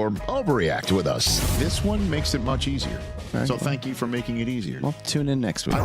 or overreact with us. This one makes it much easier. So thank you for making it easier. Well, tune in next week.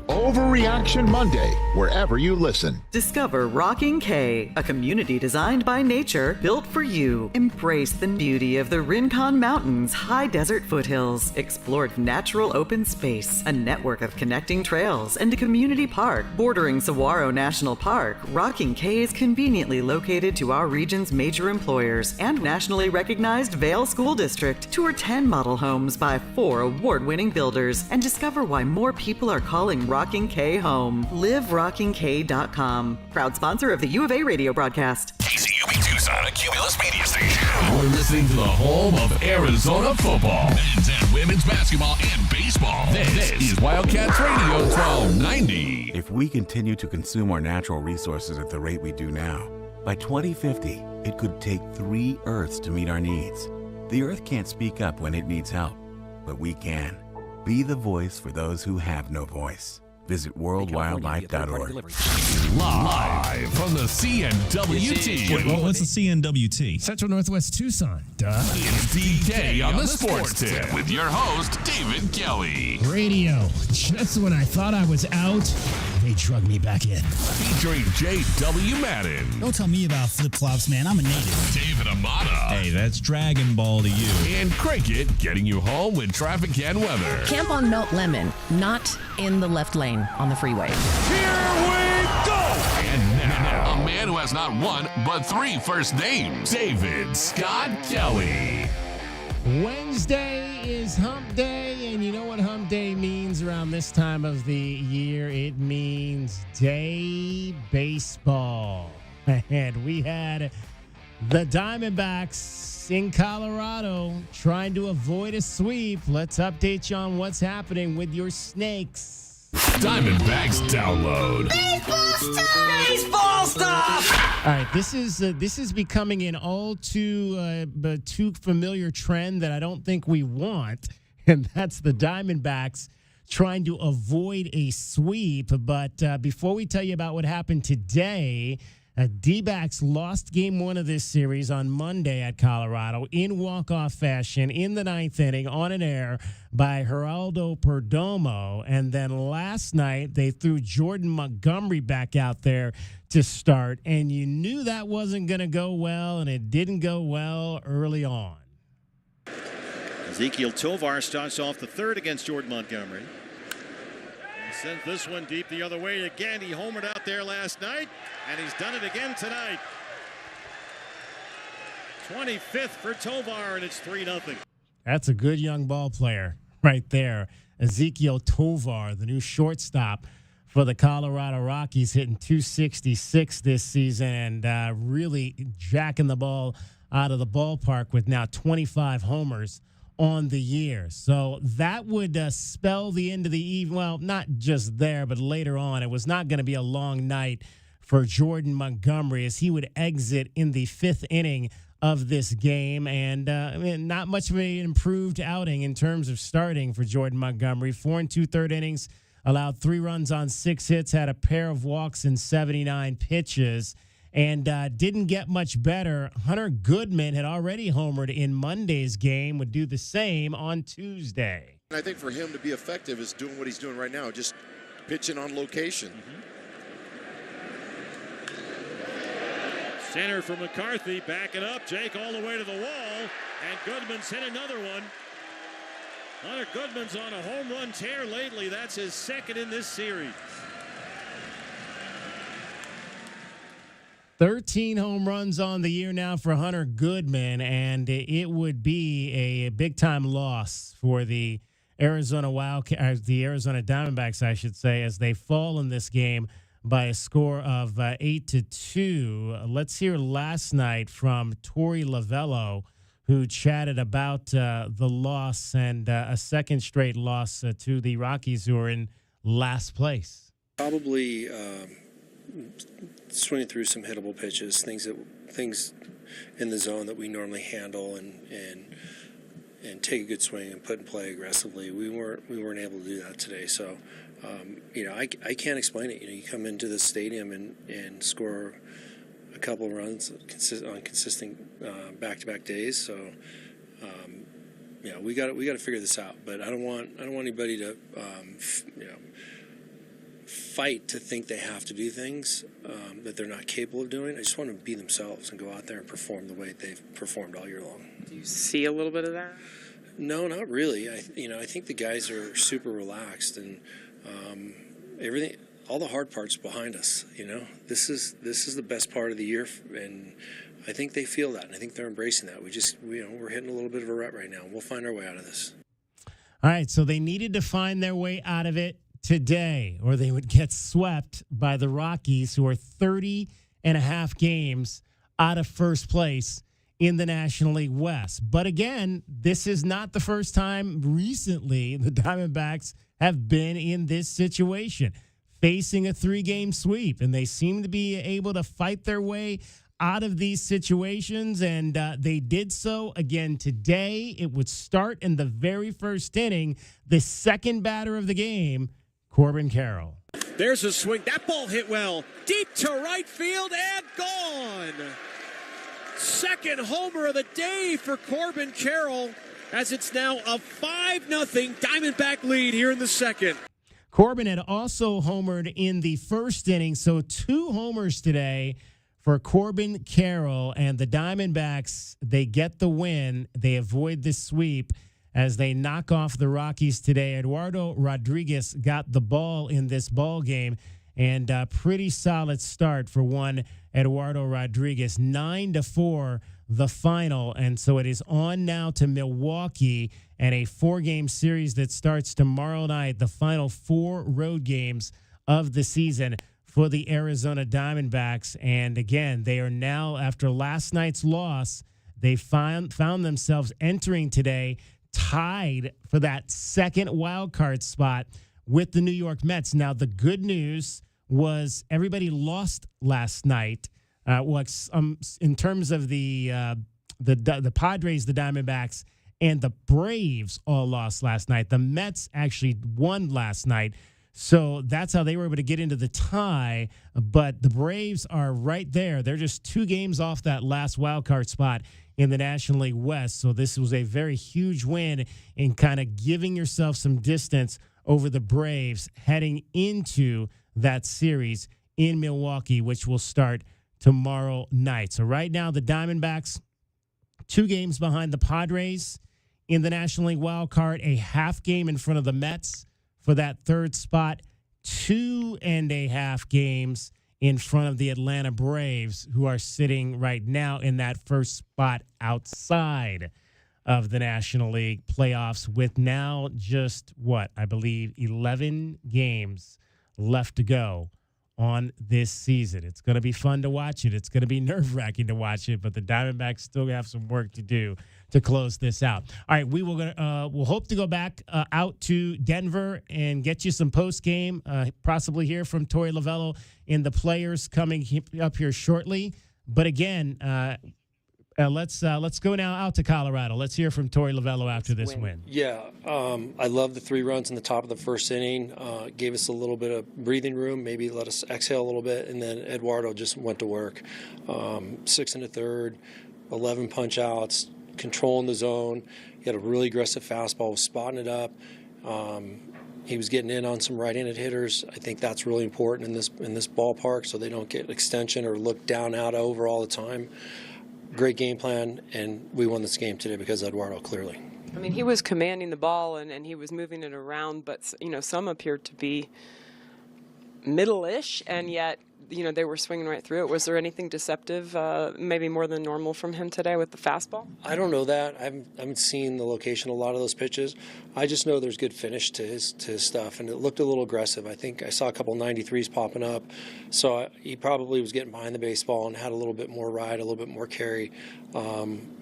Overreaction Monday, wherever you listen. Discover Rocking K, a community designed by nature, built for you. Embrace the beauty of the Rincon Mountains' high desert foothills. Explore natural open space, a network of connecting trails, and a community park. Bordering Saguaro National Park, Rocking K is conveniently located to our region's major employers and nationally recognized Vale School District. Tour 10 model homes by 4 award-winning builders and discover why more people are calling Rocking K home. LiveRockingK.com. Proud sponsor of the U of A radio broadcast. KCUB Tucson, a Cumulus media station. We're listening to the home of Arizona football, men's and women's basketball and baseball. This is Wildcats Radio 1290. If we continue to consume our natural resources at the rate we do now, by 2050, it could take 3 Earths to meet our needs. The Earth can't speak up when it needs help, but we can. Be the voice for those who have no voice. Visit worldwildlife.org. Live from the CNWT. Wait, what's the CNWT? Central Northwest Tucson, duh. It's DK on the Sports Tip with your host, David Kelly. Radio. Just when I thought I was out, they drug me back in. Featuring J.W. Madden. Don't tell me about flip-flops, man. I'm a native. David Amata. Hey, that's Dragon Ball to you. And Cricket getting you home with traffic and weather. Camp on Melt Lemon, not in the left lane on the freeway. Here we go! And now, a man who has not one, but 3 first names. David Scott Kelly. Wednesday is hump day, and you know what hump day means around this time of the year? It means day baseball. And we had the Diamondbacks in Colorado trying to avoid a sweep. Let's update you on what's happening with your Snakes. Diamondbacks download. Baseball stuff! Baseball stuff! All right, this is becoming an all too familiar trend that I don't think we want, and that's the Diamondbacks trying to avoid a sweep. But before we tell you about what happened today, D-backs lost game 1 of this series on Monday at Colorado in walk-off fashion in the 9th inning on an error by Geraldo Perdomo. And then last night, they threw Jordan Montgomery back out there to start. And you knew that wasn't going to go well, and it didn't go well early on. Ezequiel Tovar starts off the 3rd against Jordan Montgomery. Sends this one deep the other way again. He homered out there last night, and he's done it again tonight. 25th for Tovar, and it's 3-0. That's a good young ball player right there. Ezequiel Tovar, the new shortstop for the Colorado Rockies, hitting .266 this season and really jacking the ball out of the ballpark with now 25 homers on the year. So that would spell the end of the evening. Well, not just there, but later on. It was not going to be a long night for Jordan Montgomery as he would exit in the 5th inning of this game. And not much of an improved outing in terms of starting for Jordan Montgomery. 4 2/3 innings, allowed 3 runs on 6 hits, had a pair of walks in 79 pitches. And didn't get much better. Hunter Goodman had already homered in Monday's game, would do the same on Tuesday. And I think for him to be effective is doing what he's doing right now, just pitching on location. Center for McCarthy, backing up. Jake all the way to the wall, and Goodman's hit another one. Hunter Goodman's on a home run tear lately. That's his 2nd in this series. 13 home runs on the year now for Hunter Goodman, and it would be a big-time loss for the Arizona Diamondbacks, I should say, as they fall in this game by a score of 8-2. Let's hear last night from Torey Lovullo, who chatted about the loss and a second straight loss to the Rockies, who are in last place. Probably swinging through some hittable pitches, things in the zone that we normally handle and take a good swing and put in play aggressively. We weren't able to do that today. So, I can't explain it. You come into the stadium and score a couple of runs on consistent back-to-back days. So, we got to figure this out. But I don't want anybody to fight to think they have to do things that they're not capable of doing. I just want them to be themselves and go out there and perform the way they've performed all year long. Do you see a little bit of that? No, not really. I think the guys are super relaxed and everything. All the hard parts behind us. This is the best part of the year, and I think they feel that, and I think they're embracing that. We're hitting a little bit of a rut right now. We'll find our way out of this. All right, so they needed to find their way out of it today, or they would get swept by the Rockies, who are 30.5 games out of first place in the National League West. But again, this is not the first time recently the Diamondbacks have been in this situation, facing a 3-game sweep, and they seem to be able to fight their way out of these situations, and they did so again today. It would start in the very first inning, the second batter of the game, Corbin Carroll. There's a swing. That ball hit well. Deep to right field and gone. Second homer of the day for Corbin Carroll, as it's now a 5-0 Diamondback lead here in the second. Corbin had also homered in the first inning, so 2 homers today for Corbin Carroll, and the Diamondbacks, they get the win. They avoid the sweep as they knock off the Rockies today. Eduardo Rodriguez got the ball in this ball game, and a pretty solid start for one Eduardo Rodriguez. 9-4 the final, and so it is on now to Milwaukee and a 4-game series that starts tomorrow night, the final 4 road games of the season for the Arizona Diamondbacks. And again, they are now, after last night's loss, they found themselves entering today tied for that second wild card spot with the New York Mets. Now, the good news was everybody lost last night. In terms of the Padres, the Diamondbacks, and the Braves all lost last night. The Mets actually won last night. So that's how they were able to get into the tie. But the Braves are right there. They're just 2 games off that last wild card spot in the National League West. So this was a very huge win in kind of giving yourself some distance over the Braves heading into that series in Milwaukee, which will start tomorrow night. So right now, the Diamondbacks, 2 games behind the Padres in the National League wild card, a half game in front of the Mets for that third spot, 2.5 games in front of the Atlanta Braves, who are sitting right now in that first spot outside of the National League playoffs, with now just, I believe 11 games left to go on this season. It's going to be fun to watch it. It's going to be nerve-wracking to watch it, but the Diamondbacks still have some work to do to close this out. All right, we'll hope to go back out to Denver and get you some post-game, possibly hear from Torey Lovullo and the players coming up here shortly. But again, let's go now out to Colorado. Let's hear from Torey Lovullo after this win. Yeah, I love the 3 runs in the top of the first inning. Gave us a little bit of breathing room, maybe let us exhale a little bit, and then Eduardo just went to work. 6 1/3, 11 punch outs, controlling the zone. He had a really aggressive fastball, was spotting it up. He was getting in on some right-handed hitters. I think that's really important in this ballpark, so they don't get extension or look down out over all the time. Great game plan, and we won this game today because of Eduardo, clearly. I mean, he was commanding the ball and he was moving it around, but some appeared to be middle-ish, and yet they were swinging right through it. Was there anything deceptive, maybe more than normal from him today with the fastball? I don't know that. I haven't seen the location of a lot of those pitches. I just know there's good finish to his stuff, and it looked a little aggressive. I think I saw a couple 93s popping up, so he probably was getting behind the baseball and had a little bit more ride, a little bit more carry.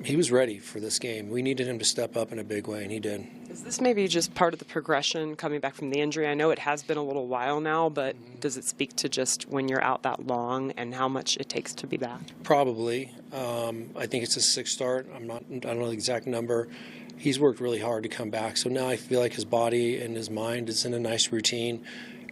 He was ready for this game. We needed him to step up in a big way, and he did. Is this maybe just part of the progression coming back from the injury? I know it has been a little while now, but does it speak to just when you're out that long and how much it takes to be back? Probably. I think it's a 6th start. I don't know the exact number. He's worked really hard to come back, so now I feel like his body and his mind is in a nice routine,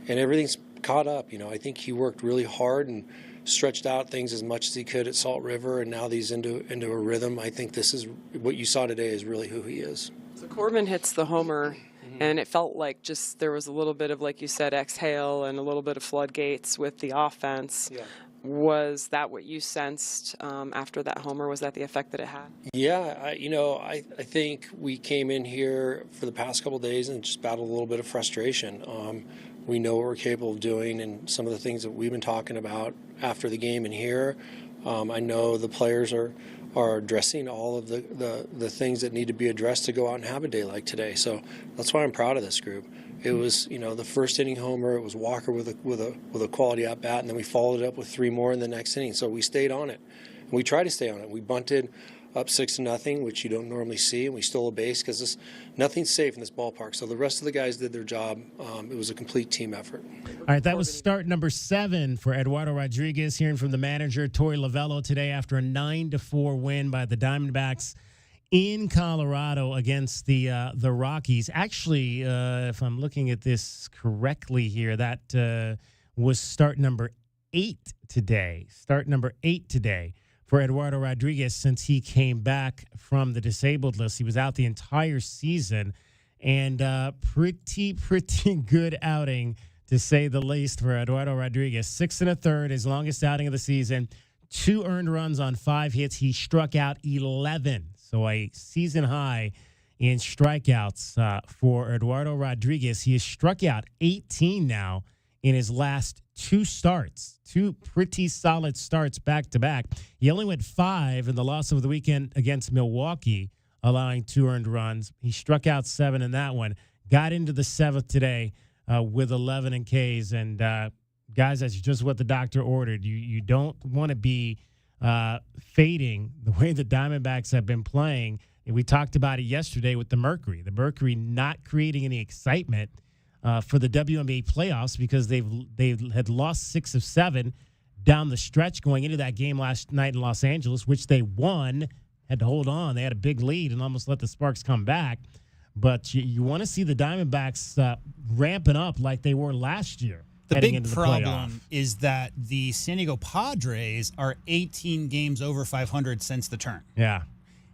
and everything's caught up. I think he worked really hard, and stretched out things as much as he could at Salt River, and now he's into a rhythm. I think this is what you saw today is really who he is. So Corbin hits the homer, and it felt like just there was a little bit of, like you said, exhale and a little bit of floodgates with the offense. Yeah. Was that what you sensed after that homer? Was that the effect that it had? Yeah, I think we came in here for the past couple of days and just battled a little bit of frustration. We know what we're capable of doing, and some of the things that we've been talking about after the game in here. I know the players are addressing all of the things that need to be addressed to go out and have a day like today. So that's why I'm proud of this group. It was, the first inning homer. It was Walker with a quality at bat, and then we followed it up with 3 more in the next inning. So we stayed on it, and we tried to stay on it. We bunted up 6-0, which you don't normally see, and we stole a base because nothing's safe in this ballpark. So the rest of the guys did their job. It was a complete team effort. All right, that was start number 7 for Eduardo Rodriguez. Hearing from the manager, Torey Lovello, today after a 9-4 win by the Diamondbacks in Colorado against the Rockies. Actually, if I'm looking at this correctly here, that was start number 8 today. Start number 8 today for Eduardo Rodriguez since he came back from the disabled list. He was out the entire season, and pretty good outing, to say the least, for Eduardo Rodriguez. 6 1/3, his longest outing of the season. 2 earned runs on 5 hits. He struck out 11. So a season high in strikeouts for Eduardo Rodriguez. He has struck out 18 now in his last 2 starts. 2 pretty solid starts back-to-back. He only went 5 in the loss of the weekend against Milwaukee, allowing 2 earned runs. He struck out 7 in that one. Got into the 7th today with 11 in Ks. And, guys, that's just what the doctor ordered. You don't want to be fading the way the Diamondbacks have been playing. And we talked about it yesterday with the Mercury. The Mercury not creating any excitement for the WNBA playoffs because they had lost 6 of 7 down the stretch going into that game last night in Los Angeles, which they won, had to hold on. They had a big lead and almost let the Sparks come back. But you want to see the Diamondbacks ramping up like they were last year. The big problem is that the San Diego Padres are 18 games over 500 since the turn. Yeah.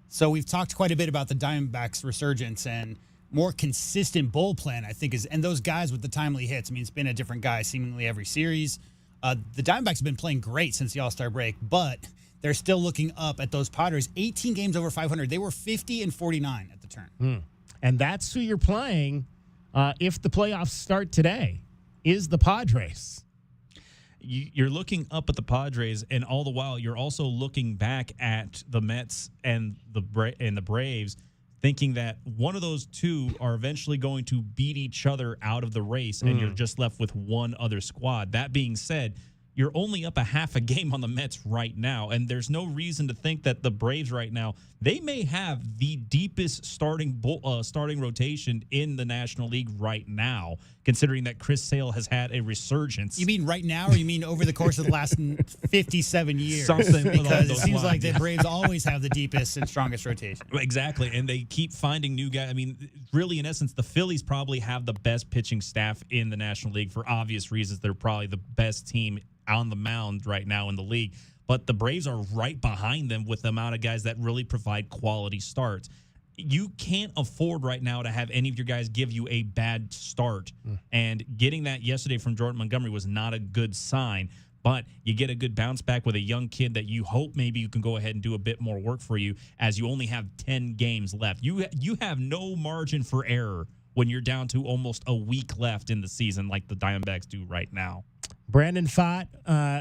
So we've talked quite a bit about the Diamondbacks' resurgence and more consistent bull plan, I think, and those guys with the timely hits. I mean, it's been a different guy seemingly every series. The Diamondbacks have been playing great since the All-Star break, but they're still looking up at those Padres. 18 games over 500. They were 50 and 49 at the turn. And that's who you're playing if the playoffs start today. Is the Padres. You're looking up at the Padres, and all the while you're also looking back at the Mets and the Braves, thinking that one of those two are eventually going to beat each other out of the race, and you're just left with one other squad. That being said, you're only up a half a game on the Mets right now, and there's no reason to think that the Braves right now, they may have the deepest starting rotation in the National League right now, considering that Chris Sale has had a resurgence. You mean right now, or you mean over the course of the last 57 years? Something because it seems like the Braves always have the deepest and strongest rotation. Exactly, and they keep finding new guys. I mean, really, in essence, the Phillies probably have the best pitching staff in the National League for obvious reasons. They're probably the best team on the mound right now in the league. But the Braves are right behind them with the amount of guys that really provide quality starts. You can't afford right now to have any of your guys give you a bad start. And getting that yesterday from Jordan Montgomery was not a good sign. But you get a good bounce back with a young kid that you hope maybe you can go ahead and do a bit more work for you as you only have 10 games left. You have no margin for error when you're down to almost a week left in the season like the Diamondbacks do right now. Brandon Pfaadt,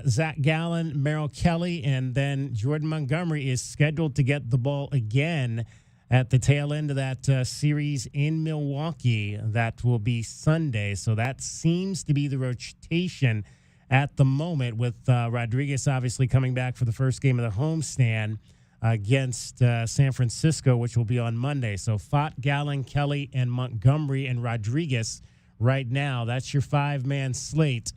Zach Gallen, Merrill Kelly, and then Jordan Montgomery is scheduled to get the ball again at the tail end of that series in Milwaukee. That will be Sunday. So that seems to be the rotation at the moment, with Rodriguez obviously coming back for the first game of the homestand against San Francisco, which will be on Monday. So Pfaadt, Gallen, Kelly, and Montgomery and Rodriguez right now. That's your 5-man slate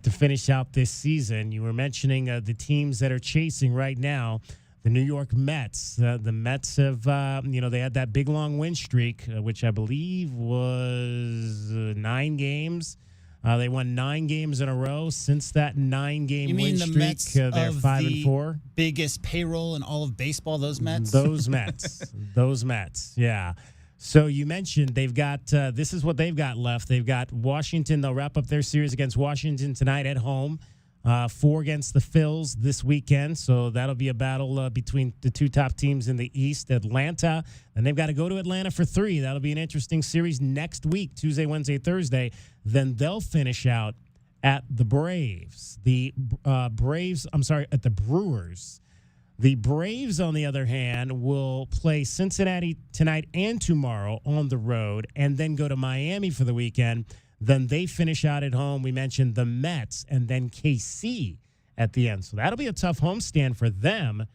to finish out this season. You were mentioning the teams that are chasing right now. The New York Mets. The Mets have, they had that big long win streak, which I believe was 9 games. They won 9 games in a row. Since that 9-game You mean win the streak, Mets they're of 5-4. Biggest payroll in all of baseball, those Mets? Those Mets. Those Mets, yeah. So you mentioned they've got, this is what they've got left. They've got Washington. They'll wrap up their series against Washington tonight at home. 4 against the Phils this weekend. So that'll be a battle between the 2 top teams in the East, Atlanta. And they've got to go to Atlanta for 3. That'll be an interesting series next week, Tuesday, Wednesday, Thursday. Then they'll finish out at the Braves. At the Brewers. The Braves, on the other hand, will play Cincinnati tonight and tomorrow on the road and then go to Miami for the weekend. Then they finish out at home. We mentioned the Mets and then KC at the end. So that'll be a tough homestand for them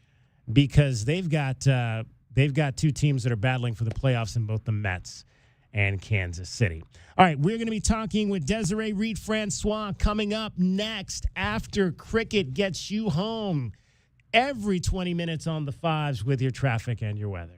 because they've got 2 teams that are battling for the playoffs in both the Mets and Kansas City. All right, we're going to be talking with Desiree Reed-Francois coming up next after Cricket gets you home every 20 minutes on the 5s with your traffic and your weather.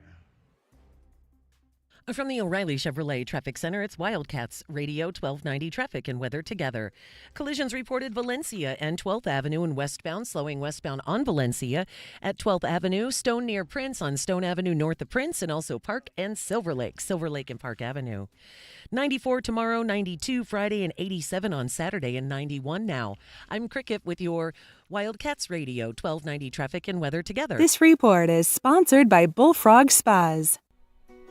From the O'Reilly Chevrolet Traffic Center, it's Wildcats Radio 1290 traffic and weather together. Collisions reported Valencia and 12th Avenue and westbound, slowing westbound on Valencia at 12th Avenue, Stone near Prince on Stone Avenue north of Prince, and also Park and Silver Lake and Park Avenue. 94 tomorrow, 92 Friday, and 87 on Saturday, and 91 now. I'm Cricket with your Wildcats Radio 1290 traffic and weather together. This report is sponsored by Bullfrog Spas.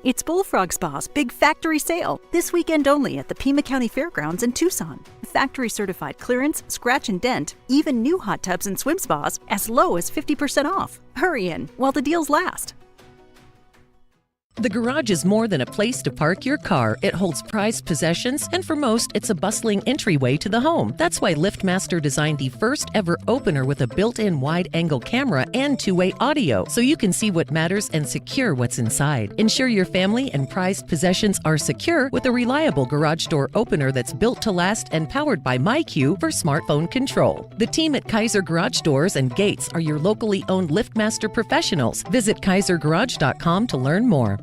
It's Bullfrog Spa's big factory sale, this weekend only at the Pima County Fairgrounds in Tucson. Factory-certified clearance, scratch and dent, even new hot tubs and swim spas as low as 50% off. Hurry in while the deals last. The garage is more than a place to park your car. It holds prized possessions, and for most, it's a bustling entryway to the home. That's why LiftMaster designed the first ever opener with a built-in wide-angle camera and two-way audio, so you can see what matters and secure what's inside. Ensure your family and prized possessions are secure with a reliable garage door opener that's built to last and powered by MyQ for smartphone control. The team at Kaiser Garage Doors and Gates are your locally owned LiftMaster professionals. Visit KaiserGarage.com to learn more.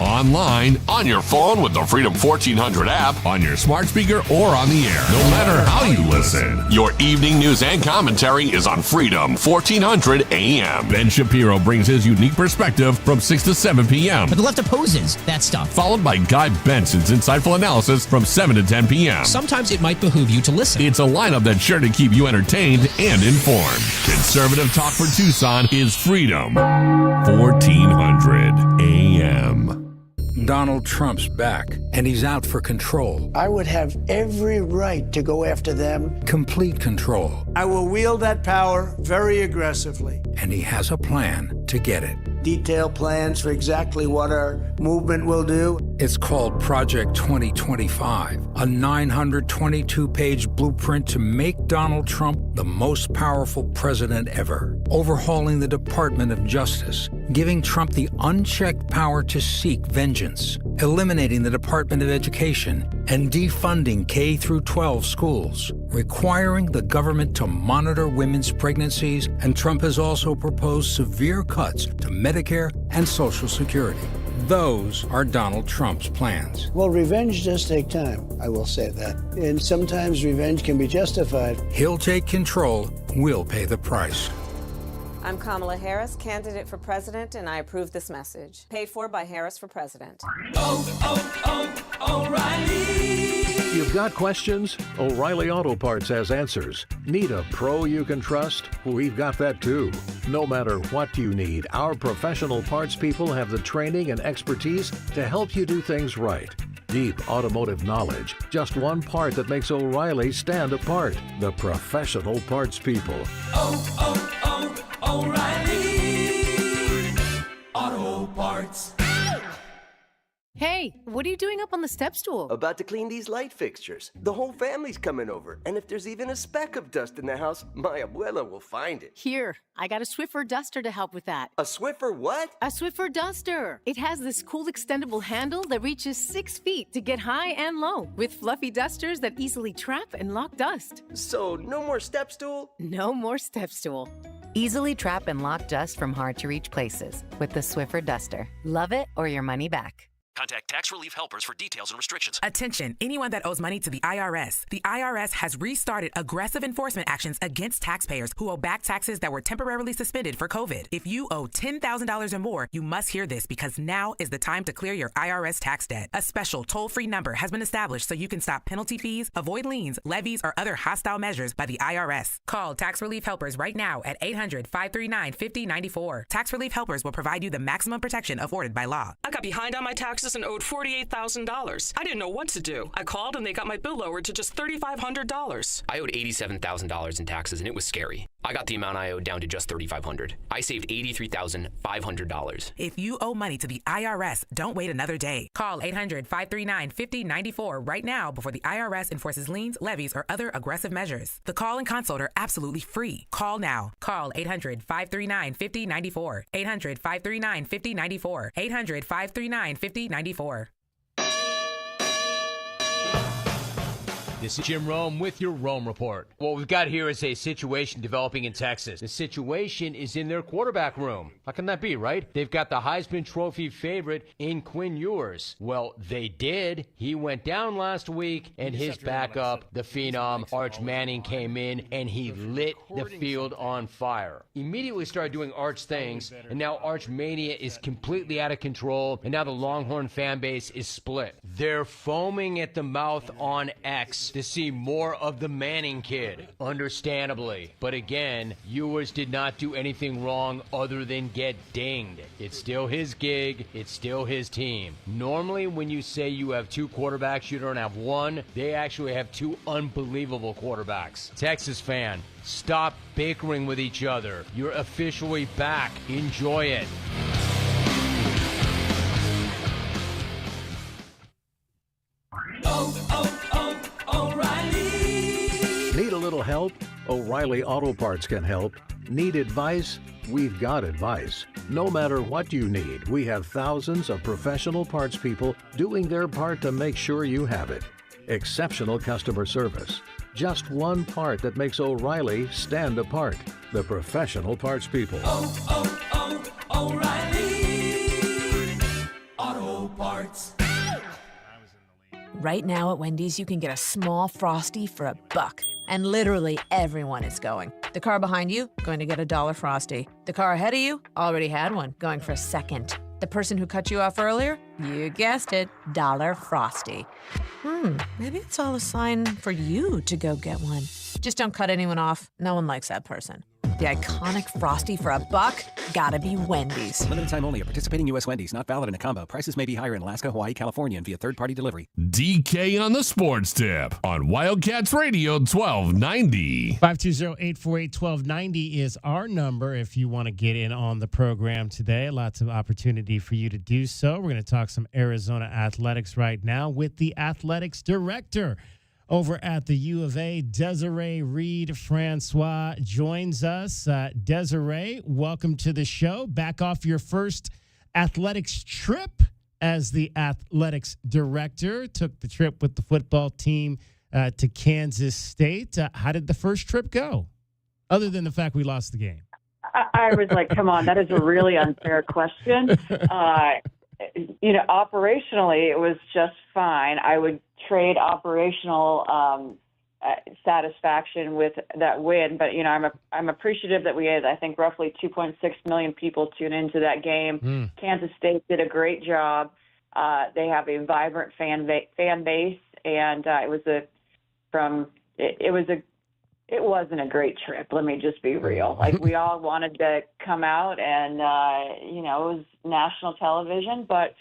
Online, on your phone with the Freedom 1400 app, on your smart speaker, or on the air. No matter how you listen, your evening news and commentary is on Freedom 1400 AM. Ben Shapiro brings his unique perspective from 6 to 7 p.m. But the left opposes that stuff. Followed by Guy Benson's insightful analysis from 7 to 10 p.m. Sometimes it might behoove you to listen. It's a lineup that's sure to keep you entertained and informed. Conservative talk for Tucson is Freedom 1400 AM. Donald Trump's back, and he's out for control. I would have every right to go after them. Complete control. I will wield that power very aggressively. And he has a plan to get it. Detailed plans for exactly what our movement will do. It's called Project 2025, a 922-page blueprint to make Donald Trump the most powerful president ever. Overhauling the Department of Justice, giving Trump the unchecked power to seek vengeance, eliminating the Department of Education, and defunding K-12 schools, requiring the government to monitor women's pregnancies, and Trump has also proposed severe cuts to Medicare and Social Security. Those are Donald Trump's plans. Well, revenge does take time, I will say that. And sometimes revenge can be justified. He'll take control, we'll pay the price. I'm Kamala Harris, candidate for president, and I approve this message. Paid for by Harris for President. O'Reilly! You've got questions? O'Reilly Auto Parts has answers. Need a pro you can trust? We've got that too. No matter what you need, our professional parts people have the training and expertise to help you do things right. Deep automotive knowledge. Just one part that makes O'Reilly stand apart. The professional parts people. O'Reilly Auto Parts. Hey, what are you doing up on the step stool? About to clean these light fixtures. The whole family's coming over, and if there's even a speck of dust in the house, my abuela will find it. Here, I got a Swiffer duster to help with that. A Swiffer what? A Swiffer duster. It has this cool extendable handle that reaches 6 feet to get high and low, with fluffy dusters that easily trap and lock dust. So, no more step stool? No more step stool. Easily trap and lock dust from hard-to-reach places with the Swiffer duster. Love it or your money back. Contact Tax Relief Helpers for details and restrictions. Attention, anyone that owes money to the IRS. The IRS has restarted aggressive enforcement actions against taxpayers who owe back taxes that were temporarily suspended for COVID. If you owe $10,000 or more, you must hear this because now is the time to clear your IRS tax debt. A special toll-free number has been established so you can stop penalty fees, avoid liens, levies, or other hostile measures by the IRS. Call Tax Relief Helpers right now at 800-539-5094. Tax Relief Helpers will provide you the maximum protection afforded by law. I got behind on my taxes and owed $48,000. I didn't know what to do. I called and they got my bill lowered to just $3,500. I owed $87,000 in taxes, and it was scary. I got the amount I owed down to just $3,500. I saved $83,500. If you owe money to the IRS, don't wait another day. Call 800-539-5094 right now before the IRS enforces liens, levies, or other aggressive measures. The call and consult are absolutely free. Call now. Call 800-539-5094. 800-539-5094. 800-539-5094. This is Jim Rome with your Rome Report. What we've got here is a situation developing in Texas. The situation is in their quarterback room. How can that be, right? They've got the Heisman Trophy favorite in Quinn Ewers. Well, they did. He went down last week, and his backup, the phenom, Arch Manning, came in, and he lit the field on fire. Immediately started doing Arch things, and now Arch Mania is completely out of control, and now the Longhorn fan base is split. They're foaming at the mouth on X to see more of the Manning kid, understandably. But again, Ewers did not do anything wrong other than get dinged. It's still his gig. It's still his team. Normally, when you say you have two quarterbacks, you don't have one. They actually have two unbelievable quarterbacks. Texas fan, stop bickering with each other. You're officially back. Enjoy it. Need a little help? O'Reilly Auto Parts can help. Need advice? We've got advice. No matter what you need, we have thousands of professional parts people doing their part to make sure you have it. Exceptional customer service. Just one part that makes O'Reilly stand apart. The professional parts people. O'Reilly Auto Parts. Right now at Wendy's, you can get a small Frosty for $1. And literally everyone is going. The car behind you, going to get $1 Frosty. The car ahead of you, already had one, going for a second. The person who cut you off earlier, you guessed it, $1 Frosty. Maybe it's all a sign for you to go get one. Just don't cut anyone off. No one likes that person. The iconic Frosty for $1, gotta be Wendy's. Limited time only at participating U.S. Wendy's. Not valid in a combo. Prices may be higher in Alaska, Hawaii, California, and via third-party delivery. DK on the Sports Tip on Wildcats Radio 1290. 520-848-1290 is our number if you want to get in on the program today. Lots of opportunity for you to do so. We're going to talk some Arizona athletics right now with the athletics director over at the U of A, Desiree Reed-Francois joins us. Desiree, welcome to the show. Back off your first athletics trip as the athletics director. Took the trip with the football team to Kansas State. How did the first trip go, other than the fact we lost the game? I was like, come on, that is a really unfair question. Operationally, it was just fine. I would trade operational satisfaction with that win, but I'm appreciative that we had, I think, roughly 2.6 million people tune into that game. Kansas State did a great job. They have a vibrant fan base, and it wasn't a great trip. Let me just be real. Like, we all wanted to come out, and it was national television. But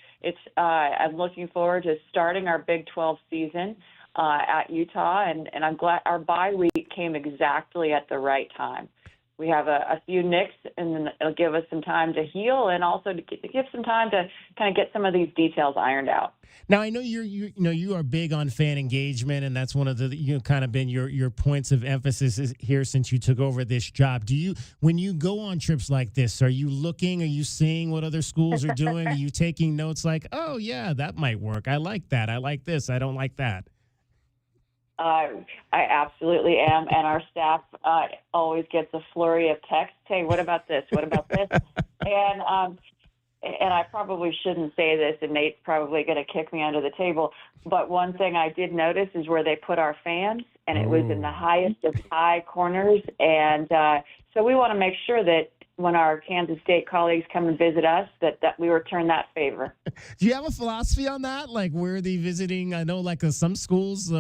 I'm looking forward to starting our Big 12 season at Utah, and I'm glad our bye week came exactly at the right time. We have a few nicks, and then it'll give us some time to heal, and also to give some time to kind of get some of these details ironed out. Now, I know you are big on fan engagement, and that's one of the kind of been your points of emphasis here since you took over this job. When you go on trips like this, are you seeing what other schools are doing? Are you taking notes like, oh yeah, that might work. I like that. I like this. I don't like that. I absolutely am, and our staff always gets a flurry of texts. Hey, what about this? What about this? And and I probably shouldn't say this, and Nate's probably going to kick me under the table, but one thing I did notice is where they put our fans, and it was in the highest of high corners. And so we want to make sure that when our Kansas State colleagues come and visit us, that we return that favor. Do you have a philosophy on that? Like, where are they visiting? I know, like, some schools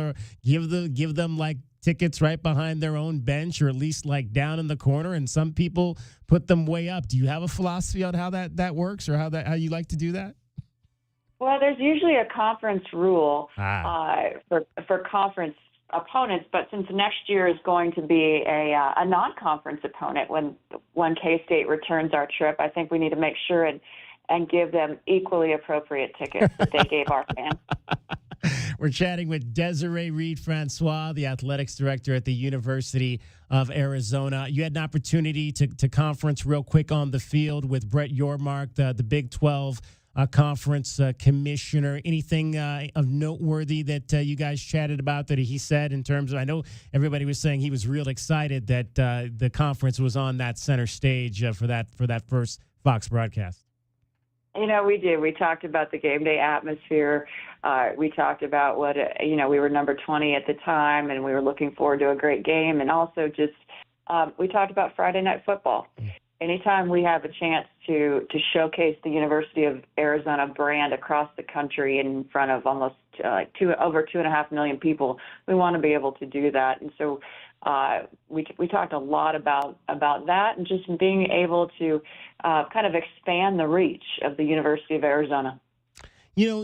give them like tickets right behind their own bench, or at least like down in the corner, and some people put them way up. Do you have a philosophy on how that works, or how you like to do that? Well, there's usually a conference rule for conference opponents, but since next year is going to be a non-conference opponent when K-State returns our trip, I think we need to make sure and give them equally appropriate tickets that they gave our fans. We're chatting with Desiree Reed-Francois, the athletics director at the University of Arizona. You had an opportunity to conference real quick on the field with Brett Yormark, the Big 12 conference commissioner. Anything of noteworthy that you guys chatted about that he said in terms of, I know everybody was saying he was real excited that the conference was on that center stage for that first Fox broadcast. You know, we did. We talked about the game day atmosphere. We talked about what, we were number 20 at the time, and we were looking forward to a great game. And also just, we talked about Friday Night Football. Anytime we have a chance to showcase the University of Arizona brand across the country in front of almost over 2.5 million people, we want to be able to do that. And so we talked a lot about that, and just being able to kind of expand the reach of the University of Arizona. You know,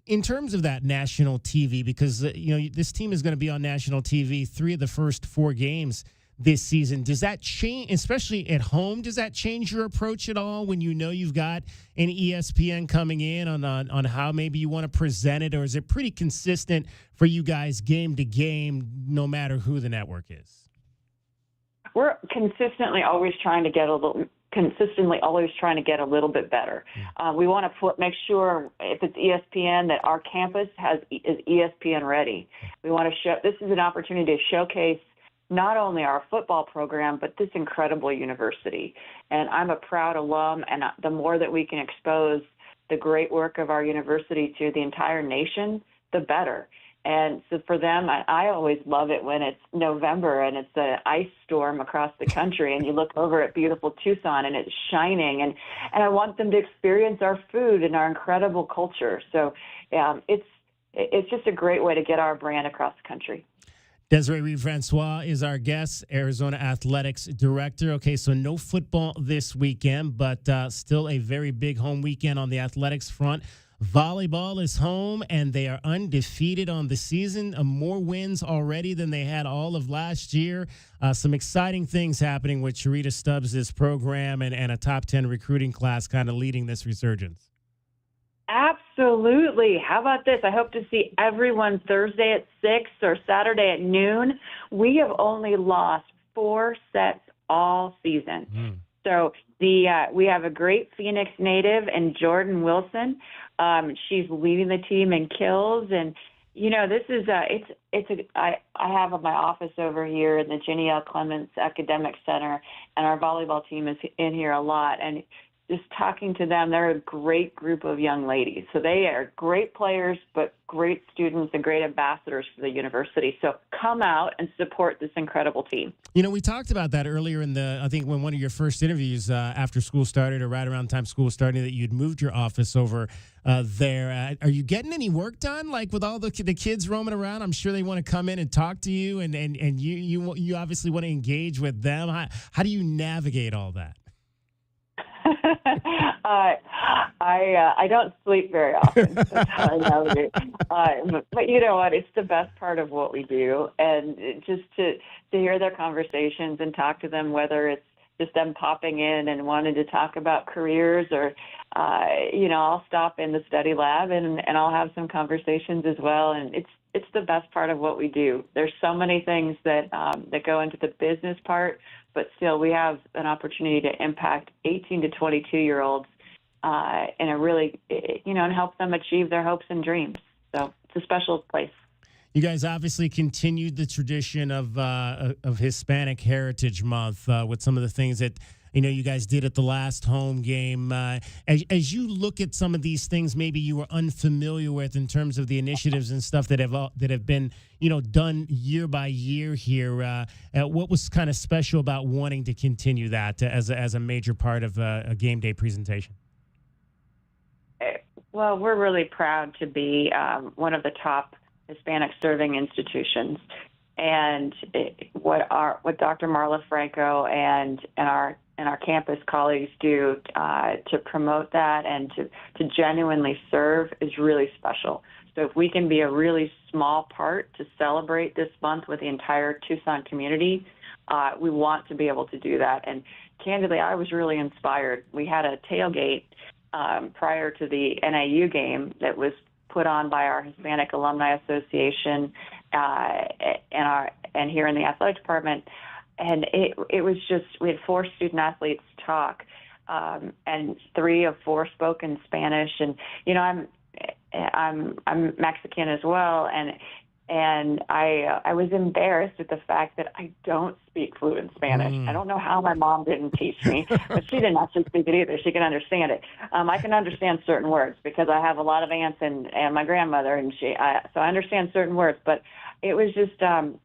in terms of that national TV, because this team is going to be on national TV 3 of the first 4 games this season. Does that change, especially at home? Does that change your approach at all when you've got an ESPN coming in on how maybe you want to present it, or is it pretty consistent for you guys game to game, no matter who the network is? We're consistently always trying to get a little bit better. We want to make sure if it's ESPN that our campus is ESPN ready. We want to show, this is an opportunity to showcase not only our football program, but this incredible university. And I'm a proud alum, and the more that we can expose the great work of our university to the entire nation, the better. And so for them, I always love it when it's November and it's an ice storm across the country, and you look over at beautiful Tucson and it's shining, and I want them to experience our food and our incredible culture. So it's just a great way to get our brand across the country. Desiree Reed-Francois is our guest, Arizona Athletics Director. Okay, so no football this weekend, but still a very big home weekend on the athletics front. Volleyball is home, and they are undefeated on the season. More wins already than they had all of last year. Some exciting things happening with Sharita Stubbs' program and a top 10 recruiting class kind of leading this resurgence. Absolutely. How about this? I hope to see everyone Thursday at 6 or Saturday at noon. We have only lost 4 sets all season. So we have a great Phoenix native in Jordan Wilson. She's leading the team in kills, and this is I have my office over here in the Jenny L. Clements Academic Center, and our volleyball team is in here a lot. And just talking to them, they're a great group of young ladies. So they are great players, but great students and great ambassadors for the university. So come out and support this incredible team. We talked about that earlier I think when one of your first interviews after school started, or right around the time school started, that you'd moved your office over there. Are you getting any work done? Like with all the kids roaming around, I'm sure they want to come in and talk to you, and you obviously want to engage with them. How do you navigate all that? I don't sleep very often. That's how I navigate. But you know what? It's the best part of what we do, and just to hear their conversations and talk to them, whether it's just them popping in and wanting to talk about careers, or I'll stop in the study lab and I'll have some conversations as well. And it's the best part of what we do. There's so many things that go into the business part, but still we have an opportunity to impact 18 to 22-year-olds in a really, and help them achieve their hopes and dreams. So it's a special place. You guys obviously continued the tradition of Hispanic Heritage Month with some of the things that you guys did at the last home game. As you look at some of these things, maybe you were unfamiliar with in terms of the initiatives and stuff that have been done year by year here. What was kind of special about wanting to continue that as a major part of a game day presentation? Well, we're really proud to be one of the top Hispanic serving institutions, and what Dr. Marla Franco and our campus colleagues do to promote that and to genuinely serve is really special. So if we can be a really small part to celebrate this month with the entire Tucson community, we want to be able to do that. And candidly, I was really inspired. We had a tailgate prior to the NIU game that was put on by our Hispanic Alumni Association and here in the athletic department, and it was just, we had 4 student athletes talk, and 3 of 4 spoke in Spanish, and I'm Mexican as well, and I was embarrassed at the fact that I don't speak fluent Spanish. I don't know how my mom didn't teach me, but she didn't actually speak it either. She can understand it. I can understand certain words because I have a lot of aunts and my grandmother, and so I understand certain words. But it was just,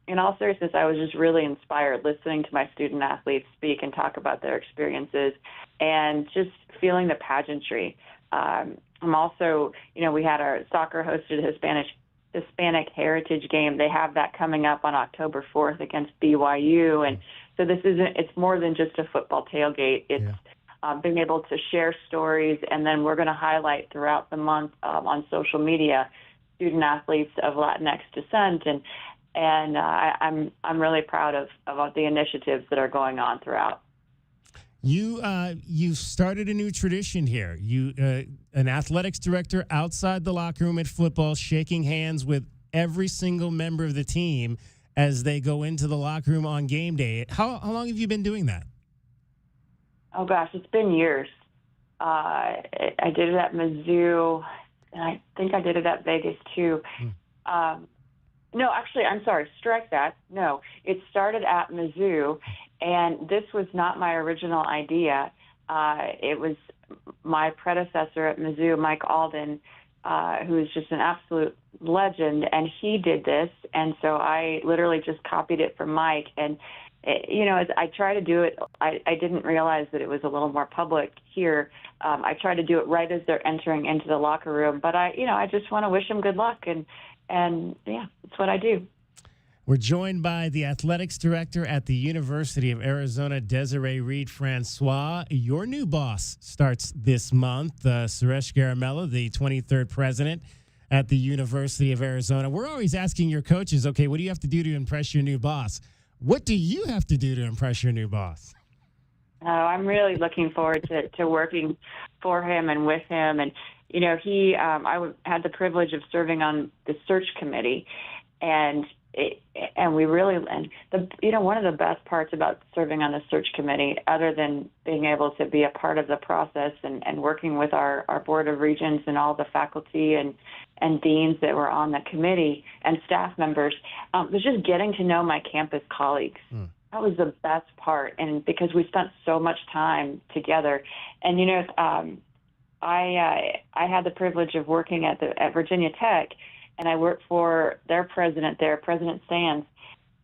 in all seriousness, I was just really inspired listening to my student athletes speak and talk about their experiences and just feeling the pageantry. I'm also, we had our soccer hosted Hispanic Heritage Game. They have that coming up on October 4th against BYU. And so it's more than just a football tailgate. It's being able to share stories, and then we're going to highlight throughout the month on social media student athletes of Latinx descent. And I'm really proud of the initiatives that are going on throughout. You started a new tradition here. An athletics director outside the locker room at football, shaking hands with every single member of the team as they go into the locker room on game day. How long have you been doing that? Oh gosh, it's been years. I did it at Mizzou, and I think I did it at Vegas too. No, actually, I'm sorry. Strike that. No, it started at Mizzou, and this was not my original idea. It was my predecessor at Mizzou, Mike Alden, who is just an absolute legend, and he did this. And so I literally just copied it from Mike. And, as I try to do it, I didn't realize that it was a little more public here. I try to do it right as they're entering into the locker room. But I just want to wish them good luck. And yeah, that's what I do. We're joined by the athletics director at the University of Arizona, Desiree Reed-Francois. Your new boss starts this month, Suresh Garamella, the 23rd president at the University of Arizona. We're always asking your coaches, okay, what do you have to do to impress your new boss? What do you have to do to impress your new boss? Oh, I'm really looking forward to working for him and with him. And, I had the privilege of serving on the search committee, and one of the best parts about serving on the search committee, other than being able to be a part of the process and working with our board of regents and all the faculty and deans that were on the committee and staff members, was just getting to know my campus colleagues. That was the best part, and because we spent so much time together. And I had the privilege of working at Virginia Tech, and I worked for their president there, President Sands.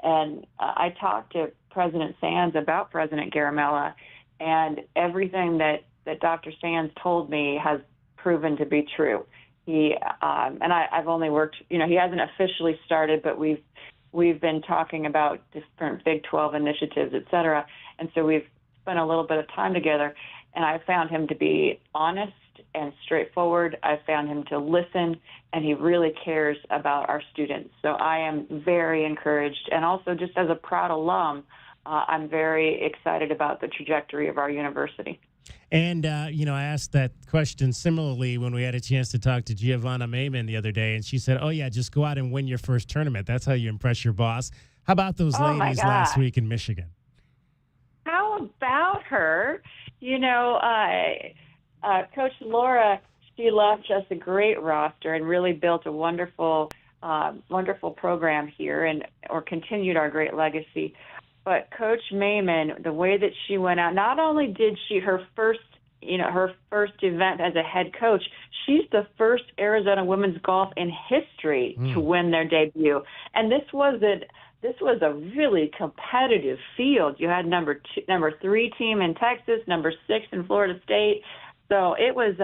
And I talked to President Sands about President Garamella, and everything that Dr. Sands told me has proven to be true. I've only worked, he hasn't officially started, but we've been talking about different Big 12 initiatives, et cetera. And so we've spent a little bit of time together, and I found him to be honest and straightforward. I found him to listen, and he really cares about our students. So I am very encouraged. And also, just as a proud alum, I'm very excited about the trajectory of our university. And, I asked that question similarly when we had a chance to talk to Giovanna Mayman the other day, and she said, oh, yeah, just go out and win your first tournament. That's how you impress your boss. How about those ladies last week in Michigan? How about her? Coach Laura, she left us a great roster and really built a wonderful program here, or continued our great legacy. But Coach Maiman, the way that she went out, not only did she her first event as a head coach, she's the first Arizona women's golf in history to win their debut. And this was a really competitive field. You had number 3 team in Texas, number 6 in Florida State. So it was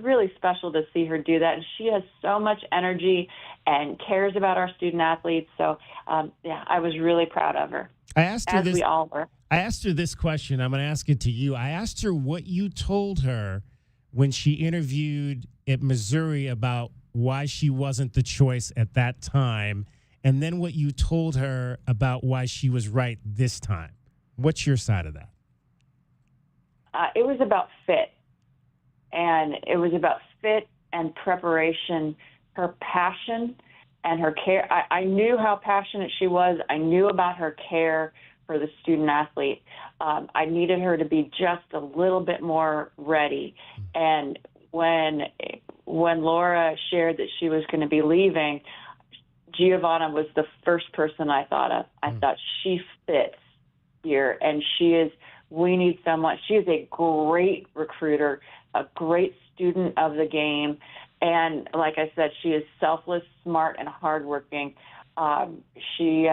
really special to see her do that. And she has so much energy and cares about our student athletes. So I was really proud of her. I asked her we all were. I asked her this question. I'm going to ask it to you. I asked her what you told her when she interviewed at Missouri about why she wasn't the choice at that time, and then what you told her about why she was right this time. What's your side of that? It was about fit. And it was about fit and preparation, her passion and her care. I knew how passionate she was. I knew about her care for the student athlete. I needed her to be just a little bit more ready. And when Laura shared that she was going to be leaving, Giovanna was the first person I thought of. I thought she fits here, and we need someone. She is a great recruiter, a great student of the game. And like I said, she is selfless, smart, and hardworking. She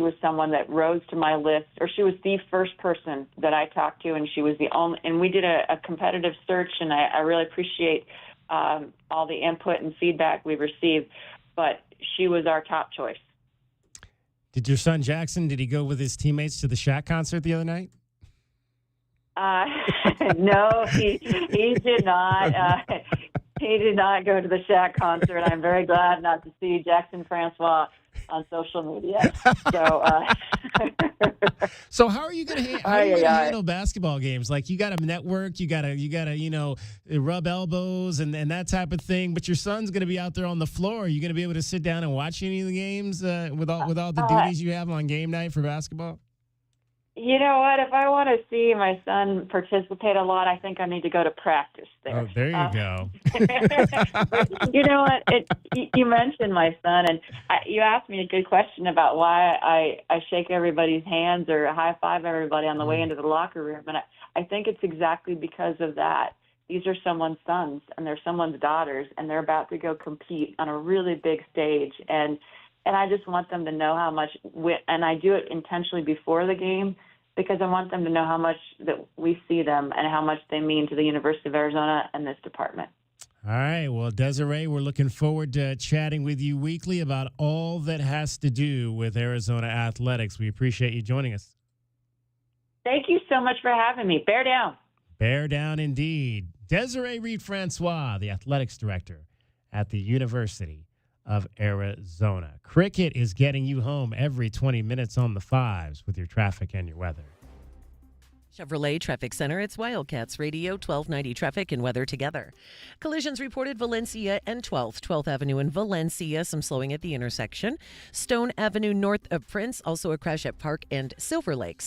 was someone that rose to my list, or she was the first person that I talked to, and she was the only. And we did a competitive search, and I really appreciate all the input and feedback we received. But she was our top choice. Did your son Jackson? Did he go with his teammates to the Shaq concert the other night? No, he did not. He did not go to the Shaq concert. I'm very glad not to see Jackson Francois on social media. So how are you going to handle basketball games? Like, you got to network, you got to rub elbows and that type of thing. But your son's going to be out there on the floor. Are you going to be able to sit down and watch any of the games with all the duties you have on game night for basketball? You know what? If I want to see my son participate a lot, I think I need to go to practice there. Oh, there you go. You know what? You mentioned my son, and you asked me a good question about why I shake everybody's hands or high five everybody on the way into the locker room. And I think it's exactly because of that. These are someone's sons, and they're someone's daughters, and they're about to go compete on a really big stage. And I just want them to know how much, and I do it intentionally before the game because I want them to know how much that we see them and how much they mean to the University of Arizona and this department. All right. Well, Desiree, we're looking forward to chatting with you weekly about all that has to do with Arizona athletics. We appreciate you joining us. Thank you so much for having me. Bear down. Bear down indeed. Desiree Reed-Francois, the athletics director at the University of Arizona. Cricket is getting you home every 20 minutes on the fives with your traffic and your weather. Chevrolet Traffic Center, it's Wildcats Radio, 1290 traffic and weather together. Collisions reported Valencia and 12th Avenue in Valencia, some slowing at the intersection. Stone Avenue north of Prince, also a crash at Park and Silver Lake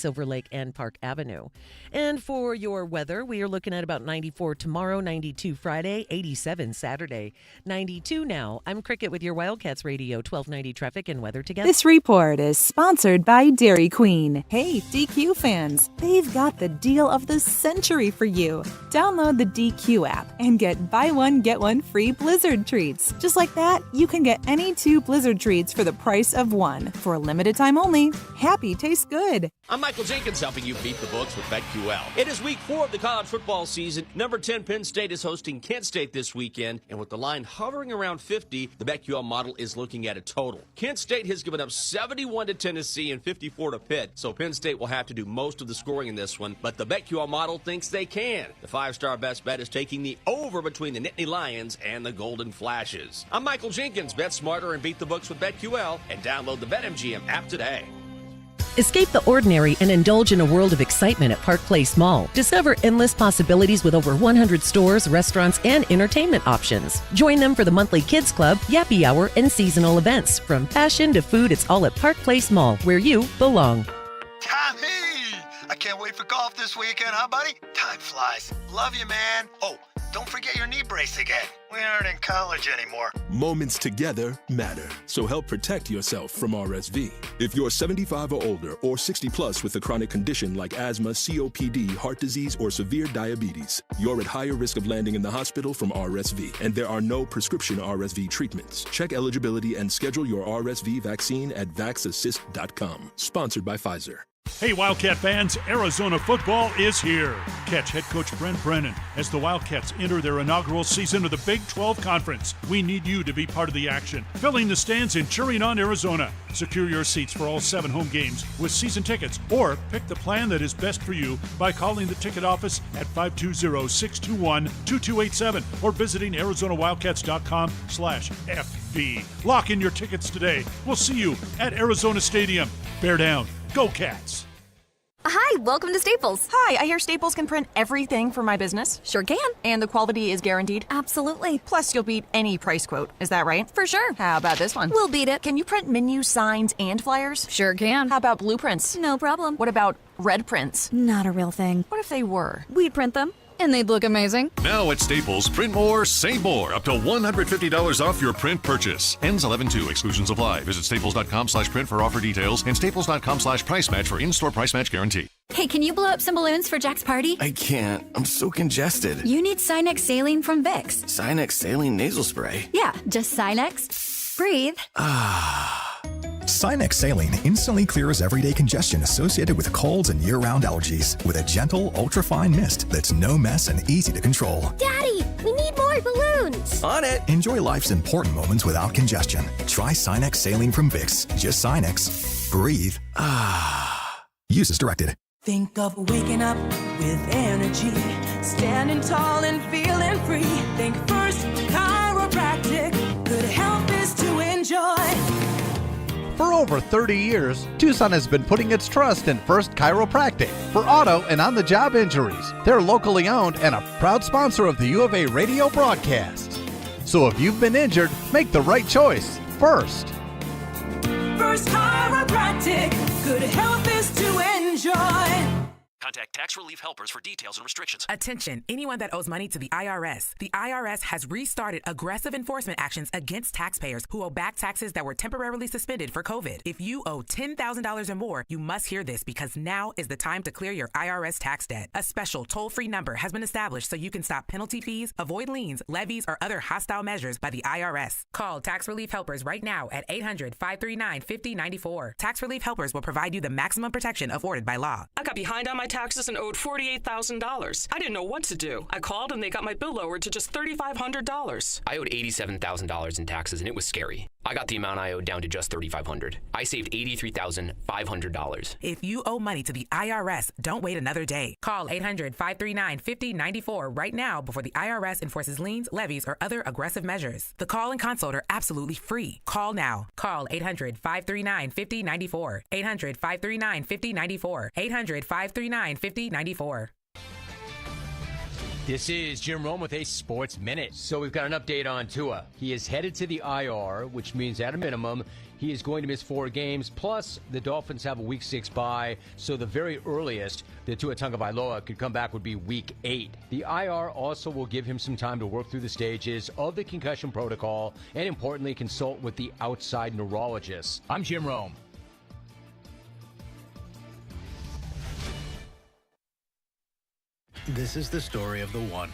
and Park Avenue. And for your weather, we are looking at about 94 tomorrow, 92 Friday, 87 Saturday, 92 now. I'm Cricket with your Wildcats Radio, 1290 traffic and weather together. This report is sponsored by Dairy Queen. Hey, DQ fans, they've got the deal of the century for you. Download the DQ app and get buy one, get one free Blizzard treats. Just like that, you can get any 2 Blizzard treats for the price of 1 for a limited time only. Happy tastes good. I'm Michael Jenkins, helping you beat the books with BetQL. It is week 4 of the college football season. Number 10 Penn State is hosting Kent State this weekend, and with the line hovering around 50, the BetQL model is looking at a total. Kent State has given up 71 to Tennessee and 54 to Pitt, so Penn State will have to do most of the scoring in this one, but the BetQL model thinks they can. The 5-star best bet is taking the over between the Nittany Lions and the Golden Flashes. I'm Michael Jenkins. Bet smarter and beat the books with BetQL, and download the BetMGM app today. Escape the ordinary and indulge in a world of excitement at Park Place Mall. Discover endless possibilities with over 100 stores, restaurants, and entertainment options. Join them for the monthly Kids Club, Yappy Hour, and seasonal events. From fashion to food, it's all at Park Place Mall, where you belong. Tommy! I can't wait for golf this weekend, huh, buddy? Time flies. Love you, man. Oh, don't forget your knee brace again. We aren't in college anymore. Moments together matter, so help protect yourself from RSV. If you're 75 or older or 60 plus with a chronic condition like asthma, COPD, heart disease, or severe diabetes, you're at higher risk of landing in the hospital from RSV, and there are no prescription RSV treatments. Check eligibility and schedule your RSV vaccine at vaxassist.com. Sponsored by Pfizer. Hey, Wildcat fans, Arizona football is here. Catch head coach Brent Brennan as the Wildcats enter their inaugural season of the Big 12 Conference. We need you to be part of the action, filling the stands and cheering on Arizona. Secure your seats for all 7 home games with season tickets, or pick the plan that is best for you by calling the ticket office at 520-621-2287 or visiting ArizonaWildcats.com/FB. Lock in your tickets today. We'll see you at Arizona Stadium. Bear down. Go Cats! Hi, welcome to Staples. Hi, I hear Staples can print everything for my business. Sure can. And the quality is guaranteed? Absolutely. Plus, you'll beat any price quote. Is that right? For sure. How about this one? We'll beat it. Can you print menus, signs, and flyers? Sure can. How about blueprints? No problem. What about red prints? Not a real thing. What if they were? We'd print them. And they'd look amazing. Now at Staples, print more, save more. Up to $150 off your print purchase. Ends 11/2. Exclusions apply. Visit staples.com/print for offer details and staples.com/price match for in-store price match guarantee. Hey, can you blow up some balloons for Jack's party? I can't. I'm so congested. You need Sinex Saline from Vicks. Sinex Saline nasal spray? Yeah, just Sinex. Breathe. Sinex Saline instantly clears everyday congestion associated with colds and year-round allergies with a gentle, ultra-fine mist that's no mess and easy to control. Daddy, we need more balloons. On it. Enjoy life's important moments without congestion. Try Sinex Saline from Vicks. Just Sinex. Breathe. Use as directed. Think of waking up with energy, standing tall and feeling free. Think First Chiropractic. Good health is to enjoy. For over 30 years, Tucson has been putting its trust in First Chiropractic for auto and on-the-job injuries. They're locally owned and a proud sponsor of the U of A radio broadcasts. So if you've been injured, make the right choice first. First Chiropractic. Good health is to enjoy. Contact Tax Relief Helpers for details and restrictions. Attention, anyone that owes money to the IRS. The IRS has restarted aggressive enforcement actions against taxpayers who owe back taxes that were temporarily suspended for COVID. If you owe $10,000 or more, you must hear this because now is the time to clear your IRS tax debt. A special toll-free number has been established so you can stop penalty fees, avoid liens, levies, or other hostile measures by the IRS. Call Tax Relief Helpers right now at 800-539-5094. Tax Relief Helpers will provide you the maximum protection afforded by law. I got behind on my taxes and owed $48,000. I didn't know what to do. I called and they got my bill lowered to just $3,500. I owed $87,000 in taxes, and it was scary. I got the amount I owed down to just $3,500. I saved $83,500. If you owe money to the IRS, don't wait another day. Call 800-539-5094 right now before the IRS enforces liens, levies, or other aggressive measures. The call and consult are absolutely free. Call now. Call 800-539-5094. 800-539-5094. 800-539-5094. This is Jim Rome with a Sports Minute. So we've got an update on Tua. He is headed to the IR, which means at a minimum, he is going to miss 4 games. Plus, the Dolphins have a Week 6 bye, so the very earliest that Tua Tagovailoa could come back would be Week 8. The IR also will give him some time to work through the stages of the concussion protocol and, importantly, consult with the outside neurologist. I'm Jim Rome. This is the story of the one.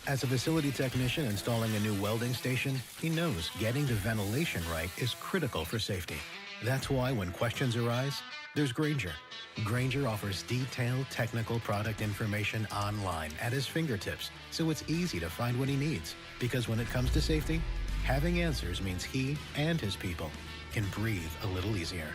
As a facility technician installing a new welding station, he knows getting the ventilation right is critical for safety. That's why when questions arise, there's Grainger. Grainger offers detailed technical product information online at his fingertips, so it's easy to find what he needs. Because when it comes to safety, having answers means he and his people can breathe a little easier.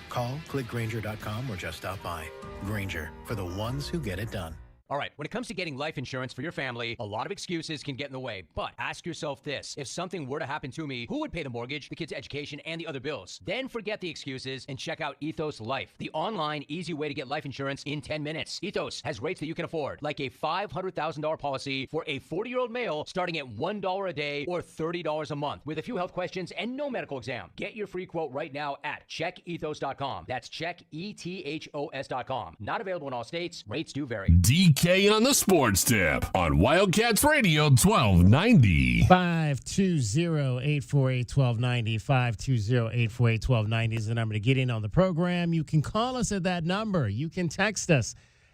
Call, click Grainger.com, or just stop by. Grainger, for the ones who get it done. All right, when it comes to getting life insurance for your family, a lot of excuses can get in the way. But ask yourself this. If something were to happen to me, who would pay the mortgage, the kids' education, and the other bills? Then forget the excuses and check out Ethos Life, the online, easy way to get life insurance in 10 minutes. Ethos has rates that you can afford, like a $500,000 policy for a 40-year-old male starting at $1 a day or $30 a month with a few health questions and no medical exam. Get your free quote right now at checkethos.com. That's checkethos.com. Not available in all states. Rates do vary. DK on the Sports Tip on Wildcats Radio 1290. 520-848-1290. 520-848-1290 is the number to get in on the program. You can call us at that number. You can text us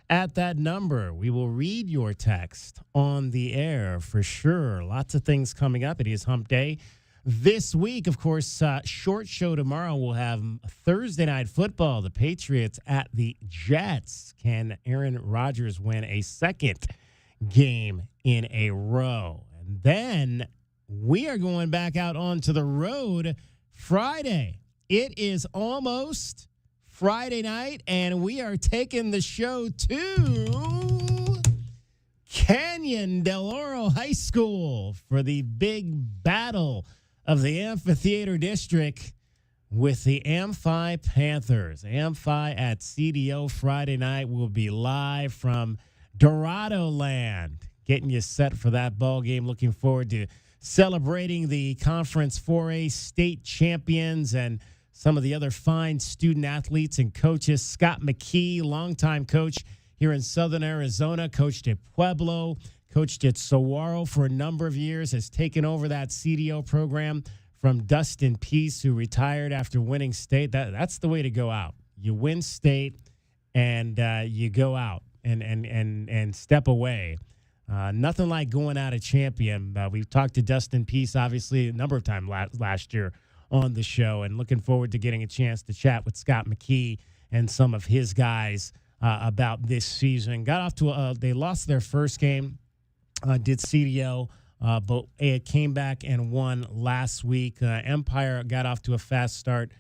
at that number. We will read your text on the air for sure. Lots of things coming up. It is Hump Day. This week, of course, short show tomorrow. We'll have Thursday Night Football. The Patriots at the Jets. Can Aaron Rodgers win a second game in a row? And then we are going back out onto the road Friday. It is almost Friday night, and we are taking the show to Canyon Del Oro High School for the big battle of the Amphitheater District with the Amphi Panthers. Amphi at CDO Friday night will be live from Dorado Land, getting you set for that ball game. Looking forward to celebrating the Conference 4A state champions and some of the other fine student athletes and coaches. Scott McKee, longtime coach here in Southern Arizona, coached at Pueblo, coached at Saguaro for a number of years, has taken over that CDO program from Dustin Peace, who retired after winning state. That's the way to go out. You win state, and you go out and step away. Nothing like going out a champion. We've talked to Dustin Peace, obviously, a number of times last year on the show, and looking forward to getting a chance to chat with Scott McKee and some of his guys about this season. Got off to they lost their first game. Did CDO, but it came back and won last week. Empire got off to a fast start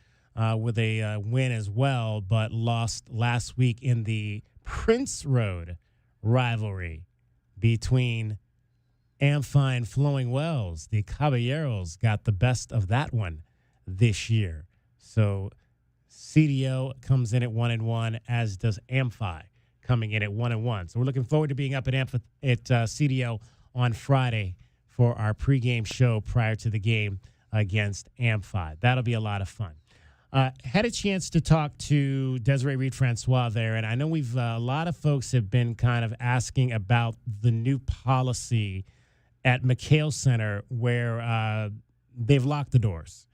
with a win as well, but lost last week in the Prince Road rivalry between Amphi and Flowing Wells. The Caballeros got the best of that one this year. So CDO comes in at 1-1, as does Amphi, coming in at 1-1. So we're looking forward to being up at CDO on Friday for our pregame show prior to the game against Amphi. That'll be a lot of fun. Had a chance to talk to Desiree Reed-Francois there, and I know a lot of folks have been kind of asking about the new policy at McHale Center where they've locked the doors.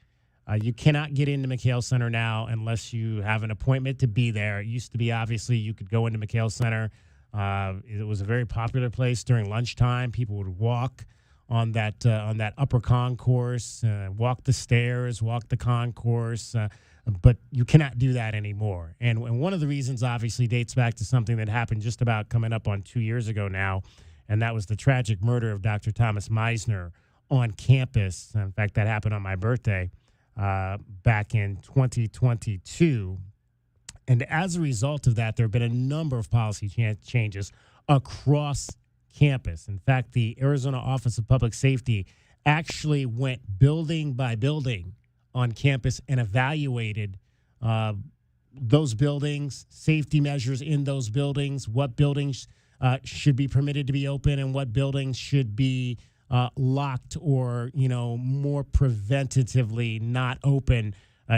You cannot get into McHale Center now unless you have an appointment to be there. It used to be, obviously, you could go into McHale Center. It was a very popular place during lunchtime. People would walk on that upper concourse, walk the stairs, walk the concourse, but you cannot do that anymore. And one of the reasons, obviously, dates back to something that happened just about coming up on 2 years ago now, and that was the tragic murder of Dr. Thomas Meisner on campus. In fact, that happened on my birthday. Back in 2022. And as a result of that, there have been a number of policy changes across campus. In fact, the Arizona Office of Public Safety actually went building by building on campus and evaluated those buildings, safety measures in those buildings, what buildings should be permitted to be open and what buildings should be locked or, more preventatively not open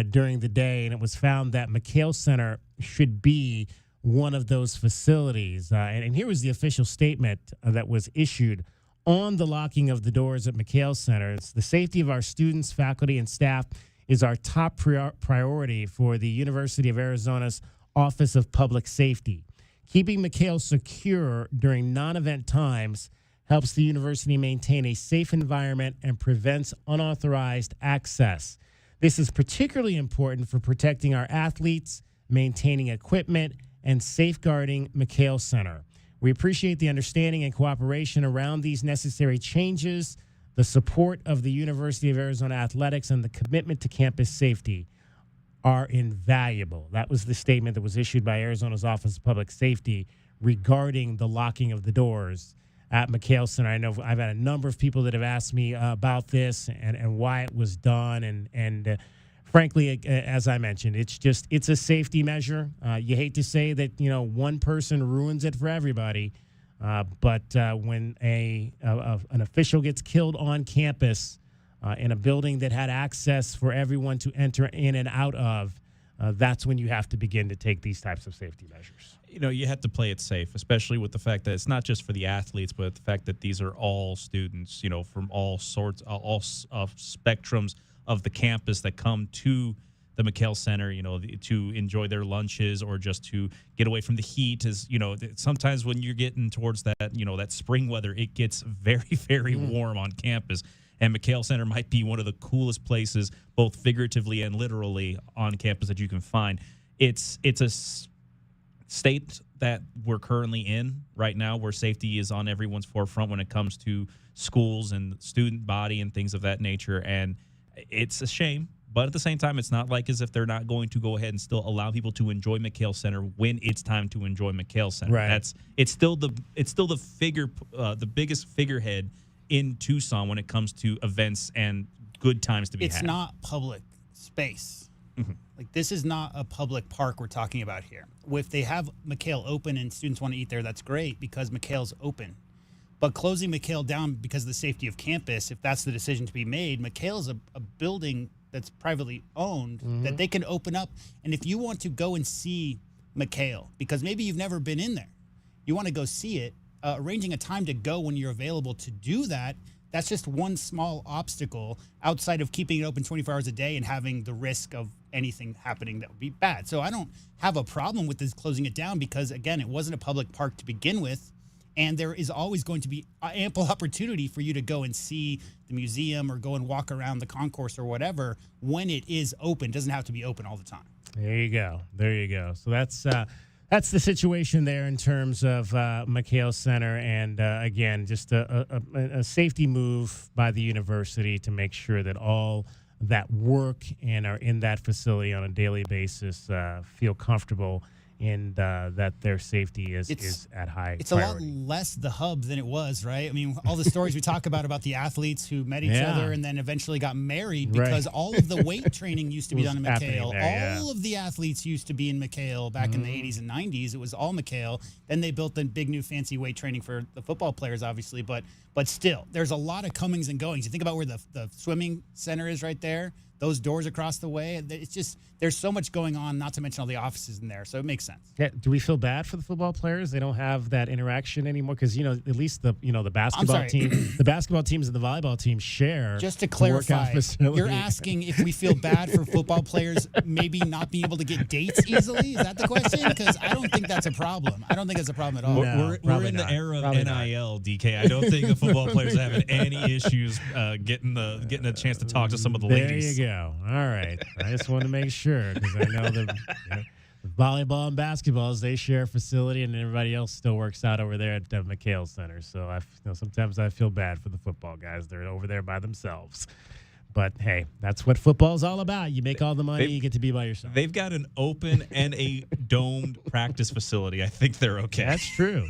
during the day. And it was found that McHale Center should be one of those facilities. And here was the official statement that was issued on the locking of the doors at McHale Center. It's the safety of our students, faculty, and staff is our top priority for the University of Arizona's Office of Public Safety. Keeping McHale secure during non-event times helps the university maintain a safe environment and prevents unauthorized access. This is particularly important for protecting our athletes, maintaining equipment, and safeguarding McHale Center. We appreciate the understanding and cooperation around these necessary changes, the support of the University of Arizona Athletics, and the commitment to campus safety are invaluable. That was the statement that was issued by Arizona's Office of Public Safety regarding the locking of the doors at McHale Center. I know I've had a number of people that have asked me about this and why it was done. And frankly, as I mentioned, it's a safety measure. You hate to say that, one person ruins it for everybody. But when an official gets killed on campus in a building that had access for everyone to enter in and out of, that's when you have to begin to take these types of safety measures. You have to play it safe, especially with the fact that it's not just for the athletes, but the fact that these are all students, from all sorts, all spectrums of the campus that come to the McHale Center, to enjoy their lunches or just to get away from the heat. Sometimes when you're getting towards that, that spring weather, it gets very, very warm on campus. And McHale Center might be one of the coolest places, both figuratively and literally, on campus that you can find. It's a state that we're currently in right now, where safety is on everyone's forefront when it comes to schools and student body and things of that nature. And it's a shame, but at the same time, it's not like as if they're not going to go ahead and still allow people to enjoy McHale Center when it's time to enjoy McHale Center. Right. It's still the biggest figurehead in Tucson when it comes to events and good times to be had. It's not public space. Mm-hmm. Like, this is not a public park we're talking about here. If they have McHale open and students want to eat there, that's great because McHale's open. But closing McHale down because of the safety of campus, if that's the decision to be made, McHale is a building that's privately owned that they can open up. And if you want to go and see McHale, because maybe you've never been in there, you want to go see it, arranging a time to go when you're available to do that, that's just one small obstacle outside of keeping it open 24 hours a day and having the risk of anything happening that would be bad. So I don't have a problem with this closing it down because, again, it wasn't a public park to begin with, and there is always going to be ample opportunity for you to go and see the museum or go and walk around the concourse or whatever when it is open. It doesn't have to be open all the time. There you go. So that's the situation there in terms of McHale Center, and again, just a safety move by the university to make sure that all that work and are in that facility on a daily basis feel comfortable and that their safety is at high It's priority. a lot less the hub than it was, right? I mean, all the stories we talk about the athletes who met each other and then eventually got married because all of the weight training used to be done in McHale. All of the athletes used to be in McHale back in the 80s and 90s. It was all McHale. Then they built the big new fancy weight training for the football players, obviously. But still, there's a lot of comings and goings. You think about where the swimming center is right there. Those doors across the way, it's just, there's so much going on, not to mention all the offices in there. So it makes sense. Yeah, do we feel bad for the football players? They don't have that interaction anymore because, at least the basketball team, the basketball teams and the volleyball teams share. Just to clarify, facility. You're asking if we feel bad for football players maybe not being able to get dates easily? Is that the question? Because I don't think that's a problem. I don't think that's a problem at all. No, we're in the era of NIL, DK. I don't think the football players are having any issues getting a chance to talk to some of the ladies. There you go. All right. I just want to make sure because I know the volleyball and basketballs, they share a facility and everybody else still works out over there at the McHale Center. So sometimes I feel bad for the football guys. They're over there by themselves. But, hey, that's what football's all about. You make all the money, you get to be by yourself. They've got an open and a domed practice facility. I think they're okay. That's true.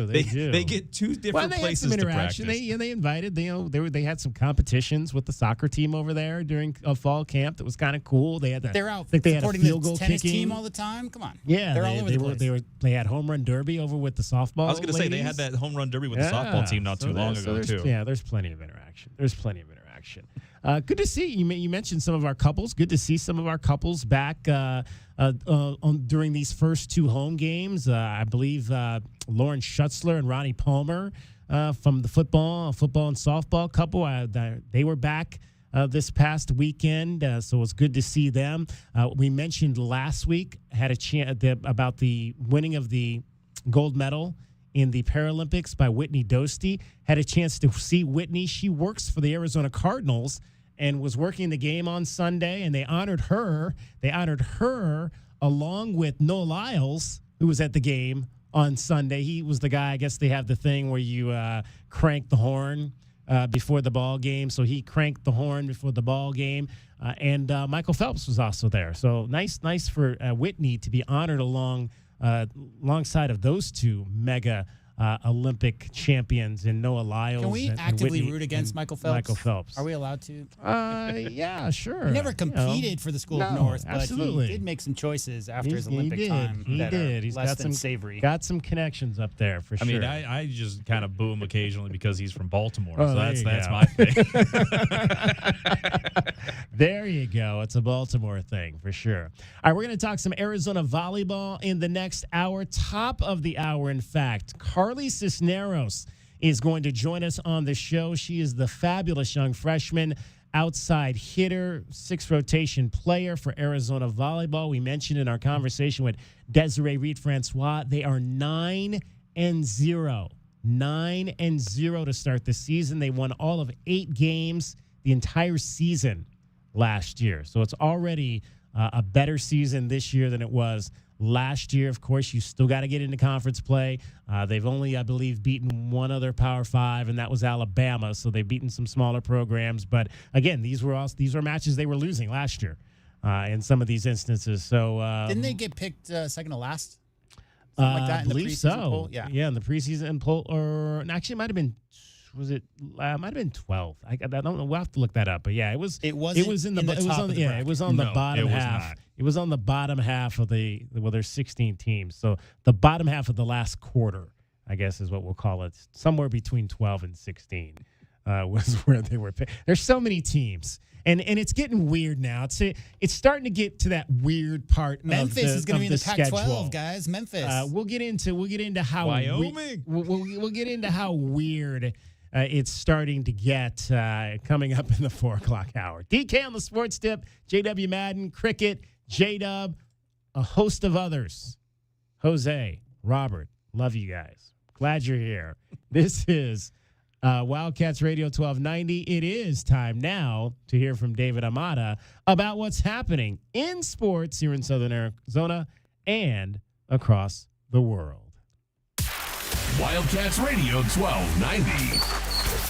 They do. They get two different places to practice. They invited, they had some competitions with the soccer team over there during a fall camp that was kind of cool. They had They're out they had a field goal tennis kicking team all the time. Come on. Yeah, they're all over the place. They had home run derby over with the softball. I was going to say they had that home run derby with the softball team not too long ago too. Yeah, there's plenty of interaction. Good to see you mentioned some of our couples. Good to see some of our couples back during these first two home games. I believe Lauren Schutzler and Ronnie Palmer from the football and softball couple. They were back this past weekend, so it was good to see them. We mentioned last week had a chance about the winning of the gold medal in the Paralympics by Whitney Dostie. Had a chance to see Whitney. She works for the Arizona Cardinals and was working the game on Sunday, and they honored her. They honored her along with Noah Lyles, who was at the game on Sunday. He was the guy, I guess they have the thing where you crank the horn before the ball game. So he cranked the horn before the ball game. And Michael Phelps was also there. So nice for Whitney to be honored alongside of those two mega Olympic champions in Noah Lyles. Can we and actively Whitney root against and Michael Phelps? Michael Phelps. Are we allowed to? Yeah, sure. He never competed for the School of North, but absolutely. he did make some choices after his Olympic time. He that did. Are He's less got than some savory. Got some connections up there for sure. I mean, I just kind of boo him occasionally because he's from Baltimore. Oh, so there that's you my thing. There you go. It's a Baltimore thing for sure. All right, we're going to talk some Arizona volleyball in the next hour. Top of the hour, in fact. Carly Cisneros is going to join us on the show. She is the fabulous young freshman outside hitter, 6th rotation player for Arizona volleyball. We mentioned in our conversation with Desiree Reed-Francois, they are 9-0. 9-0 to start the season. They won all of 8 games the entire season last year. So it's already a better season this year than it was last year. Of course, you still got to get into conference play. They've only, I believe, beaten one other Power 5, and that was Alabama. So they've beaten some smaller programs. But again, these were matches they were losing last year in some of these instances. So didn't they get picked second to last? Like that I in the believe preseason so. poll? Yeah, in the preseason poll, or actually, it might have been. Was it? Might have been 12. I don't know. We'll have to look that up. But yeah, it was. It was in the top of the bracket. It was on the bottom half. It was on the bottom half of the. Well, there's 16 teams, so the bottom half of the last quarter, I guess, is what we'll call it. Somewhere between 12 and 16 was where they were picked. There's so many teams. And it's getting weird now. It's starting to get to that weird part. Memphis is going to be in the Pac-12, schedule. Guys. Memphis. We'll get into how Wyoming. We'll get into how weird it's starting to get coming up in the 4 o'clock hour. DK on the Sports Tip, JW Madden, Cricket, J-Dub, a host of others. Jose, Robert, love you guys. Glad you're here. This is Wildcats Radio 1290. It is time now to hear from David Amata about what's happening in sports here in Southern Arizona and across the world. Wildcats Radio 1290.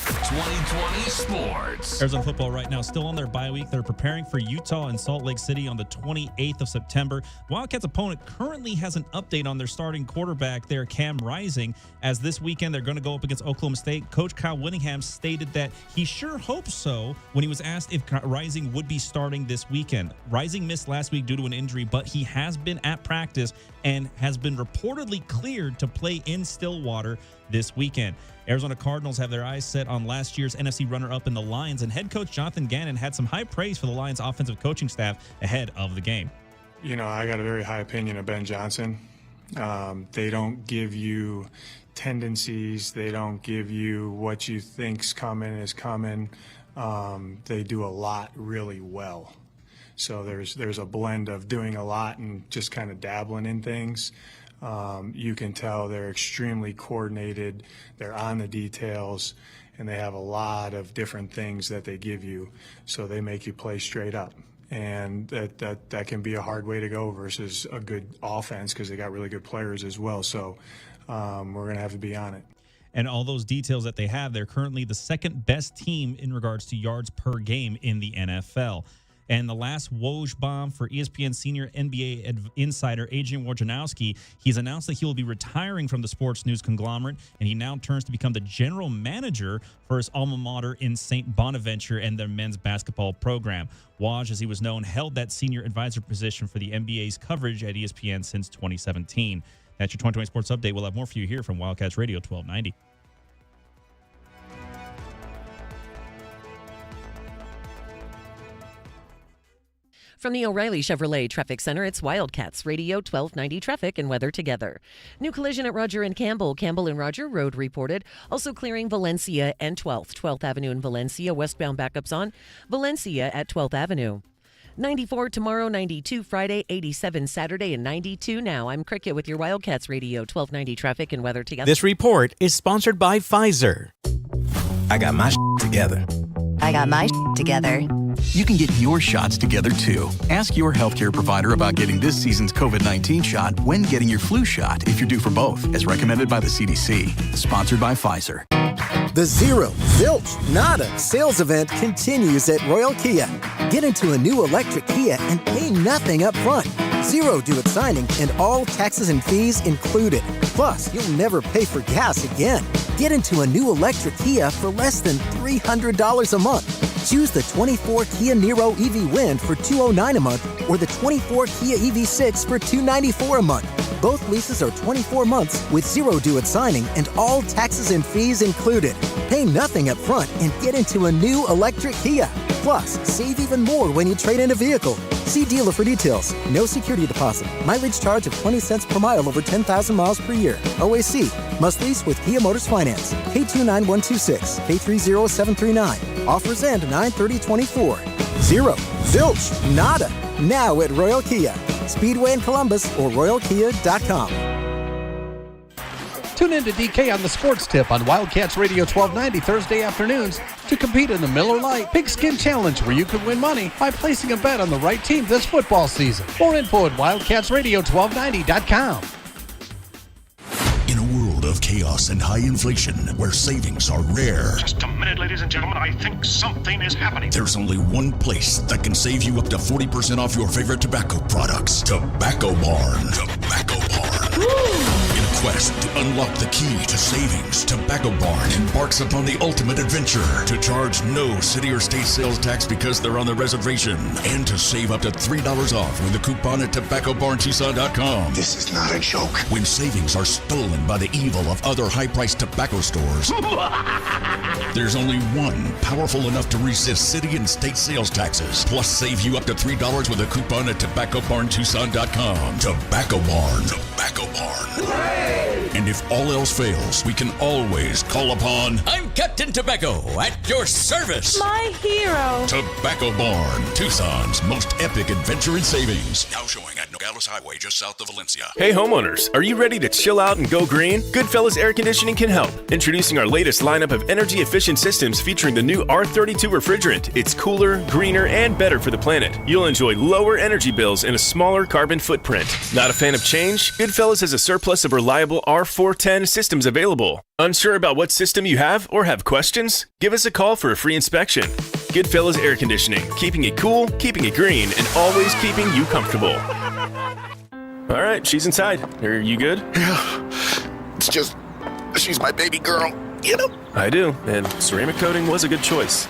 2020 Sports. Arizona football right now still on their bye week. They're preparing for Utah and Salt Lake City on the 28th of September. Wildcats' opponent currently has an update on their starting quarterback there, Cam Rising, as this weekend they're going to go up against Oklahoma State. Coach Kyle Whittingham stated that he sure hopes so when he was asked if Rising would be starting this weekend. Rising missed last week due to an injury, but he has been at practice and has been reportedly cleared to play in Stillwater this weekend. Arizona Cardinals have their eyes set on last year's NFC runner-up in the Lions, and head coach Jonathan Gannon had some high praise for the Lions' offensive coaching staff ahead of the game. You know, I got a very high opinion of Ben Johnson. They don't give you tendencies. They don't give you what you think's coming is coming. They do a lot really well. So there's a blend of doing a lot and just kind of dabbling in things. You can tell they're extremely coordinated. They're on the details, and they have a lot of different things that they give you. So they make you play straight up. And that can be a hard way to go versus a good offense because they got really good players as well. So we're going to have to be on it. And all those details that they have, they're currently the second best team in regards to yards per game in the NFL. And the last Woj bomb for ESPN senior NBA insider Adrian Wojnarowski, he's announced that he will be retiring from the sports news conglomerate, and he now turns to become the general manager for his alma mater in St. Bonaventure and their men's basketball program. Woj, as he was known, held that senior advisor position for the NBA's coverage at ESPN since 2017. That's your 2020 Sports Update. We'll have more for you here from Wildcats Radio 1290. From the O'Reilly Chevrolet Traffic Center, it's Wildcats Radio 1290 traffic and weather together. New collision at Roger and Campbell. Campbell and Roger Road reported. Also clearing Valencia and 12th Avenue in Valencia. Westbound backups on Valencia at 12th Avenue. 94 tomorrow, 92 Friday, 87 Saturday, and 92 now. I'm Cricket with your Wildcats Radio 1290 traffic and weather together. This report is sponsored by Pfizer. I got my together. I got my together. You can get your shots together too. Ask your healthcare provider about getting this season's COVID-19 shot when getting your flu shot if you're due for both, as recommended by the CDC. Sponsored by Pfizer. The Zero, Zilch, Nada sales event continues at Royal Kia. Get into a new electric Kia and pay nothing up front. Zero due at signing and all taxes and fees included. Plus, you'll never pay for gas again. Get into a new electric Kia for less than $300 a month. Choose the 24 Kia Niro EV Wind for $209 a month or the 24 Kia EV6 for $294 a month. Both leases are 24 months with zero due at signing and all taxes and fees included. Pay nothing up front and get into a new electric Kia. Plus, save even more when you trade in a vehicle. See dealer for details. No security deposit. Mileage charge of 20 cents per mile over 10,000 miles per year. OAC. Must lease with Kia Motors Finance. K29126. K30739. Offers end 9/30/24. Zero. Zilch. Nada. Now at Royal Kia. Speedway in Columbus or royalkia.com. Tune in to DK on the Sports Tip on Wildcats Radio 1290 Thursday afternoons to compete in the Miller Lite Pigskin Challenge, where you can win money by placing a bet on the right team this football season. More info at wildcatsradio1290.com. In a world of chaos and high inflation, where savings are rare, Just a minute, ladies and gentlemen. I think something is happening. there's only one place that can save you up to 40% off your favorite tobacco products. Tobacco Barn. Tobacco Barn. In a quest to unlock the key to savings, Tobacco Barn embarks upon the ultimate adventure to charge no city or state sales tax because they're on the reservation, and to save up to $3 off with a coupon at tobaccobarntucson.com. This is not a joke. When savings are stolen by the evil of other high-priced tobacco stores, there's only one powerful enough to resist city and state sales taxes, plus save you up to $3 with a coupon at tobaccobarntucson.com. Tobacco Barn. Tobacco Barn. And if all else fails, we can always call upon I'm Captain Tobacco at your service. My hero. Tobacco Barn, Tucson's most epic adventure in savings. Now showing at Nogales Highway, just south of Valencia. Hey homeowners, are you ready to chill out and go green? Goodfellas Air Conditioning can help. Introducing our latest lineup of energy-efficient systems featuring the new R32 refrigerant. It's cooler, greener, and better for the planet. You'll enjoy lower energy bills and a smaller carbon footprint. Not a fan of change? Goodfellas has a surplus of reliable R410 systems available. Unsure about what system you have or have questions? Give us a call for a free inspection. Goodfellas Air Conditioning, keeping it cool, keeping it green, and always keeping you comfortable. All right, she's inside. Are you good? Yeah. It's just, she's my baby girl, you know? I do, and ceramic coating was a good choice.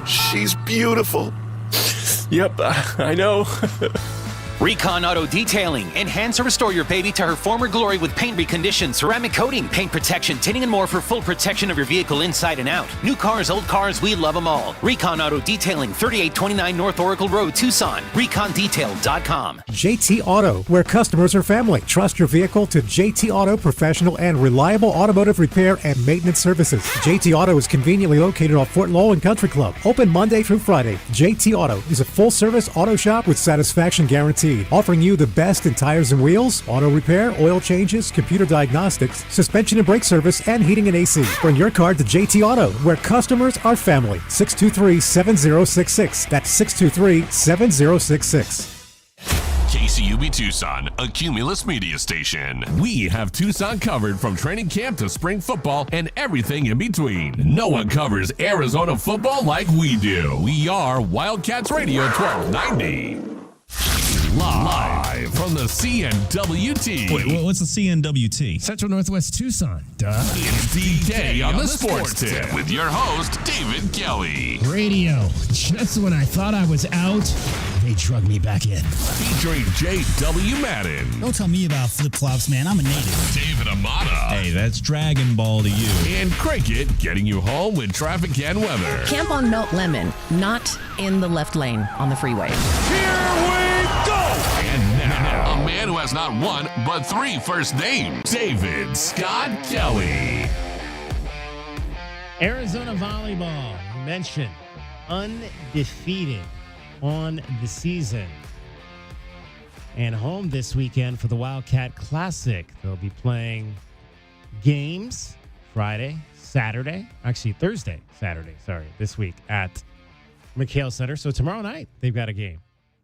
She's beautiful. Yep, I know. Recon Auto Detailing. Enhance or restore your baby to her former glory with paint recondition, ceramic coating, paint protection, tinting, and more for full protection of your vehicle inside and out. New cars, old cars, we love them all. Recon Auto Detailing, 3829 North Oracle Road, Tucson. ReconDetail.com. JT Auto, where customers are family. Trust your vehicle to JT Auto professional and reliable automotive repair and maintenance services. JT Auto is conveniently located off Fort Lowell and Country Club. Open Monday through Friday. JT Auto is a full-service auto shop with satisfaction guarantee, offering you the best in tires and wheels, auto repair, oil changes, computer diagnostics, suspension and brake service, and heating and AC. Bring your car to JT Auto, where customers are family. 623-7066. That's 623-7066. KCUB Tucson, a Cumulus media station. We have Tucson covered from training camp to spring football and everything in between. No one covers Arizona football like we do. We are Wildcats Radio 1290. Live from the CNWT. Wait, what's the CNWT? Central Northwest Tucson. Duh. It's DK on the Sports Tip with your host, David Kelly. Radio. Just when I thought I was out, they drug me back in. Featuring J.W. Madden. Don't tell me about flip-flops, man. I'm a native. David Amata. Hey, that's Dragon Ball to you. And Cricket getting you home with traffic and weather. Camp on Melt Lemon, not in the left lane on the freeway. Here we go! And now, a man who has not one, but three first names, David Scott Kelly. Arizona volleyball, you mentioned, undefeated on the season. And home this weekend for the Wildcat Classic. They'll be playing games Thursday, Saturday, this week at McHale Center. So tomorrow night, they've got a game.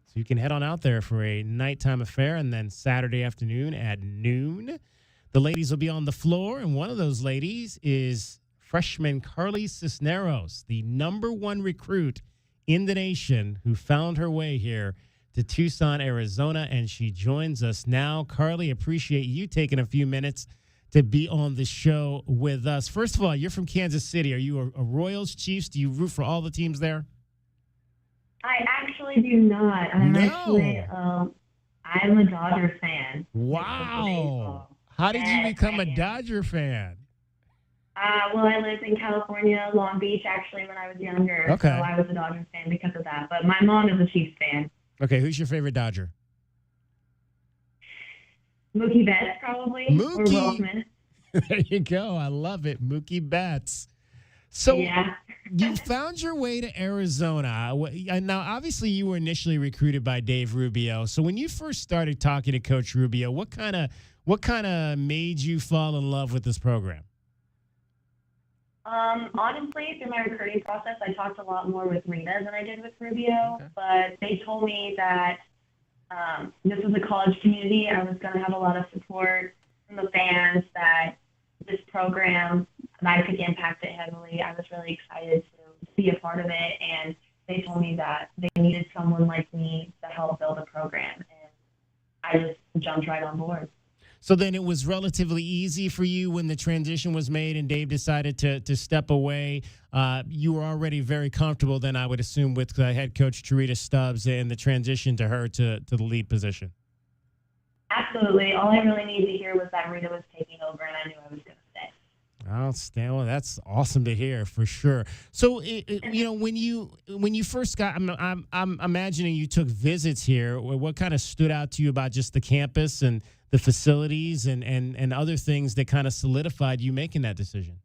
So you can head on out there for a nighttime affair, and then Saturday afternoon at noon, the ladies will be on the floor, and one of those ladies is freshman Carly Cisneros, the #1 recruit in the nation who found her way here to Tucson, Arizona, and she joins us now. Carly, appreciate you taking a few minutes to be on the show with us. First of all, you're from Kansas City. Are you a Royals, Chiefs? Do you root for all the teams there? I actually do not. I'm a Dodger fan. Wow. How did you become a Dodger fan? Well, I lived in California, Long Beach, actually, when I was younger. Okay. So I was a Dodgers fan because of that. But my mom is a Chiefs fan. Okay, who's your favorite Dodger? Mookie Betts, probably. Mookie. Or Wilson. There you go. I love it. Mookie Betts. So yeah. You found your way to Arizona. Now, obviously, you were initially recruited by Dave Rubio. So when you first started talking to Coach Rubio, what kind of made you fall in love with this program? Honestly, through my recruiting process, I talked a lot more with Rita than I did with Rubio. Okay. But they told me that this was a college community. I was going to have a lot of support from the fans, that this program, that I could impact it heavily. I was really excited to be a part of it, and they told me that they needed someone like me to help build a program, and I just jumped right on board. So then it was relatively easy for you when the transition was made and Dave decided to step away. You were already very comfortable then, I would assume, with head coach Terita Stubbs and the transition to her to the lead position. Absolutely. All I really needed to hear was that Rita was taking over, and I knew I was going to stay. Well, that's awesome to hear for sure. So, when you first got, I'm imagining you took visits here. What kind of stood out to you about just the campus and the facilities and other things that kind of solidified you making that decision?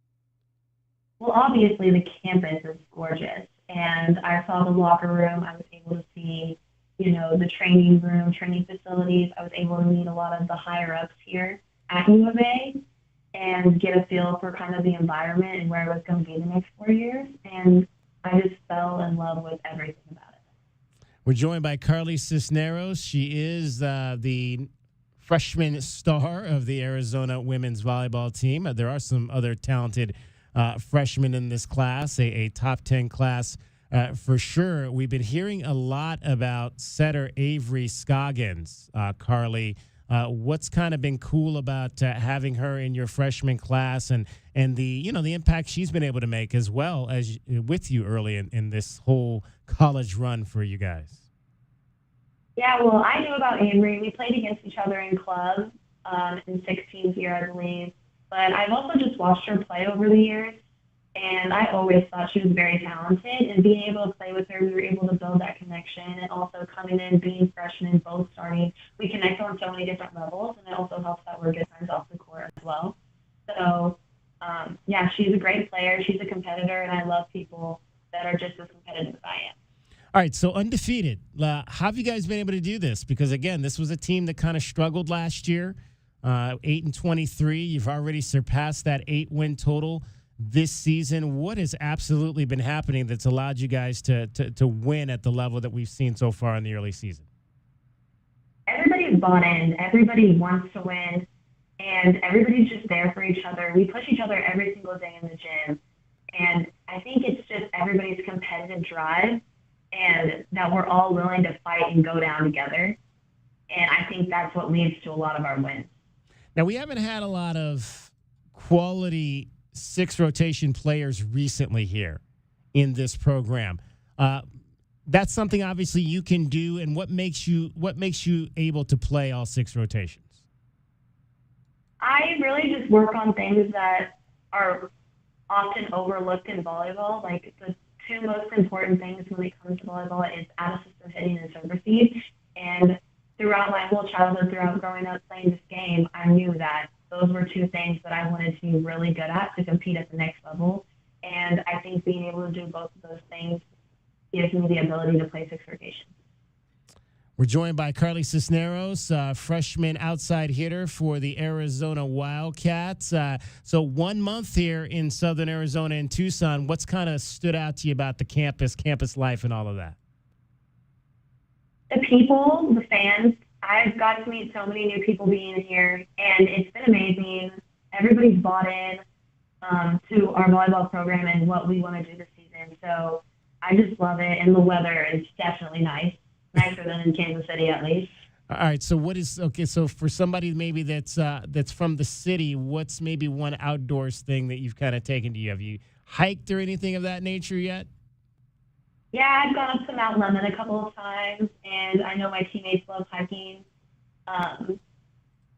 Well, obviously the campus is gorgeous, and I saw the locker room. I was able to see, the training room, training facilities. I was able to meet a lot of the higher ups here at U of A and get a feel for kind of the environment and where I was going to be the next 4 years. And I just fell in love with everything about it. We're joined by Carly Cisneros. She is the freshman star of the Arizona women's volleyball team. There are some other talented freshmen in this class, a top 10 class for sure. We've been hearing a lot about setter Avery Scoggins, Carly. What's kind of been cool about having her in your freshman class and the the impact she's been able to make as well as with you early in this whole college run for you guys? Yeah, well, I knew about Avery. We played against each other in club in 16th year, I believe. But I've also just watched her play over the years, and I always thought she was very talented. And being able to play with her, we were able to build that connection. And also coming in, being freshmen, both starting, we connect on so many different levels, and it also helps that we're good friends off the court as well. So, yeah, she's a great player. She's a competitor, and I love people that are just as competitive as I am. All right, so undefeated. How have you guys been able to do this? Because, again, this was a team that kind of struggled last year, 8-23. You've already surpassed that 8-win total this season. What has absolutely been happening that's allowed you guys to win at the level that we've seen so far in the early season? Everybody's bought in. Everybody wants to win, and everybody's just there for each other. We push each other every single day in the gym, and I think it's just everybody's competitive drive and that we're all willing to fight and go down together. And I think that's what leads to a lot of our wins. Now, we haven't had a lot of quality six rotation players recently here in this program. That's something obviously you can do. And what makes you able to play all six rotations? I really just work on things that are often overlooked in volleyball. Like the two most important things when it comes to volleyball is out-of-system hitting and serve receive. And throughout my whole childhood, throughout growing up playing this game, I knew that those were two things that I wanted to be really good at to compete at the next level. And I think being able to do both of those things gives me the ability to play six rotations. We're joined by Carly Cisneros, freshman outside hitter for the Arizona Wildcats. So 1 month here in Southern Arizona in Tucson. What's kind of stood out to you about the campus life and all of that? The people, the fans. I've got to meet so many new people being here, and it's been amazing. Everybody's bought in to our volleyball program and what we want to do this season. So I just love it, and the weather is definitely nice. nicer than in Kansas City, at least. All right. So what is okay? So for somebody maybe that's from the city, what's maybe one outdoors thing that you've kind of taken to you? Have you hiked or anything of that nature yet? Yeah, I've gone up to Mount Lemon a couple of times, and I know my teammates love hiking.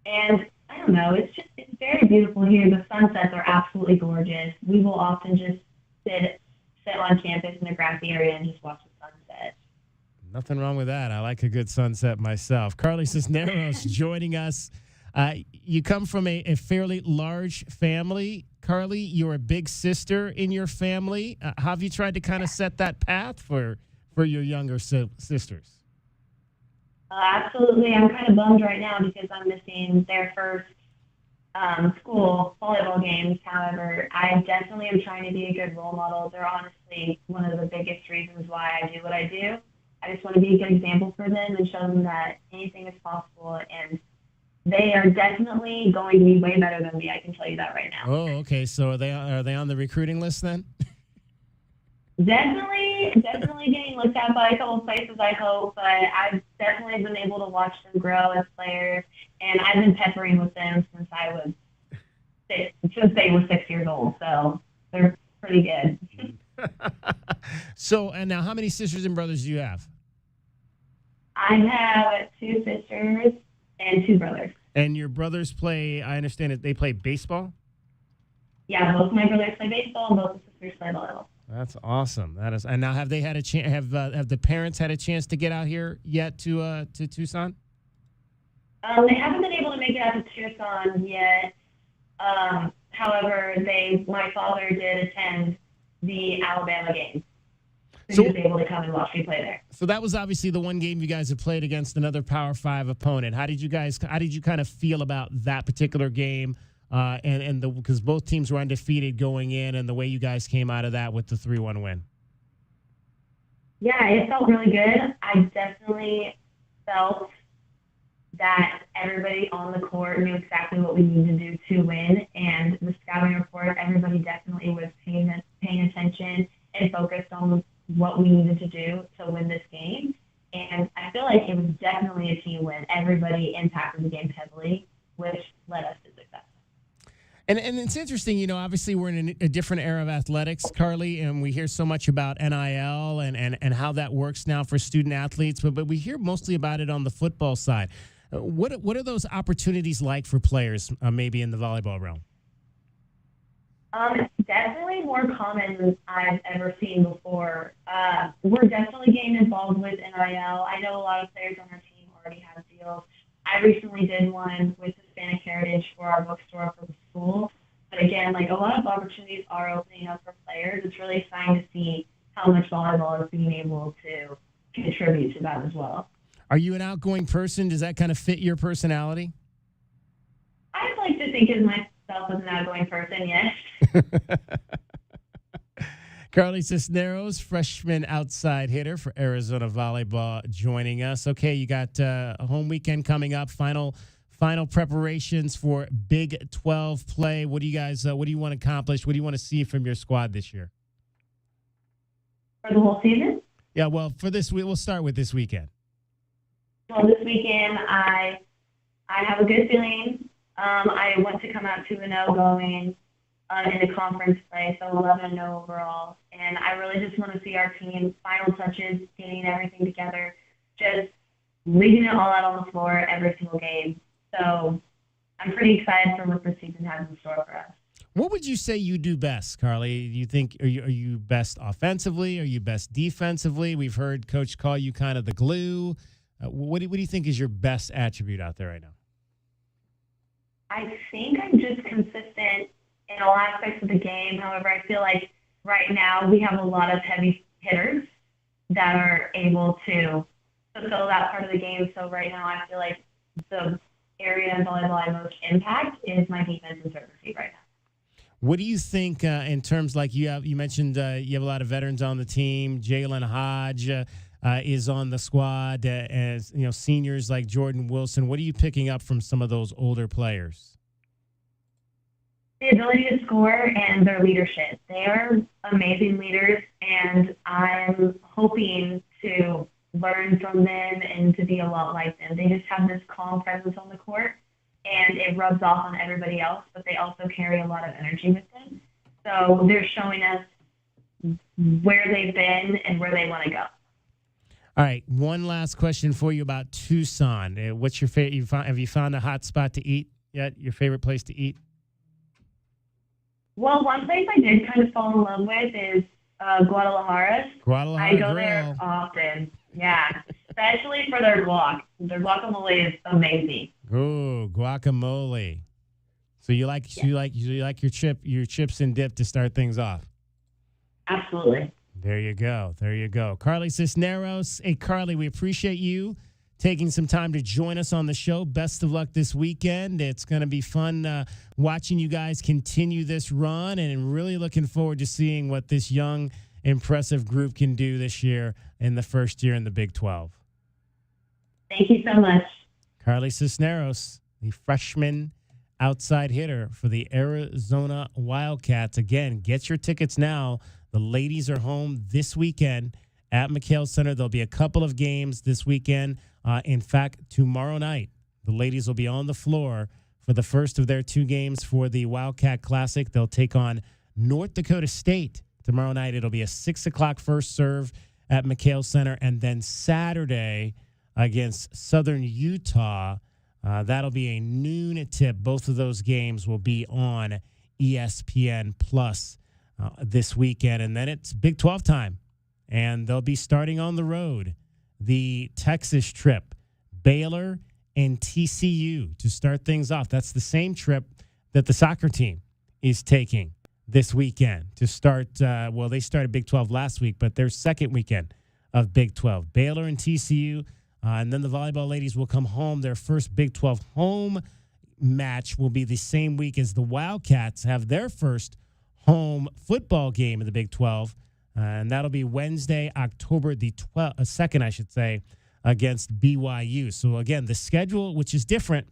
And I don't know, it's very beautiful here. The sunsets are absolutely gorgeous. We will often just sit on campus in the grassy area and just watch the sunset. Nothing wrong with that. I like a good sunset myself. Carly Cisneros joining us. You come from a fairly large family. Carly, you're a big sister in your family. How have you tried to kind of set that path for your younger sisters? Absolutely. I'm kind of bummed right now because I'm missing their first school volleyball games. However, I definitely am trying to be a good role model. They're honestly one of the biggest reasons why I do what I do. I just want to be a good example for them and show them that anything is possible, and they are definitely going to be way better than me. I can tell you that right now. Oh, okay. So are they on the recruiting list then? Definitely getting looked at by a couple of places, I hope, but I've definitely been able to watch them grow as players, and I've been peppering with them since they were 6 years old, so they're pretty good. So, and now how many sisters and brothers do you have? I have 2 sisters and 2 brothers. And your brothers play, I understand that they play baseball? Yeah, both my brothers play baseball and both the sisters play volleyball. That's awesome. That is, and now have they had a chance? Have the parents had a chance to get out here yet to Tucson? They haven't been able to make it out to Tucson yet. However, my father did attend the Alabama game. So he was able to come and watch me play there. So that was obviously the one game you guys have played against another Power 5 opponent. How did you kind of feel about that particular game? Because both teams were undefeated going in, and the way you guys came out of that with the 3-1 win. Yeah, it felt really good. I definitely felt that everybody on the court knew exactly what we needed to do to win, and the scouting report, everybody definitely was paying attention and focused on what we needed to do to win this game. And I feel like it was definitely a team win. Everybody impacted the game heavily, which led us to success. And it's interesting, obviously we're in a different era of athletics, Carly, and we hear so much about NIL and how that works now for student athletes, but we hear mostly about it on the football side. What are those opportunities like for players, maybe in the volleyball realm? Definitely more common than I've ever seen before. We're definitely getting involved with NIL. I know a lot of players on our team already have deals. I recently did one with Hispanic Heritage for our bookstore for the school. But again, a lot of opportunities are opening up for players. It's really exciting to see how much volleyball is being able to contribute to that as well. Are you an outgoing person? Does that kind of fit your personality? I'd like to think of myself as an outgoing person, yes. Carly Cisneros, freshman outside hitter for Arizona Volleyball, joining us. Okay, you got a home weekend coming up. Final preparations for Big 12 play. What do you guys? What do you want to accomplish? What do you want to see from your squad this year? For the whole season? Yeah, well, for this, we'll start with this weekend. Well, this weekend, I have a good feeling. I want to come out 2-0 going in the conference play, so 11-0 overall. And I really just want to see our team final touches, getting everything together, just leaving it all out on the floor every single game. So I'm pretty excited for what the season has in store for us. What would you say you do best, Carly? Do you think are you best offensively? Are you best defensively? We've heard Coach call you kind of the glue. What do you think is your best attribute out there right now? I think I'm just consistent in all aspects of the game. However, I feel like right now we have a lot of heavy hitters that are able to fulfill that part of the game. So right now I feel like the area in volleyball I most impact is my defense and service right now. What do you think in terms you mentioned you have a lot of veterans on the team. Jalen Hodge is on the squad as seniors like Jordan Wilson. What are you picking up from some of those older players? The ability to score and their leadership. They are amazing leaders, and I'm hoping to learn from them and to be a lot like them. They just have this calm presence on the court, and it rubs off on everybody else, but they also carry a lot of energy with them. So they're showing us where they've been and where they want to go. All right, one last question for you about Tucson. What's your favorite? Have you found a hot spot to eat yet? Your favorite place to eat? Well, one place I did kind of fall in love with is Guadalajara. Guadalajara I go there often. Yeah, especially for their guac. Their guacamole is amazing. Ooh, guacamole. So you like your chips and dip to start things off. Absolutely. There you go. There you go. Carly Cisneros. Hey, Carly, we appreciate you taking some time to join us on the show. Best of luck this weekend. It's going to be fun watching you guys continue this run, and really looking forward to seeing what this young, impressive group can do this year in the first year in the Big 12. Thank you so much. Carly Cisneros, the freshman outside hitter for the Arizona Wildcats. Again, get your tickets now. The ladies are home this weekend at McHale Center. There'll be a couple of games this weekend. In fact, tomorrow night, the ladies will be on the floor for the first of their 2 games for the Wildcat Classic. They'll take on North Dakota State tomorrow night. It'll be a 6 o'clock first serve at McHale Center. And then Saturday against Southern Utah, that'll be a noon tip. Both of those games will be on ESPN Plus this weekend. And then it's Big 12 time, and they'll be starting on the road. The Texas trip, Baylor and TCU to start things off. That's the same trip that the soccer team is taking this weekend to start. They started Big 12 last week, but their second weekend of Big 12. Baylor and TCU, and then the volleyball ladies will come home. Their first Big 12 home match will be the same week as the Wildcats have their first home football game in the Big 12. And that'll be Wednesday, October the 2nd, I should say, against BYU. So, again, the schedule, which is different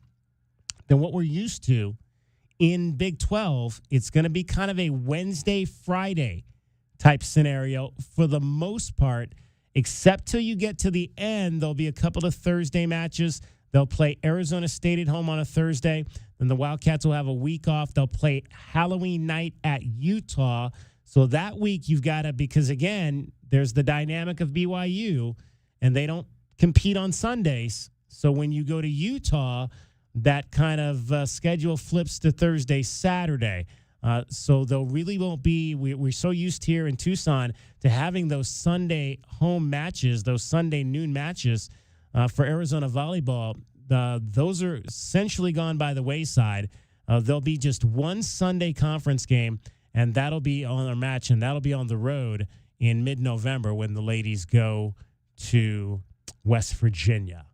than what we're used to in Big 12, it's going to be kind of a Wednesday, Friday type scenario for the most part, except till you get to the end. There'll be a couple of Thursday matches. They'll play Arizona State at home on a Thursday. Then the Wildcats will have a week off. They'll play Halloween night at Utah. So that week you've got to, because again, there's the dynamic of BYU, and they don't compete on Sundays. So when you go to Utah, that kind of schedule flips to Thursday, Saturday. So there really won't be, we're so used here in Tucson to having those Sunday home matches, those Sunday noon matches for Arizona volleyball. Those are essentially gone by the wayside. There'll be just one Sunday conference game, and that'll be on our match, and that'll be on the road in mid-November when the ladies go to West Virginia.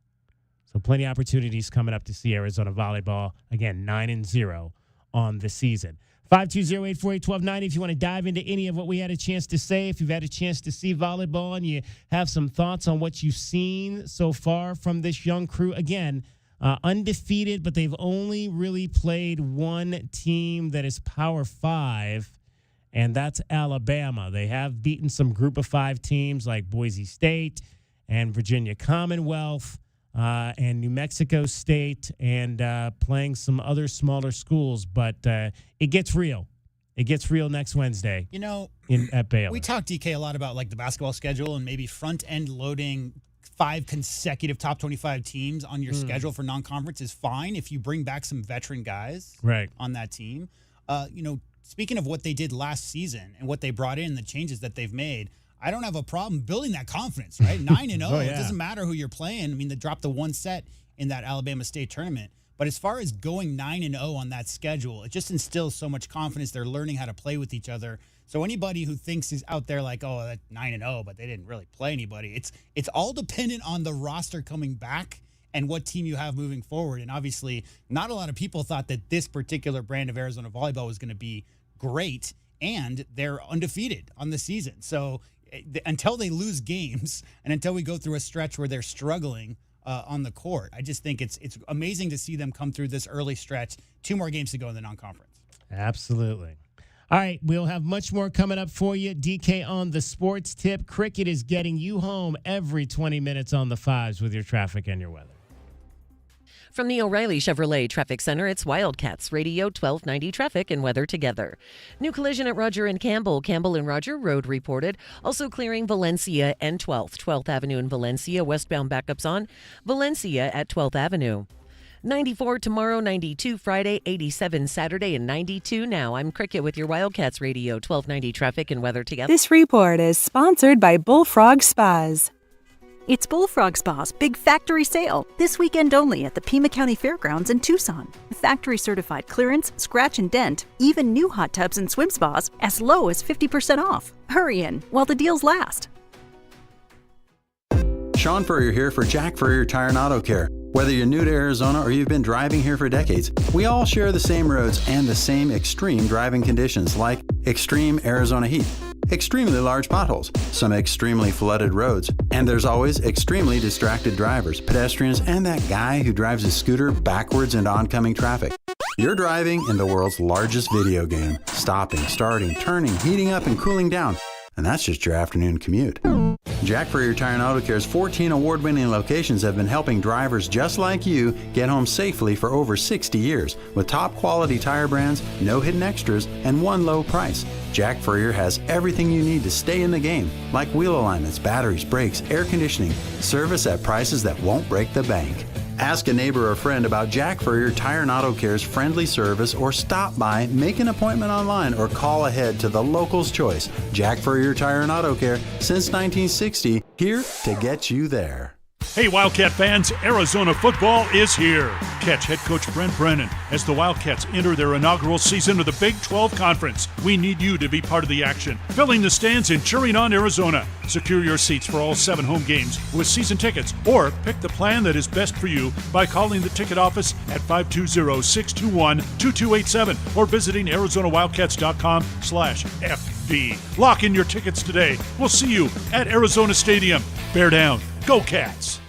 So plenty of opportunities coming up to see Arizona volleyball. Again, 9-0 on the season. 520-848-1290 if you want to dive into any of what we had a chance to say. If you've had a chance to see volleyball and you have some thoughts on what you've seen so far from this young crew. Again, undefeated, but they've only really played one team that is Power 5, and that's Alabama. They have beaten some Group of 5 teams like Boise State and Virginia Commonwealth and New Mexico State, and playing some other smaller schools. But it gets real. It gets real next Wednesday. At Baylor. We talked, DK, a lot about like the basketball schedule and maybe front end loading 5 consecutive top 25 teams on your schedule for non-conference is fine if you bring back some veteran guys on that team. Speaking of what they did last season and what they brought in, the changes that they've made, I don't have a problem building that confidence, right? 9-0. It doesn't matter who you're playing. I mean, they dropped the one set in that Alabama State tournament. But as far as going 9-0 on that schedule, it just instills so much confidence. They're learning how to play with each other. So anybody who thinks is out there like, oh, that's 9-0, but they didn't really play anybody, it's all dependent on the roster coming back and what team you have moving forward. And obviously, not a lot of people thought that this particular brand of Arizona volleyball was going to be great, and they're undefeated on the season. So until they lose games and until we go through a stretch where they're struggling on the court, I just think it's amazing to see them come through this early stretch. 2 more games to go in the non-conference. Absolutely. All right, we'll have much more coming up for you. DK on the sports tip. Cricket is getting you home every 20 minutes on the fives with your traffic and your weather. From the O'Reilly Chevrolet Traffic Center, it's Wildcats Radio 1290 traffic and weather together. New collision at Roger and Campbell. Campbell and Roger Road reported. Also clearing Valencia and 12th Avenue in Valencia. Westbound backups on Valencia at 12th Avenue. 94 tomorrow, 92 Friday, 87 Saturday, and 92 now. I'm Cricket with your Wildcats Radio 1290 traffic and weather together. This report is sponsored by Bullfrog Spas. It's Bullfrog Spa's big factory sale, this weekend only at the Pima County Fairgrounds in Tucson. Factory certified clearance, scratch and dent, even new hot tubs and swim spas as low as 50% off. Hurry in while the deals last. Sean Furrier here for Jack Furrier Tire and Auto Care. Whether you're new to Arizona or you've been driving here for decades, we all share the same roads and the same extreme driving conditions like extreme Arizona heat, extremely large potholes, some extremely flooded roads, and there's always extremely distracted drivers, pedestrians, and that guy who drives his scooter backwards into oncoming traffic. You're driving in the world's largest video game, stopping, starting, turning, heating up, and cooling down. And that's just your afternoon commute. Jack Furrier Tire and Auto Care's 14 award-winning locations have been helping drivers just like you get home safely for over 60 years. With top-quality tire brands, no hidden extras, and one low price. Jack Furrier has everything you need to stay in the game, like wheel alignments, batteries, brakes, air conditioning, service at prices that won't break the bank. Ask a neighbor or friend about Jack Furrier Tire and Auto Care's friendly service, or stop by, make an appointment online, or call ahead to the local's choice. Jack Furrier Tire and Auto Care, since 1960, here to get you there. Hey Wildcat fans, Arizona football is here. Catch head coach Brent Brennan as the Wildcats enter their inaugural season of the Big 12 Conference. We need you to be part of the action, filling the stands and cheering on Arizona. Secure your seats for all 7 home games with season tickets, or pick the plan that is best for you by calling the ticket office at 520-621-2287 or visiting ArizonaWildcats.com/FB. Lock in your tickets today. We'll see you at Arizona Stadium. Bear down. Go Cats!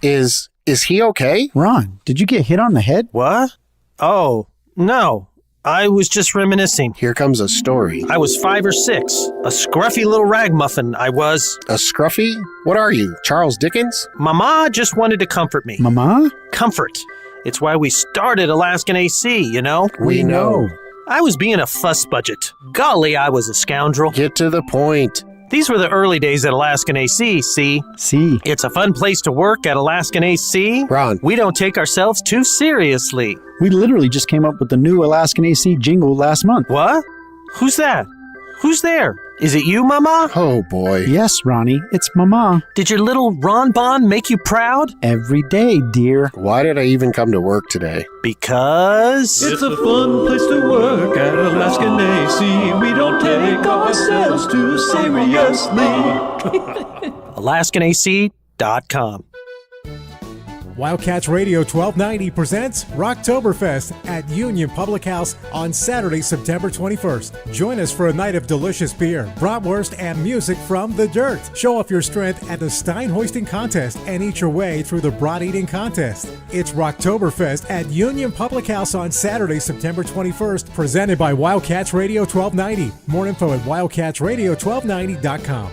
Is he okay? Ron, did you get hit on the head? What? Oh, no. I was just reminiscing. Here comes a story. I was 5 or 6. A scruffy little ragamuffin, I was. A scruffy? What are you, Charles Dickens? Mama just wanted to comfort me. Mama? Comfort. It's why we started Alaskan AC, you know? We know. I was being a fuss budget. Golly, I was a scoundrel. Get to the point. These were the early days at Alaskan AC, see? See. It's a fun place to work at Alaskan AC. Ron. We don't take ourselves too seriously. We literally just came up with the new Alaskan AC jingle last month. What? Who's that? Who's there? Is it you, Mama? Oh, boy. Yes, Ronnie, it's Mama. Did your little Ron Bon make you proud? Every day, dear. Why did I even come to work today? Because... it's a fun place to work at Alaskan AC. We don't take ourselves too seriously. AlaskanAC.com. Wildcats Radio 1290 presents Rocktoberfest at Union Public House on Saturday, September 21st. Join us for a night of delicious beer, bratwurst, and music from the dirt. Show off your strength at the Stein Hoisting Contest and eat your way through the Brat Eating Contest. It's Rocktoberfest at Union Public House on Saturday, September 21st, presented by Wildcats Radio 1290. More info at wildcatsradio1290.com.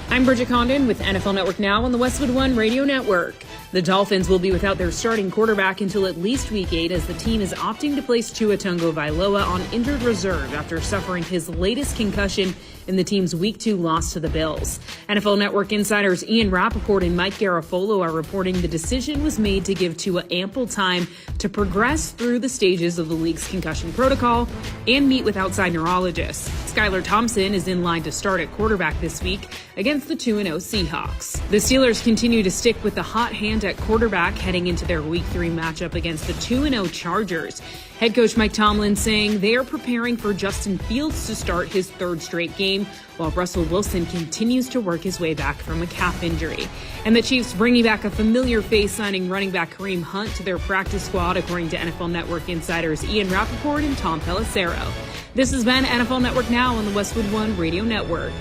I'm Bridget Condon with NFL Network Now on the Westwood One Radio Network. The Dolphins will be without their starting quarterback until at least Week 8 as the team is opting to place Tua Tagovailoa on injured reserve after suffering his latest concussion in the team's Week 2 loss to the Bills. NFL Network insiders Ian Rappaport and Mike Garafolo are reporting the decision was made to give Tua ample time to progress through the stages of the league's concussion protocol and meet with outside neurologists. Skylar Thompson is in line to start at quarterback this week against the 2-0 Seahawks. The Steelers continue to stick with the hot hand at quarterback heading into their Week 3 matchup against the 2-0 Chargers. Head coach Mike Tomlin saying they are preparing for Justin Fields to start his 3rd straight game, while Russell Wilson continues to work his way back from a calf injury. And the Chiefs bringing back a familiar face, signing running back Kareem Hunt to their practice squad, according to NFL Network insiders Ian Rappaport and Tom Pelissero. This has been NFL Network Now on the Westwood One Radio Network.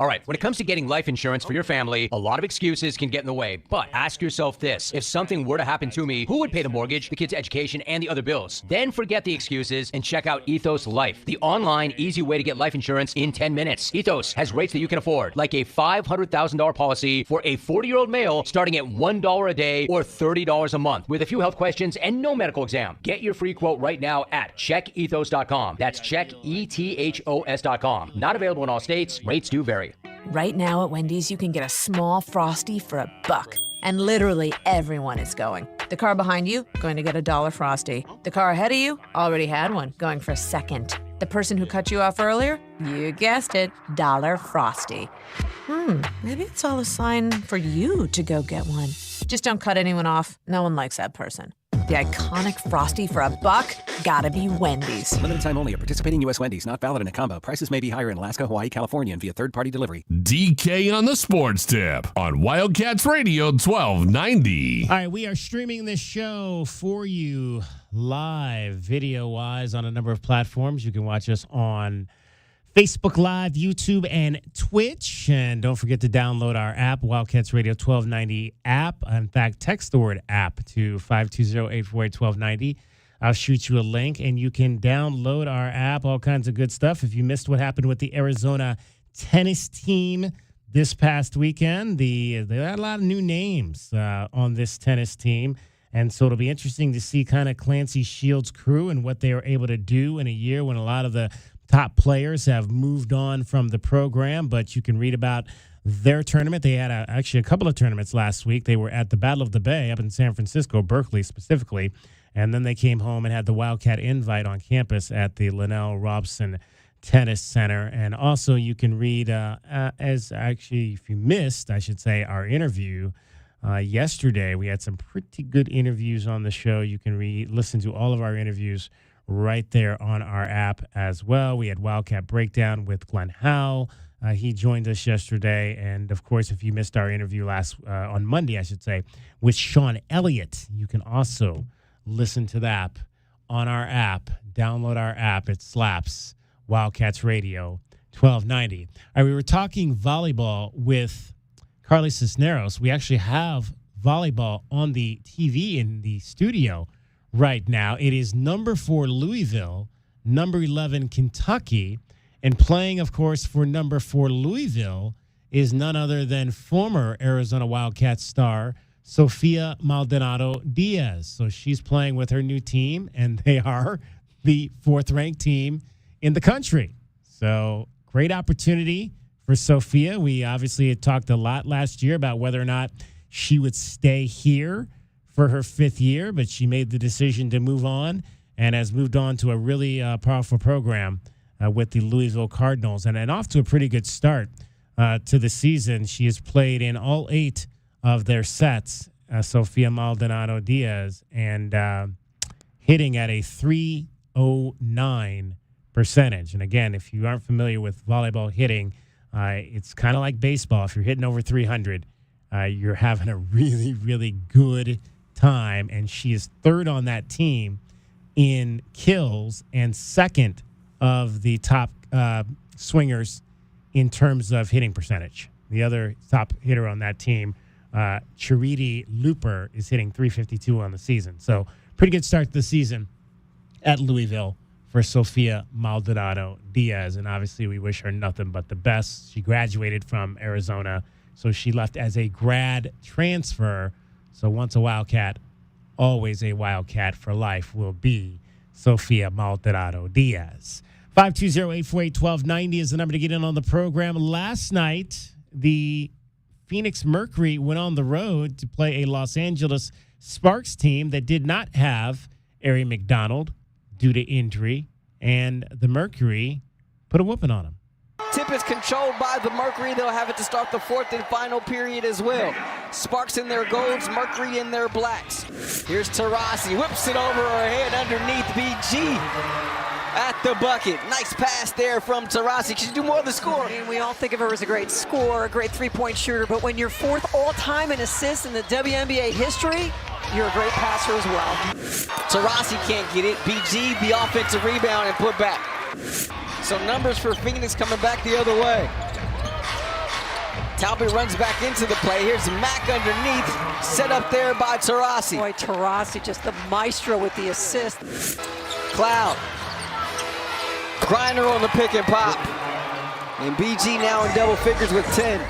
All right, when it comes to getting life insurance for your family, a lot of excuses can get in the way. But ask yourself this. If something were to happen to me, who would pay the mortgage, the kids' education, and the other bills? Then forget the excuses and check out Ethos Life, the online, easy way to get life insurance in 10 minutes. Ethos has rates that you can afford, like a $500,000 policy for a 40-year-old male starting at $1 a day or $30 a month with a few health questions and no medical exam. Get your free quote right now at checkethos.com. That's checkethos.com. Not available in all states. Rates do vary. Right now at Wendy's, you can get a small Frosty for $1. And literally everyone is going. The car behind you, going to get a $1 Frosty. The car ahead of you, already had one, going for a second. The person who cut you off earlier, you guessed it, $1 Frosty. Maybe it's all a sign for you to go get one. Just don't cut anyone off. No one likes that person. The iconic Frosty for $1, gotta be Wendy's. Limited time only at participating U.S. Wendy's. Not valid in a combo. Prices may be higher in Alaska, Hawaii, California, and via third-party delivery. DK on the Sports Tip on Wildcats Radio 1290. All right, we are streaming this show for you live, video-wise, on a number of platforms. You can watch us on Facebook Live, YouTube, and Twitch. And don't forget to download our app, Wildcats Radio 1290 app. In fact, text the word app to 520-848-1290. I'll shoot you a link, and you can download our app, all kinds of good stuff. If you missed what happened with the Arizona tennis team this past weekend, they had a lot of new names on this tennis team. And so it'll be interesting to see kind of Clancy Shields' crew and what they were able to do in a year when a lot of the top players have moved on from the program, but you can read about their tournament. They had actually a couple of tournaments last week. They were at the Battle of the Bay up in San Francisco, Berkeley specifically, and then they came home and had the Wildcat Invite on campus at the Linnell Robson Tennis Center. And also you can read, if you missed, I should say, our interview yesterday. We had some pretty good interviews on the show. You can listen to all of our interviews right there on our app as well. We had Wildcat Breakdown with Glenn Howell. He joined us yesterday. And, of course, if you missed our interview on Monday, I should say, with Sean Elliott, you can also listen to that on our app. Download our app. It slaps. Wildcats Radio 1290. All right, we were talking volleyball with Carly Cisneros. We actually have volleyball on the TV in the studio right now. It is number 4 Louisville, number 11 Kentucky, and playing, of course, for number 4 Louisville is none other than former Arizona Wildcats star Sofia Maldonado Diaz. So she's playing with her new team, and they are the 4th-ranked team in the country. So great opportunity for Sofia. We obviously had talked a lot last year about whether or not she would stay here for her 5th year, but she made the decision to move on and has moved on to a really powerful program with the Louisville Cardinals, and off to a pretty good start to the season. She has played in all 8 of their sets, Sofia Maldonado Diaz, and hitting at a .309 percentage. And again, if you aren't familiar with volleyball hitting, it's kind of like baseball. If you're hitting over 300, you're having a really, really good time, and she is 3rd on that team in kills and 2nd of the top swingers in terms of hitting percentage. The other top hitter on that team, Charity Looper, is hitting .352 on the season. So pretty good start to the season at Louisville for Sofia Maldonado Diaz, and obviously we wish her nothing but the best. She graduated from Arizona, so she left as a grad transfer. So once a Wildcat, always a Wildcat for life will be Sofia Maldonado Diaz. 520-848-1290 is the number to get in on the program. Last night, the Phoenix Mercury went on the road to play a Los Angeles Sparks team that did not have Arie McDonald due to injury, and the Mercury put a whooping on him. Tip is controlled by the Mercury. They'll have it to start the 4th and final period as well. Sparks in their golds, Mercury in their blacks. Here's Taurasi, whips it over her head underneath BG at the bucket. Nice pass there from Taurasi. Can she do more than score? I mean, we all think of her as a great scorer, a great three-point shooter, but when you're 4th all-time in assists in the WNBA history, you're a great passer as well. Taurasi can't get it. BG, the offensive rebound and put back. So numbers for Phoenix coming back the other way. Talbot runs back into the play. Here's Mack underneath, set up there by Taurasi. Boy, Taurasi, just the maestro with the assist. Cloud. Griner on the pick and pop. And BG now in double figures with 10.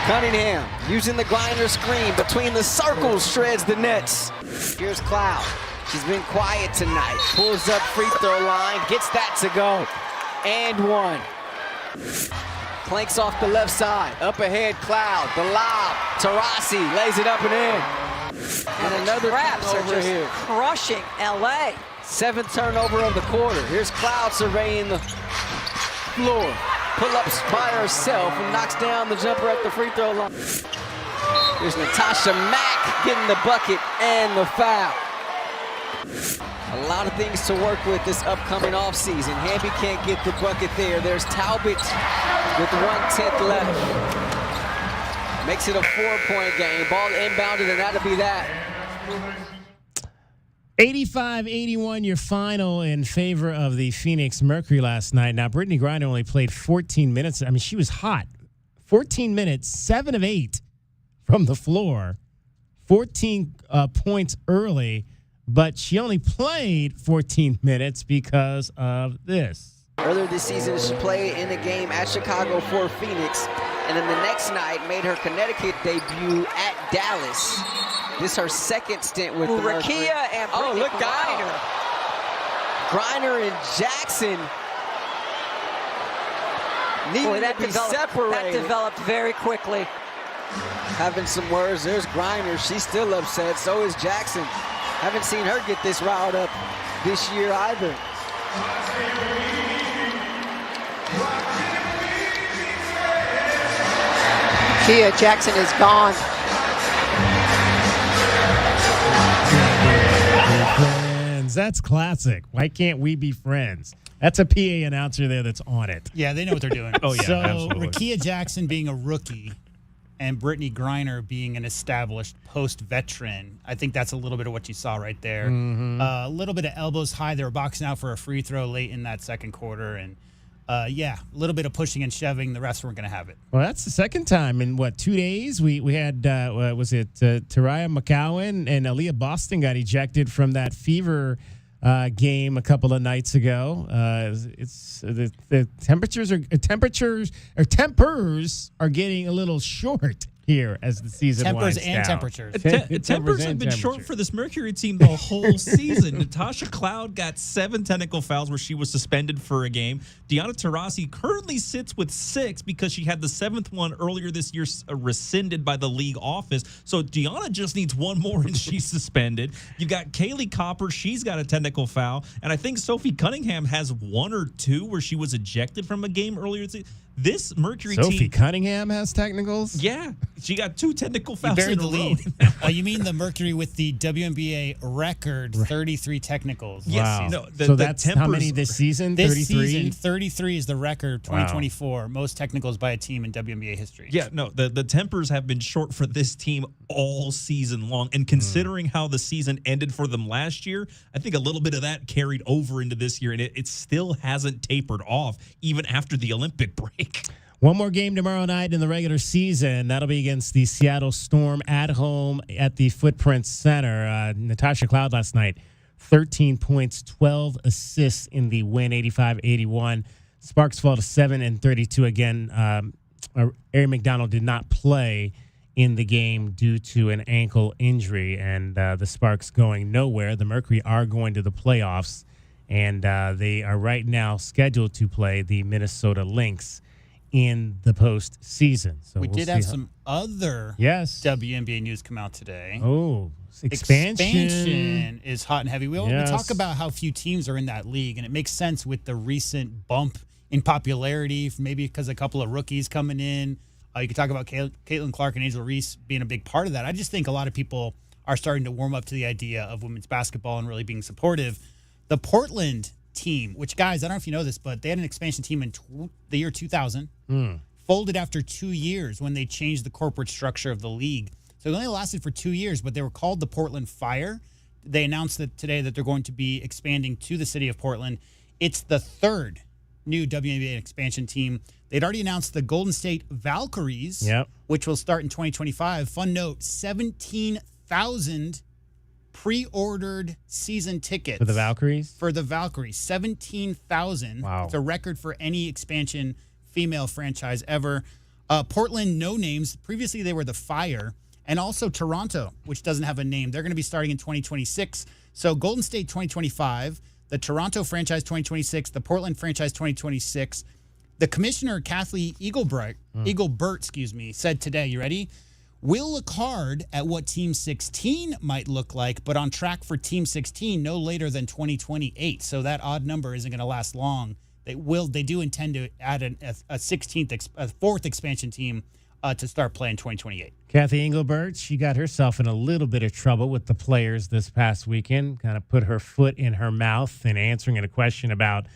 Cunningham using the Griner screen between the circles, shreds the nets. Here's Cloud. She's been quiet tonight. Pulls up free throw line, gets that to go. And one. Clanks off the left side. Up ahead, Cloud. The lob. Taurasi lays it up and in. And another Traps are just here. crushing LA. 7th turnover of the quarter. Here's Cloud surveying the floor. Pull-ups by herself and knocks down the jumper at the free throw line. Here's Natasha Mack getting the bucket and the foul. A lot of things to work with this upcoming offseason. Hamby can't get the bucket there. There's Talbot with 1/10 left. Makes it a 4-point game. Ball inbounded, and that'll be that. 85-81, your final in favor of the Phoenix Mercury last night. Now, Brittany Griner only played 14 minutes. I mean, she was hot. 14 minutes, 7 of 8 from the floor. 14 points early, but she only played 14 minutes because of this. Earlier this season, she played in a game at Chicago for Phoenix, and then the next night made her Connecticut debut at Dallas. This is her second stint with the Mercury. Rakia and Brittany look Griner. out. Griner and Jackson needed to be separated. That developed very quickly. Having some words. There's Griner. She's still upset. So is Jackson. Haven't seen her get this riled up this year either. Kia Jackson is gone. Friends, that's classic. Why can't we be friends? That's a PA announcer there that's on it. Yeah, they know what they're doing. Oh, yeah, so absolutely. Rakia Jackson being a rookie and Brittany Griner being an established post-veteran, I think that's a little bit of what you saw right there. A little bit of elbows high. They were boxing out for a free throw late in that second quarter. And, a little bit of pushing and shoving. The rest weren't going to have it. Well, that's the second time in, 2 days? We had, was it Taraya McCowan and Aaliyah Boston got ejected from that Fever game a couple of nights ago. It's the tempers are getting a little short here as the season Tempers winds and down. temperatures. Tempers have been short for this Mercury team the whole season. Natasha Cloud got 7 technical fouls where she was suspended for a game. Deonna Taurasi currently sits with 6 because she had the 7th one earlier this year rescinded by the league office. So Deonna just needs one more and she's suspended. You've got Kaylee Copper. She's got a technical foul. And I think Sophie Cunningham has 1 or 2 where she was ejected from a game earlier this season. This Mercury team. Sophie Cunningham has technicals? Yeah. She got 2 technical fouls You buried in a the row. lead. You mean the Mercury with the WNBA record 33 technicals? Yes. Wow. No, So that's how many this season? This 33? season, 33 is the record, 2024. Most technicals by a team in WNBA history. Yeah, no, the Tempers have been short for this team all season long. And considering how the season ended for them last year, I think a little bit of that carried over into this year. And it still hasn't tapered off even after the Olympic break. One more game tomorrow night in the regular season. That'll be against the Seattle Storm at home at the Footprint Center. Natasha Cloud last night, 13 points, 12 assists in the win, 85-81. Sparks fall to 7-32 again. Erin McDonald did not play in the game due to an ankle injury, and the Sparks going nowhere. The Mercury are going to the playoffs, and they are right now scheduled to play the Minnesota Lynx in the postseason. So we did have some other WNBA news come out today. Oh, expansion is hot and heavy. We talk about how few teams are in that league, and it makes sense with the recent bump in popularity, maybe because a couple of rookies coming in. You could talk about Caitlin Clark and Angel Reese being a big part of that. I just think a lot of people are starting to warm up to the idea of women's basketball and really being supportive. The Portland team, which, guys, I don't know if you know this, but they had an expansion team in the year 2000, folded after 2 years when they changed the corporate structure of the league. So it only lasted for 2 years, but they were called the Portland Fire. They announced that today that they're going to be expanding to the city of Portland. It's the third new WNBA expansion team. They'd already announced the Golden State Valkyries, which will start in 2025. Fun note, 17,000 pre-ordered season tickets. For the Valkyries? For the Valkyries, 17,000. Wow. It's a record for any expansion female franchise ever. Portland, no names. Previously, they were the Fire. And also Toronto, which doesn't have a name. They're going to be starting in 2026. So Golden State 2025, the Toronto franchise 2026, the Portland franchise 2026. The commissioner, Kathleen Eaglebert, said today, you ready? We'll look hard at what Team 16 might look like, but on track for Team 16 no later than 2028. So that odd number isn't going to last long. They do intend to add a fourth expansion team to start playing 2028. Kathy Engelbert, she got herself in a little bit of trouble with the players this past weekend, kind of put her foot in her mouth in answering a question about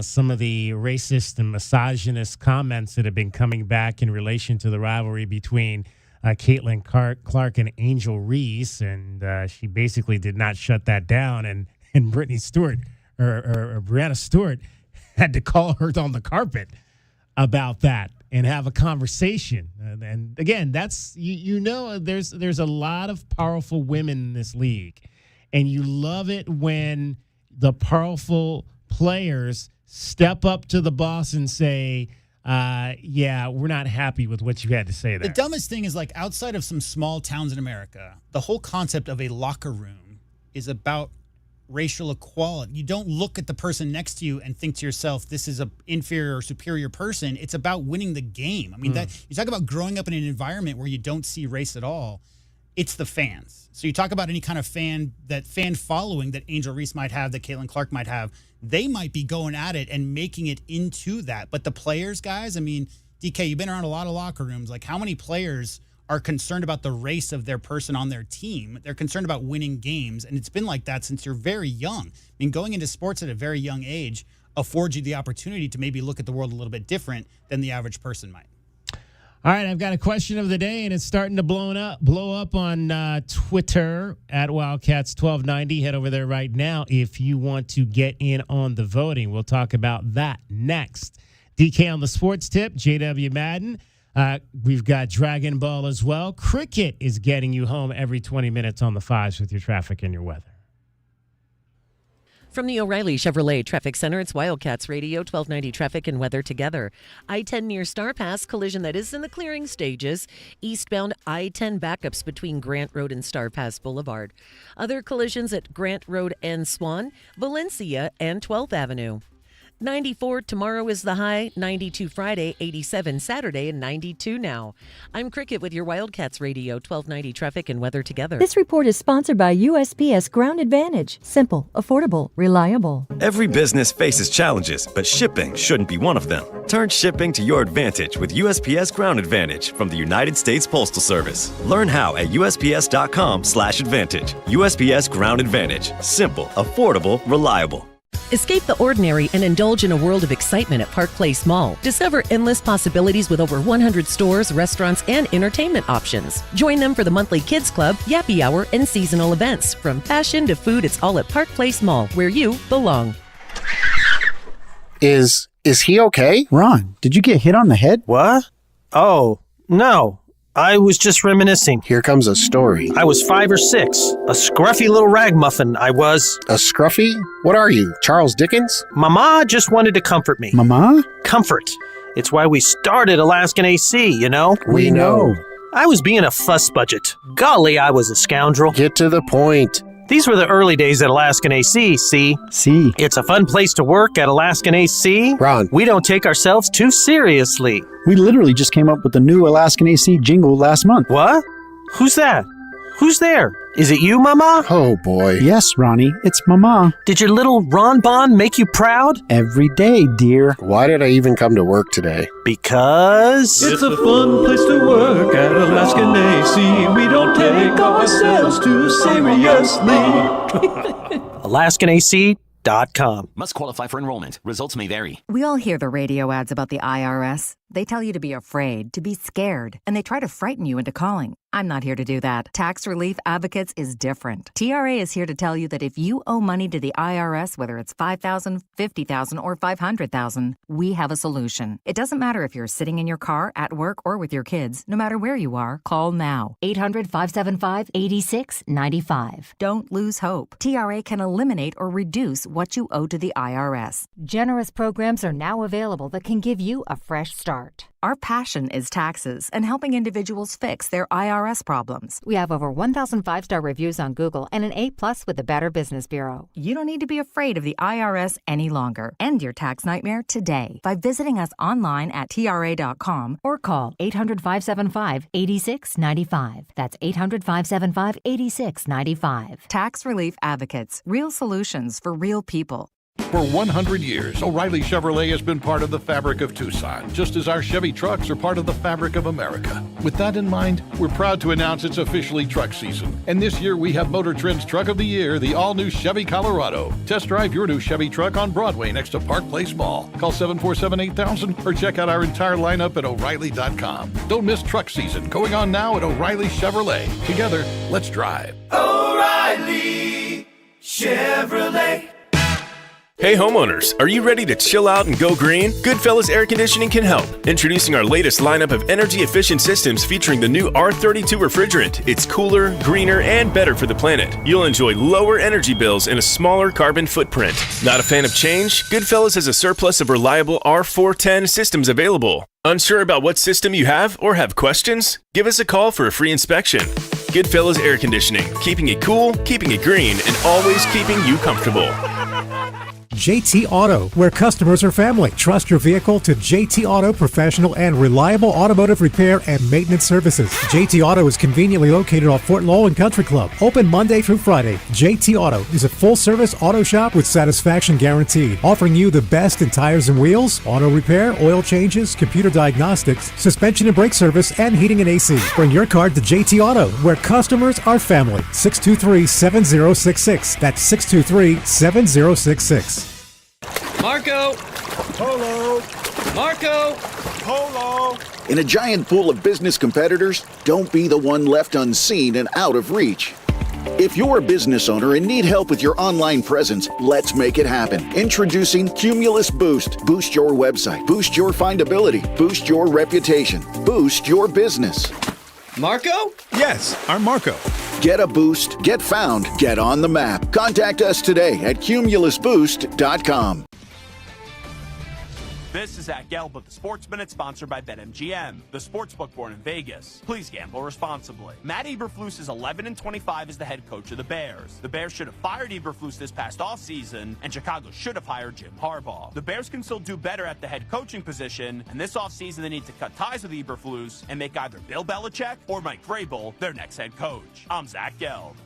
some of the racist and misogynist comments that have been coming back in relation to the rivalry between Caitlin Clark and Angel Reese. And she basically did not shut that down. And Brittany Stewart, or Brianna Stewart, had to call her on the carpet about that and have a conversation. And again, that's, there's a lot of powerful women in this league. And you love it when the powerful players step up to the boss and say, we're not happy with what you had to say there. The dumbest thing is, like, outside of some small towns in America, the whole concept of a locker room is about racial equality. You don't look at the person next to you and think to yourself, this is an inferior or superior person. It's about winning the game. I mean, that you talk about growing up in an environment where you don't see race at all. It's the fans. So you talk about any kind of fan following that Angel Reese might have, that Caitlin Clark might have. They might be going at it and making it into that. But the players, guys, I mean, DK, you've been around a lot of locker rooms. Like, how many players are concerned about the race of their person on their team? They're concerned about winning games, and it's been like that since you're very young. I mean, going into sports at a very young age affords you the opportunity to maybe look at the world a little bit different than the average person might. All right, I've got a question of the day, and it's starting to blow up on Twitter at Wildcats1290. Head over there right now if you want to get in on the voting. We'll talk about that next. DK on the sports tip, JW Madden. We've got Dragon Ball as well. Cricket is getting you home every 20 minutes on the fives with your traffic and your weather. From the O'Reilly Chevrolet Traffic Center, it's Wildcats Radio, 1290 traffic and weather together. I-10 near Star Pass, collision that is in the clearing stages. Eastbound I-10 backups between Grant Road and Star Pass Boulevard. Other collisions at Grant Road and Swan, Valencia, and 12th Avenue. 94 tomorrow is the high, 92 Friday, 87 Saturday, and 92 now. I'm Cricket with your Wildcats Radio, 1290 traffic and weather together. This report is sponsored by USPS Ground Advantage. Simple, affordable, reliable. Every business faces challenges, but shipping shouldn't be one of them. Turn shipping to your advantage with USPS Ground Advantage from the United States Postal Service. Learn how at USPS.com/advantage. USPS Ground Advantage. Simple, affordable, reliable. Escape the ordinary and indulge in a world of excitement at Park Place Mall. Discover endless possibilities with over 100 stores, restaurants, and entertainment options. Join them for the monthly Kids Club, Yappy Hour, and seasonal events. From fashion to food, it's all at Park Place Mall, where you belong. Is he okay? Ron, did you get hit on the head? What? Oh, no. I was just reminiscing. Here comes a story. I was 5 or 6. A scruffy little ragamuffin, I was. A scruffy? What are you, Charles Dickens? Mama just wanted to comfort me. Mama? Comfort. It's why we started Alaskan AC, you know? We know. I was being a fuss budget. Golly, I was a scoundrel. Get to the point. These were the early days at Alaskan AC, see? See. It's a fun place to work at Alaskan AC. Ron. We don't take ourselves too seriously. We literally just came up with the new Alaskan AC jingle last month. What? Who's that? Who's there? Is it you, Mama? Oh, boy. Yes, Ronnie, it's Mama. Did your little Ron Bon make you proud? Every day, dear. Why did I even come to work today? Because... It's a fun place to work at Alaskan AC. We don't take ourselves too seriously. AlaskanAC.com. Must qualify for enrollment. Results may vary. We all hear the radio ads about the IRS. They tell you to be afraid, to be scared, and they try to frighten you into calling. I'm not here to do that. Tax Relief Advocates is different. TRA is here to tell you that if you owe money to the IRS, whether it's $5,000, $50,000, or $500,000, we have a solution. It doesn't matter if you're sitting in your car, at work, or with your kids. No matter where you are, call now. 800-575-8695. Don't lose hope. TRA can eliminate or reduce what you owe to the IRS. Generous programs are now available that can give you a fresh start. Our passion is taxes and helping individuals fix their IRS problems. We have over 1,000 5-star reviews on Google and an A+ with the Better Business Bureau. You don't need to be afraid of the IRS any longer. End your tax nightmare today by visiting us online at TRA.com or call 800-575-8695. That's 800-575-8695. Tax Relief Advocates. Real solutions for real people. For 100 years, O'Reilly Chevrolet has been part of the fabric of Tucson, just as our Chevy trucks are part of the fabric of America. With that in mind, we're proud to announce it's officially truck season. And this year we have Motor Trend's Truck of the Year, the all-new Chevy Colorado. Test drive your new Chevy truck on Broadway next to Park Place Mall. Call 747-8000 or check out our entire lineup at O'Reilly.com. Don't miss truck season, going on now at O'Reilly Chevrolet. Together, let's drive. O'Reilly Chevrolet. Hey homeowners, are you ready to chill out and go green? Goodfellas Air Conditioning can help. Introducing our latest lineup of energy-efficient systems featuring the new R32 refrigerant. It's cooler, greener, and better for the planet. You'll enjoy lower energy bills and a smaller carbon footprint. Not a fan of change? Goodfellas has a surplus of reliable R410 systems available. Unsure about what system you have or have questions? Give us a call for a free inspection. Goodfellas Air Conditioning, keeping it cool, keeping it green, and always keeping you comfortable. JT Auto, where customers are family. Trust your vehicle to JT Auto professional and reliable automotive repair and maintenance services. JT Auto is conveniently located off Fort Lowell and Country Club. Open Monday through Friday. JT Auto is a full-service auto shop with satisfaction guaranteed, offering you the best in tires and wheels, auto repair, oil changes, computer diagnostics, suspension and brake service, and heating and AC. Bring your car to JT Auto, where customers are family. 623-7066. That's 623-7066. Marco! Polo! Marco! Polo! In a giant pool of business competitors, don't be the one left unseen and out of reach. If you're a business owner and need help with your online presence, let's make it happen. Introducing Cumulus Boost. Boost your website, boost your findability, boost your reputation, boost your business. Marco? Yes, I'm Marco. Get a boost, get found, get on the map. Contact us today at cumulusboost.com. This is Zach Gelb of the Sports Minute, sponsored by BetMGM, the sportsbook born in Vegas. Please gamble responsibly. Matt Eberflus is 11-25 as the head coach of the Bears. The Bears should have fired Eberflus this past offseason, and Chicago should have hired Jim Harbaugh. The Bears can still do better at the head coaching position, and this offseason they need to cut ties with Eberflus and make either Bill Belichick or Mike Vrabel their next head coach. I'm Zach Gelb.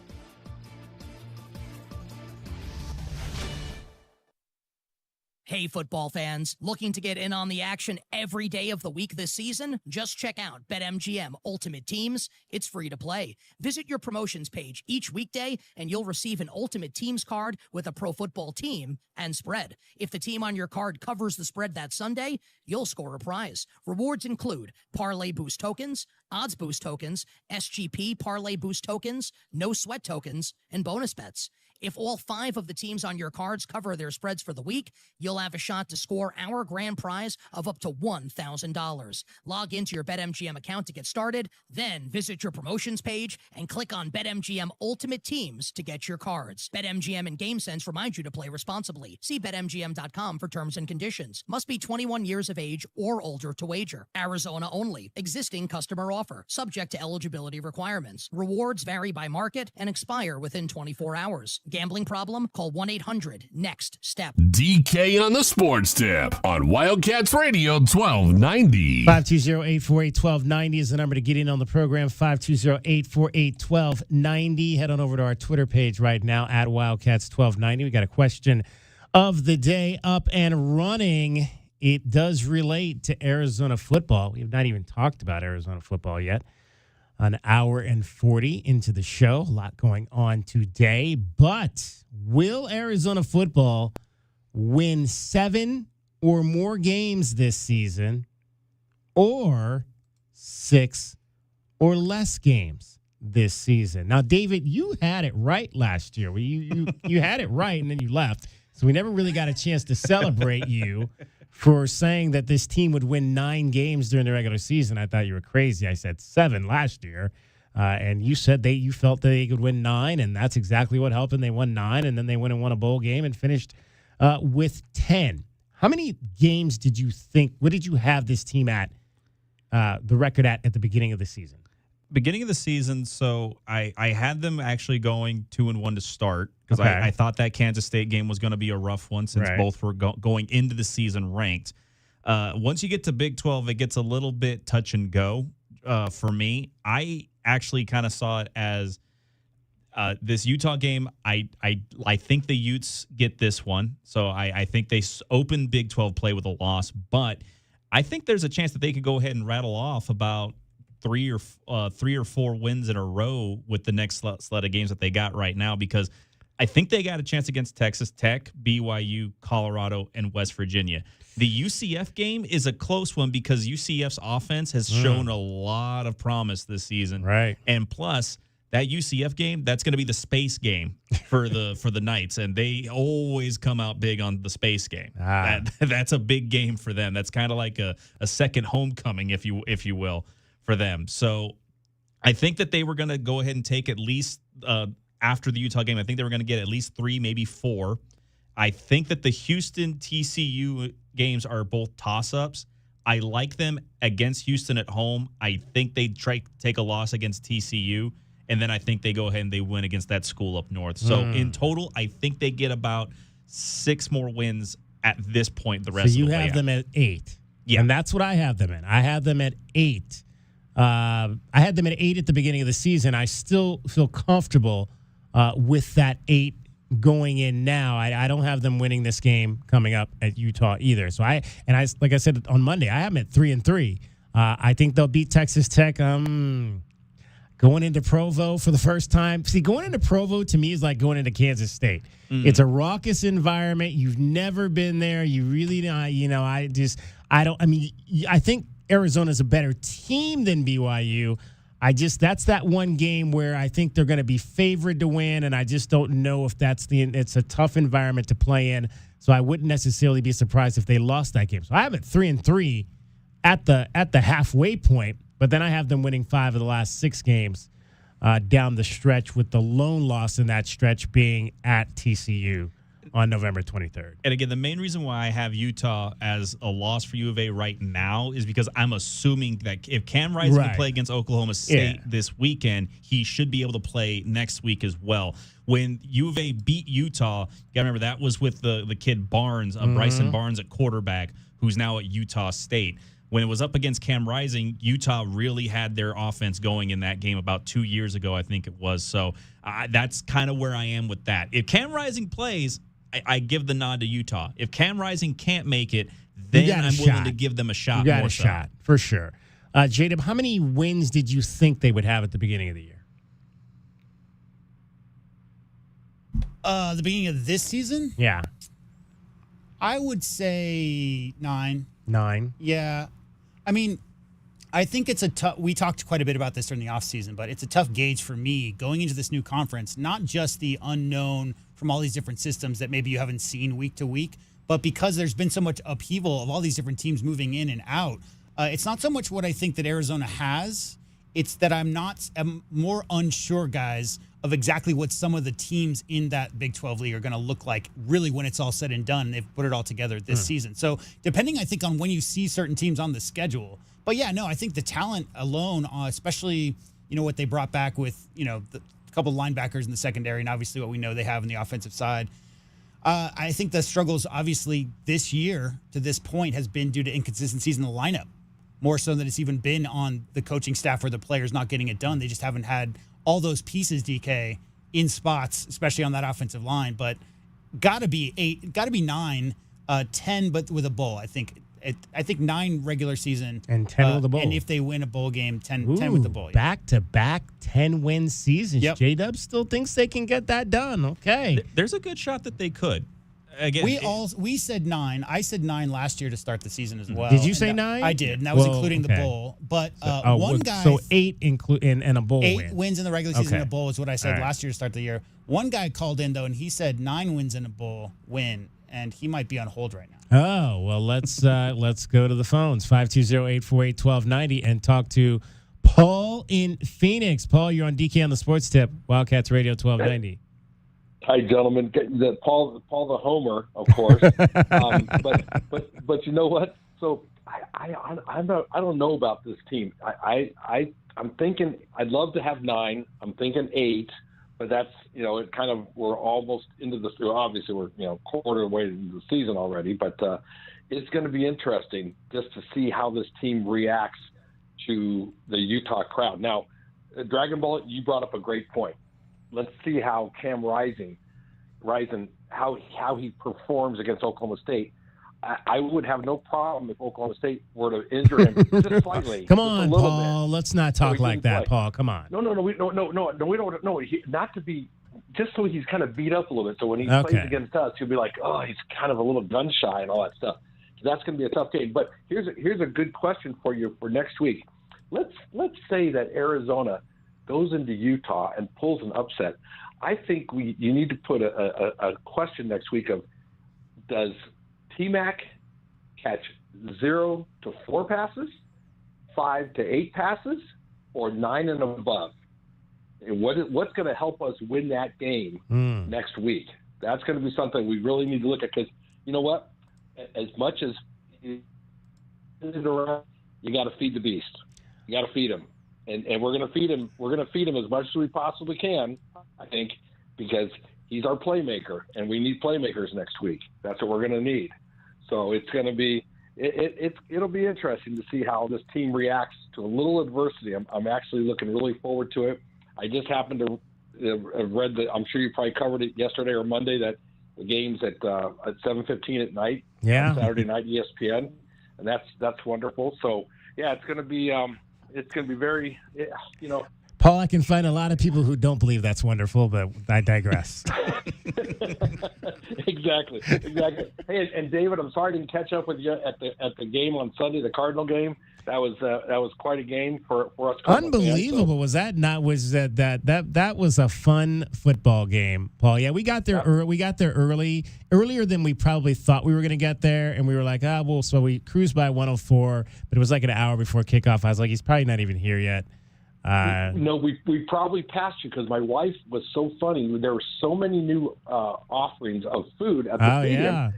Hey, football fans, looking to get in on the action every day of the week this season? Just check out BetMGM Ultimate Teams. It's free to play. Visit your promotions page each weekday, and you'll receive an Ultimate Teams card with a pro football team and spread. If the team on your card covers the spread that Sunday, you'll score a prize. Rewards include Parlay Boost tokens, Odds Boost tokens, SGP Parlay Boost tokens, No Sweat tokens, and bonus bets. If all 5 of the teams on your cards cover their spreads for the week, you'll have a shot to score our grand prize of up to $1,000. Log into your BetMGM account to get started, then visit your promotions page and click on BetMGM Ultimate Teams to get your cards. BetMGM and GameSense remind you to play responsibly. See BetMGM.com for terms and conditions. Must be 21 years of age or older to wager. Arizona only. Existing customer offer. Subject to eligibility requirements. Rewards vary by market and expire within 24 hours. Gambling problem? Call 1-800-NEXT-STEP. DK on the Sports Tip on Wildcats Radio 1290. 520-848-1290 is the number to get in on the program. 520-848-1290. Head on over to our Twitter page right now at Wildcats 1290. We got a question of the day up and running. It does relate to Arizona football. We have not even talked about Arizona football yet. An hour and 40 into the show. A lot going on today. But will Arizona football win 7 or more games this season or 6 or less games this season. Now, David, you had it right last year. You had it right, and then you left. So we never really got a chance to celebrate you for saying that this team would win 9 games during the regular season. I thought you were crazy. I said 7 last year. And you said you felt they could win 9, and that's exactly what happened. They won 9, and then they went and won a bowl game and finished with 10. How many games did you think, what did you have this team at, the record at the beginning of the season? Beginning of the season, so I had them actually going 2-1 to start because Okay. I thought that Kansas State game was going to be a rough one since Right. both were going into the season ranked. Once you get to Big 12, it gets a little bit touch and go for me. I actually kind of saw it as this Utah game. I think the Utes get this one, so I think they open Big 12 play with a loss, but I think there's a chance that they could go ahead and rattle off about 3 or 4 wins in a row with the next slate of games that they got right now, because I think they got a chance against Texas Tech, BYU, Colorado, and West Virginia. The UCF game is a close one because UCF's offense has shown a lot of promise this season. Right. And plus, that UCF game, that's going to be the space game for the Knights, and they always come out big on the space game. That's a big game for them. That's kind of like a second homecoming, if you will, for them. So I think that they were going to go ahead and take at least after the Utah game, I think they were going to get at least 3, maybe 4. I think that the Houston TCU games are both toss-ups. I like them against Houston at home. I think they try take a loss against TCU, and then I think they go ahead and they win against that school up north. So in total, I think they get about 6 more wins at this point. The rest So you of the way have out. them at 8. Yeah. And that's what I have them in. I have them at 8. I had them at 8 at the beginning of the season. I still feel comfortable with that 8 going in now. I don't have them winning this game coming up at Utah either. So like I said on Monday, I have them at 3-3. I think they'll beat Texas Tech. Going into Provo for the first time. See, going into Provo to me is like going into Kansas State. It's a raucous environment. You've never been there. You really not. I think Arizona's a better team than BYU. That's that one game where I think they're going to be favored to win, and I just don't know if it's a tough environment to play in. So I wouldn't necessarily be surprised if they lost that game. So I have it 3-3 at the halfway point, but then I have them winning 5 of the last 6 games down the stretch, with the lone loss in that stretch being at TCU on November 23rd. And again, the main reason why I have Utah as a loss for U of A right now is because I'm assuming that if Cam Rising can play against Oklahoma State this weekend, he should be able to play next week as well. When U of A beat Utah, you got to remember that was with the kid Barnes, Bryson Barnes at quarterback, who's now at Utah State. When it was up against Cam Rising, Utah really had their offense going in that game about 2 years ago, I think it was. So that's kind of where I am with that. If Cam Rising plays, I give the nod to Utah. If Cam Rising can't make it, then I'm willing to give them a shot. You got a shot, for sure. J-Dub, how many wins did you think they would have at the beginning of the year? The beginning of this season? Yeah. I would say 9. 9? Yeah. I mean, I think it's a tough. We talked quite a bit about this during the offseason, but it's a tough gauge for me going into this new conference, not just the unknown from all these different systems that maybe you haven't seen week to week, but because there's been so much upheaval of all these different teams moving in and out. It's not so much what I think that Arizona has. It's that I'm more unsure, guys, of exactly what some of the teams in that Big 12 league are going to look like really when it's all said and done. They've put it all together this season. So depending, I think, on when you see certain teams on the schedule. But yeah, no, I think the talent alone, especially, what they brought back with, the couple of linebackers in the secondary and obviously what we know they have in the offensive side. I think the struggles, obviously, this year to this point has been due to inconsistencies in the lineup, more so than it's even been on the coaching staff or the players not getting it done. They just haven't had all those pieces, DK, in spots, especially on that offensive line. But got to be 8, got to be 9, 10, but with a bowl. I think 9 regular season and 10 with a bowl. And if they win a bowl game, 10 with the bowl. Yeah. Back-to-back 10-win seasons. Yep. J-Dub still thinks they can get that done. Okay. There's a good shot that they could. again, we said 9. I said 9 last year to start the season as well. Did you say 9? I did, and that was including the bowl. But one guy. So 8 and a bowl 8 win. wins in the regular season Okay. and a bowl is what I said All right. last year to start the year. One guy called in, though, and he said 9 wins in a bowl win, and he might be on hold right now. Oh, well, let's go to the phones, 520-848-1290, and talk to Paul in Phoenix. Paul, you're on DK on the Sports Tip, Wildcats Radio 1290. Hi, gentlemen. Paul the Homer, of course. But you know what? So I don't know about this team. I'm thinking I'd love to have 9. I'm thinking 8, but that's it kind of we're almost into the obviously we're quarter way into the season already, but it's going to be interesting just to see how this team reacts to the Utah crowd. Now, Dragon Ball, you brought up a great point. Let's see how Cam Rising, how he performs against Oklahoma State. I would have no problem if Oklahoma State were to injure him just slightly. Come on, Paul. Let's not talk like that, Paul. Come on. No. We don't. No, not to be. Just so he's kind of beat up a little bit. So when he plays against us, he'll be like, oh, he's kind of a little gun shy and all that stuff. So that's going to be a tough game. But here's a good question for you for next week. Let's say that Arizona goes into Utah and pulls an upset. I think you need to put a question next week of, does T-Mac catch 0 to 4 passes, 5 to 8 passes, or 9 and above? And what's going to help us win that game next week? That's going to be something we really need to look at, because you know what? As much as you got to feed the beast. You got to feed him, and we're going to feed him. We're going to feed him as much as we possibly can, I think, because he's our playmaker, and we need playmakers next week. That's what we're going to need. So it's going to be it'll be interesting to see how this team reacts to a little adversity. I'm actually looking really forward to it. I just happened to have read that. I'm sure you probably covered it yesterday or Monday, that the game's at 7:15 at night, on Saturday night, ESPN, and that's wonderful. So yeah, it's going to be very, Paul, I can find a lot of people who don't believe that's wonderful, but I digress. Exactly. Hey, and David, I'm sorry I didn't catch up with you at the game on Sunday, the Cardinal game. That was quite a game for us. Unbelievable. Was that not? Was that was a fun football game, Paul? Yeah, we got there earlier than we probably thought we were going to get there, and we were like, so we cruised by 104, but it was like an hour before kickoff. I was like, he's probably not even here yet. No, we probably passed you because my wife was so funny. There were so many new offerings of food at the stadium. Yeah.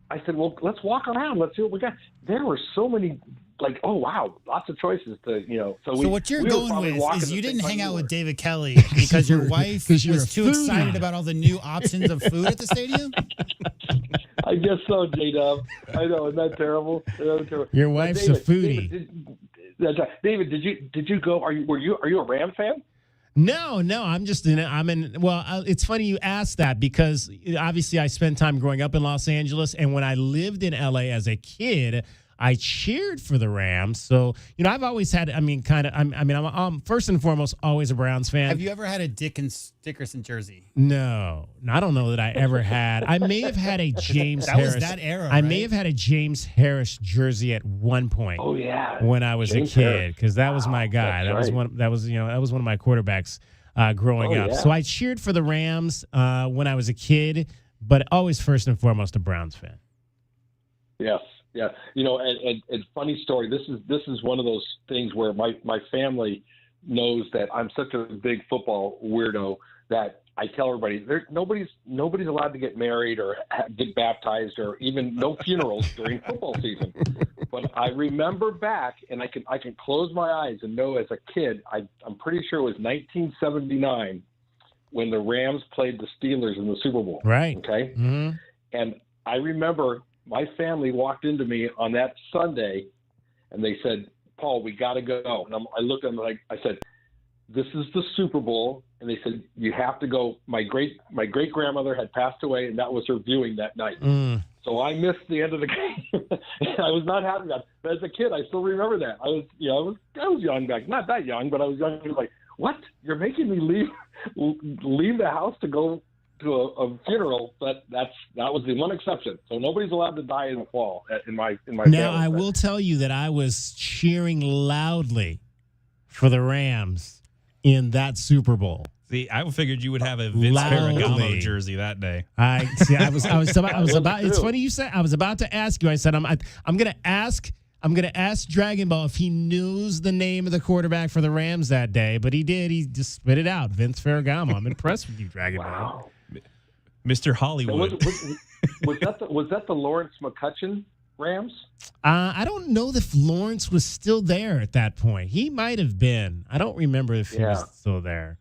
I said, well, let's walk around. Let's see what we got. There were so many, like, oh, wow, lots of choices to, So what you're going with is you didn't hang out with David Kelly because your wife was too excited about all the new options of food at the stadium? I guess so, J-Dub. I know, isn't that terrible? Your wife's a foodie. David, did you go? Are you a Ram fan? No, it's funny you asked that because obviously I spent time growing up in Los Angeles, and when I lived in LA as a kid, I cheered for the Rams. So, I've always had, I'm first and foremost always a Browns fan. Have you ever had a Dickerson jersey? No, I don't know that I ever had. I may have had a James Harris. That was that era, I may have had a James Harris jersey at one point. Oh yeah, when I was James a kid, because that was my guy. That was one of my quarterbacks growing up. Yeah. So I cheered for the Rams when I was a kid, but always first and foremost a Browns fan. Yes. Yeah, and funny story. This is one of those things where my family knows that I'm such a big football weirdo that I tell everybody nobody's allowed to get married or get baptized or even no funerals during football season. But I remember back, and I can close my eyes and know as a kid, I'm pretty sure it was 1979 when the Rams played the Steelers in the Super Bowl. Right. Okay. Mm-hmm. And I remember my family walked into me on that Sunday, and they said, "Paul, we got to go." And I looked at them like I said, "This is the Super Bowl," and they said, "You have to go." My great grandmother had passed away, and that was her viewing that night. So I missed the end of the game. I was not happy about it. But as a kid, I still remember that. I was young back, not that young, but I was young. I was like, "What? You're making me leave the house to go to a funeral, but that was the one exception. So nobody's allowed to die in the fall in my Now, family. I will tell you that I was cheering loudly for the Rams in that Super Bowl. See, I figured you would have a Vince Ferragamo jersey that day. It's funny you said. I was about to ask you. I said I'm going to ask Dragon Ball if he knows the name of the quarterback for the Rams that day, but he did. He just spit it out. Vince Ferragamo. I'm impressed with you, Dragon Ball. Mr. Hollywood. Was that the Lawrence McCutcheon Rams? I don't know if Lawrence was still there at that point. He might have been. I don't remember if he was still there.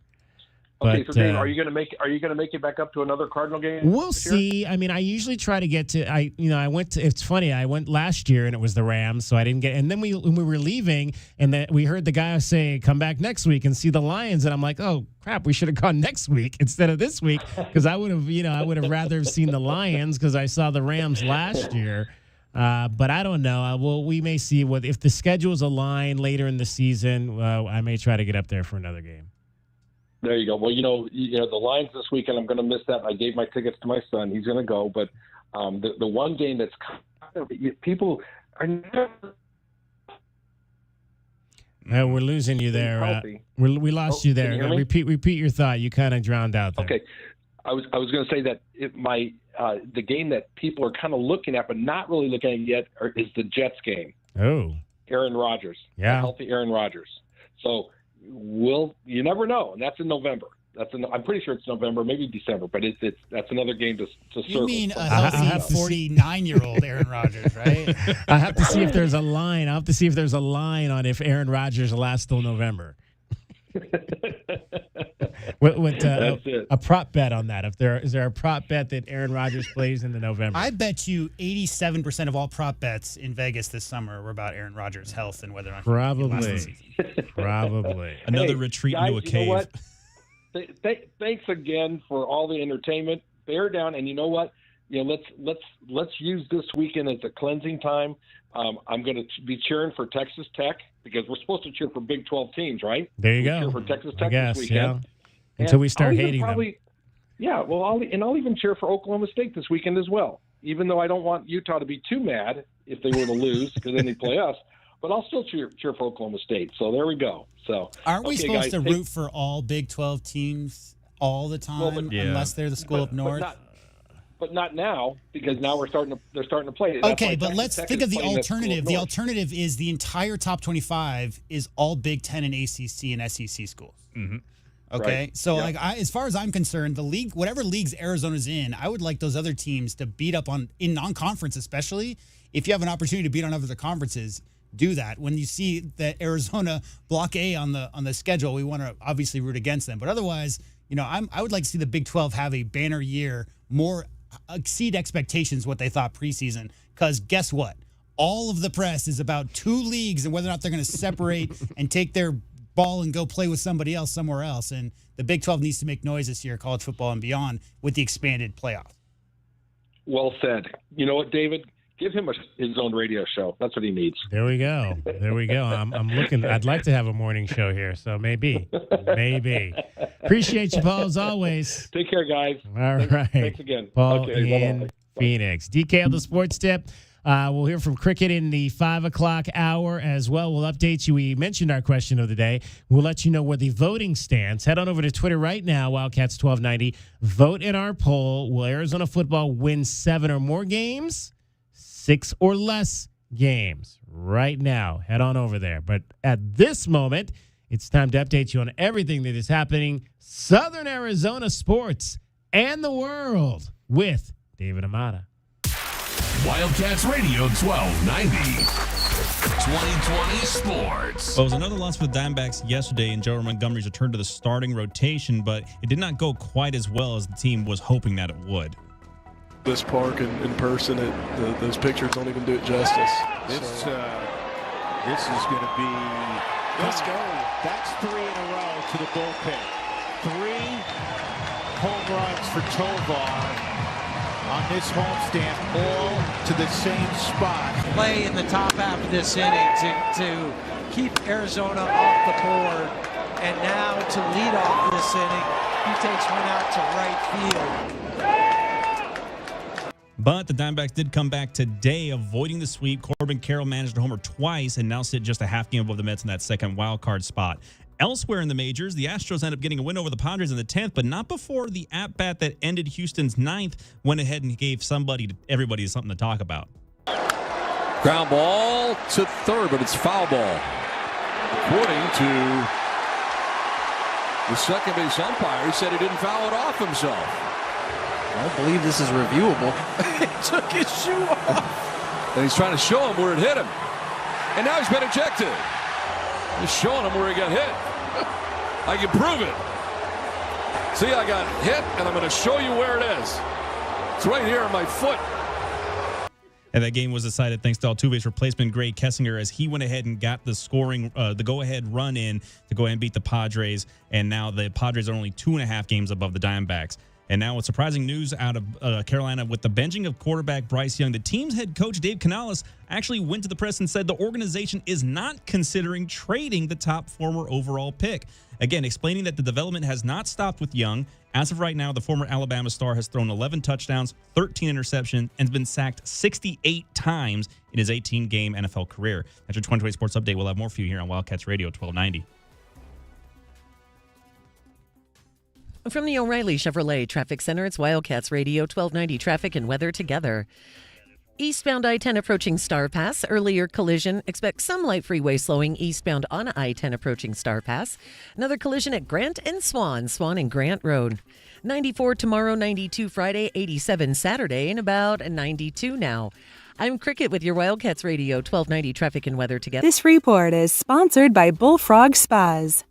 Okay, But, so Dave, are you going to make it back up to another Cardinal game? We'll see. I mean, I usually try to get to. I went to. It's funny. I went last year and it was the Rams, so I didn't get. And then when we were leaving, and we heard the guy say, "Come back next week and see the Lions," and I'm like, "Oh crap, we should have gone next week instead of this week," because I would have rather have seen the Lions because I saw the Rams last year. But I don't know. We may see if the schedules align later in the season. I may try to get up there for another game. There you go. Well, the Lions this weekend, I'm going to miss that. I gave my tickets to my son. He's going to go. But the one game that's people are never. We're losing you there. We lost you there. Can you hear me? Repeat your thought. You kind of drowned out there. Okay. I was going to say that the game that people are kind of looking at but not really looking at yet is the Jets game. Oh. Aaron Rodgers. Yeah. Healthy Aaron Rodgers. So you never know, and that's in November. I'm pretty sure it's November, maybe December, but that's another game to circle. You mean a healthy 49-year-old Aaron Rodgers, right? I have to see if there's a line. I'll have to see if there's a line on if Aaron Rodgers lasts till November. A prop bet on that? Is there a prop bet that Aaron Rodgers plays in the November? I bet you 87% of all prop bets in Vegas this summer were about Aaron Rodgers' health and whether or not Probably. Another retreat guys, into a cave. You know what? Thanks again for all the entertainment. Bear down, and you know what? Let's use this weekend as a cleansing time. I'm going to be cheering for Texas Tech because we're supposed to cheer for Big 12 teams, right? There you go. Cheer for Texas Tech I guess, this weekend. yeah. Until we start hating them. Yeah, well, I'll even cheer for Oklahoma State this weekend as well. Even though I don't want Utah to be too mad if they were to lose because then they play us. But I'll still cheer for Oklahoma State. So there we go. So aren't we supposed to root for all Big 12 teams all the time unless they're the school up north? But not now, because now they're starting to play. Okay, but let's think of the alternative. The alternative is the entire top 25 is all Big 10 and ACC and SEC schools. Mm-hmm. Okay, Right. so as far as I'm concerned, the league, whatever leagues Arizona's in, I would like those other teams to beat up in non-conference, especially if you have an opportunity to beat on other conferences. Do that. When you see that Arizona Block A on the schedule, we want to obviously root against them. But otherwise, I would like to see the Big 12 have a banner year, more exceed expectations what they thought preseason. Because guess what? All of the press is about two leagues and whether or not they're going to separate and take their ball and go play with somebody else somewhere else. And the Big 12 needs to make noise this year, college football and beyond, with the expanded playoff. Well said. You know what, David? Give him his own radio show. That's what he needs. There we go. I'm looking. I'd like to have a morning show here, so maybe. Appreciate you, Paul, as always. Take care, guys. All right. Thanks again. Paul Okay, in bye-bye. Phoenix. DK on the Sports Tip. We'll hear from Cricket in the 5 o'clock hour as well. We'll update you. We mentioned our question of the day. We'll let you know where the voting stands. Head on over to Twitter right now, Wildcats 1290. Vote in our poll. Will Arizona football win 7 or more games? 6 or less games right now. Head on over there. But at this moment, it's time to update you on everything that is happening Southern Arizona sports and the world with David Amata. Wildcats Radio 1290. 2020 Sports. Well, it was another loss for the Diamondbacks yesterday, and Joe Montgomery's returned to the starting rotation, but it did not go quite as well as the team was hoping that it would. This park in person, those pictures don't even do it justice. This is going to be. Let's go. That's 3 in a row to the bullpen. 3 home runs for Tovar on this homestand, all to the same spot. Play in the top half of this inning to keep Arizona off the board, and now to lead off this inning He takes one out to right field. But the Diamondbacks did come back today, avoiding the sweep. Corbin Carroll managed to homer twice and now sit just a half game above the Mets in that second wild card spot. Elsewhere in the majors, the Astros ended up getting a win over the Padres in the 10th, but not before the at-bat that ended Houston's 9th went ahead and gave everybody something to talk about. Ground ball to third, but it's foul ball. According to the second base umpire, he said he didn't foul it off himself. I don't believe this is reviewable. He took his shoe off. And he's trying to show him where it hit him. And now he's been ejected. Just showing him where he got hit. I can prove it. See, I got hit, and I'm going to show you where it is. It's right here on my foot. And that game was decided thanks to Altuve's replacement, Greg Kessinger, as he went ahead and got the scoring, the go-ahead run in to go ahead and beat the Padres. And now the Padres are only 2.5 games above the Diamondbacks. And now with surprising news out of Carolina with the benching of quarterback Bryce Young, the team's head coach Dave Canales actually went to the press and said the organization is not considering trading the top former overall pick. Again, explaining that the development has not stopped with Young. As of right now, the former Alabama star has thrown 11 touchdowns, 13 interceptions, and has been sacked 68 times in his 18-game NFL career. That's your 2020 Sports Update. We'll have more for you here on Wildcats Radio 1290. From the O'Reilly Chevrolet Traffic Center, it's Wildcats Radio 1290 traffic and weather together. Eastbound I-10 approaching Star Pass. Earlier collision. Expect some light freeway slowing eastbound on I-10 approaching Star Pass. Another collision at Grant and Swan and Grant Road. 94 tomorrow, 92 Friday, 87 Saturday, and about 92 now. I'm Cricket with your Wildcats Radio 1290 traffic and weather together. This report is sponsored by Bullfrog Spas.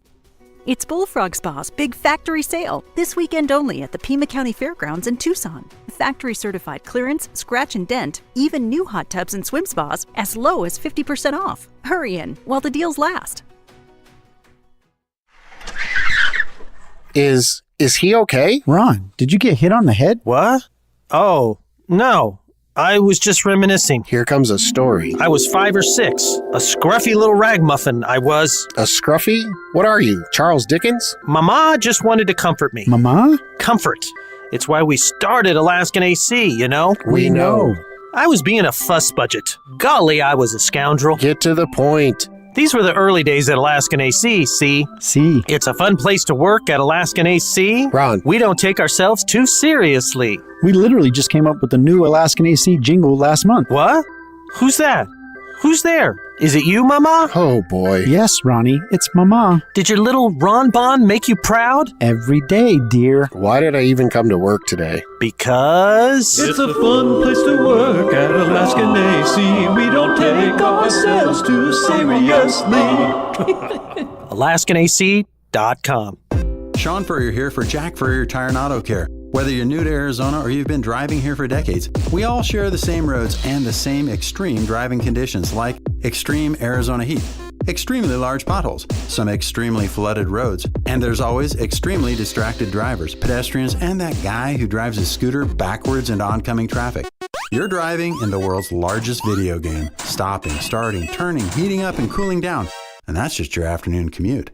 It's Bullfrog Spa's big factory sale, this weekend only at the Pima County Fairgrounds in Tucson. Factory certified clearance, scratch and dent, even new hot tubs and swim spas as low as 50% off. Hurry in while the deals last. Is he okay? Ron, did you get hit on the head? What? Oh, no. I was just reminiscing. Here comes a story. I was 5 or 6. A scruffy little ragamuffin, I was. A scruffy? What are you, Charles Dickens? Mama just wanted to comfort me. Mama? Comfort. It's why we started Alaskan AC, you know? We know. I was being a fuss budget. Golly, I was a scoundrel. Get to the point. These were the early days at Alaskan AC, see? See. It's a fun place to work at Alaskan AC. Ron. We don't take ourselves too seriously. We literally just came up with the new Alaskan AC jingle last month. What? Who's that? Who's there? Is it you, Mama? Oh, boy. Yes, Ronnie, it's Mama. Did your little Ron Bon make you proud? Every day, dear. Why did I even come to work today? Because... It's a fun place to work at Alaskan AC. We don't take ourselves too seriously. AlaskanAC.com. Sean Furrier here for Jack Furrier Tire and Auto Care. Whether you're new to Arizona or you've been driving here for decades, we all share the same roads and the same extreme driving conditions like extreme Arizona heat, extremely large potholes, some extremely flooded roads, and there's always extremely distracted drivers, pedestrians, and that guy who drives his scooter backwards into oncoming traffic. You're driving in the world's largest video game, stopping, starting, turning, heating up, and cooling down. And that's just your afternoon commute.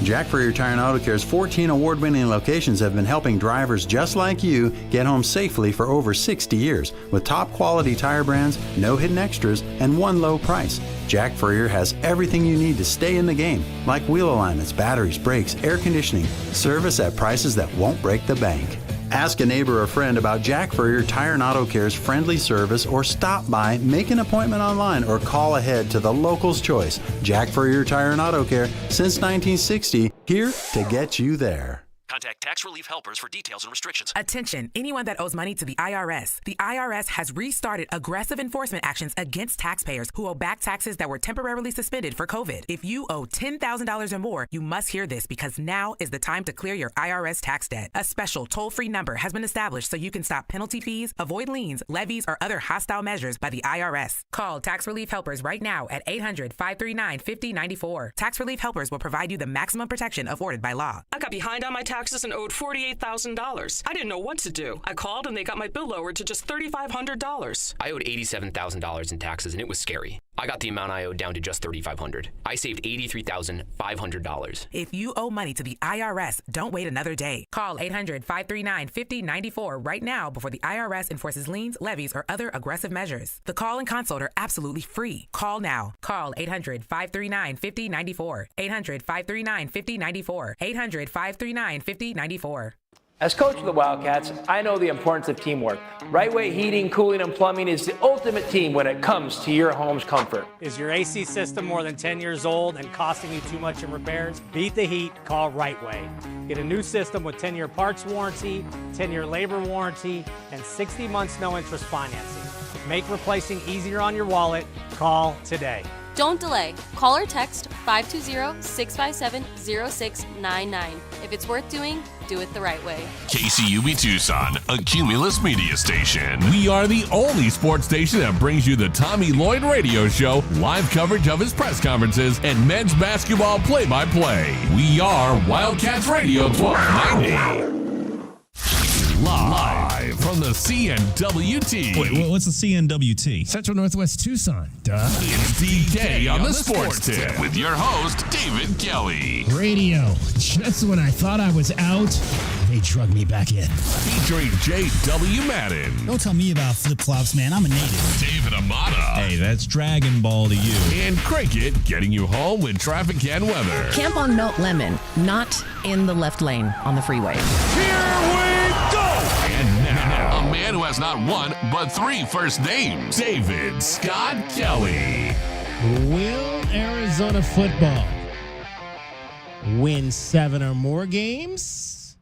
Jack Furrier Tire and Auto Care's 14 award-winning locations have been helping drivers just like you get home safely for over 60 years with top-quality tire brands, no hidden extras, and one low price. Jack Furrier has everything you need to stay in the game, like wheel alignments, batteries, brakes, air conditioning, service at prices that won't break the bank. Ask a neighbor or friend about Jack Furrier Tire and Auto Care's friendly service or stop by, make an appointment online, or call ahead to the local's choice. Jack Furrier Tire and Auto Care, since 1960, here to get you there. Contact Tax Relief Helpers for details and restrictions. Attention, anyone that owes money to the IRS. The IRS has restarted aggressive enforcement actions against taxpayers who owe back taxes that were temporarily suspended for COVID. If you owe $10,000 or more, you must hear this because now is the time to clear your IRS tax debt. A special toll-free number has been established so you can stop penalty fees, avoid liens, levies, or other hostile measures by the IRS. Call Tax Relief Helpers right now at 800-539-5094. Tax Relief Helpers will provide you the maximum protection afforded by law. I got behind on my taxes and owed $48,000. I didn't know what to do. I called and they got my bill lowered to just $3,500. I owed $87,000 in taxes and it was scary. I got the amount I owed down to just $3,500. I saved $83,500. If you owe money to the IRS, don't wait another day. Call 800-539-5094 right now before the IRS enforces liens, levies, or other aggressive measures. The call and consult are absolutely free. Call now. Call 800-539-5094. 800-539-5094. 800-539-5094. As coach of the Wildcats, I know the importance of teamwork. Right Way Heating, Cooling, and Plumbing is the ultimate team when it comes to your home's comfort. Is your AC system more than 10 years old and costing you too much in repairs? Beat the heat, call Right Way. Get a new system with 10-year parts warranty, 10-year labor warranty, and 60 months no-interest financing. Make replacing easier on your wallet. Call today. Don't delay. Call or text 520-657-0699. If it's worth doing, do it the right way. KCUB Tucson, a Cumulus media station. We are the only sports station that brings you the Tommy Lloyd Radio Show, live coverage of his press conferences, and men's basketball play-by-play. We are Wildcats Radio 1290. Live from the CNWT. Wait, what's the CNWT? Central Northwest Tucson. Duh. It's DK on the Sports Tip with your host, David Kelly. Radio. Just when I thought I was out, they drug me back in. Featuring J.W. Madden. Don't tell me about flip-flops, man. I'm a native. David Amata. Hey, that's Dragon Ball to you. And Cricket getting you home with traffic and weather. Camp on Mount Lemon, not in the left lane on the freeway. Here we go! And now, a man who has not one, but 3 first names. David Scott Kelly. Will Arizona football win 7 or more games?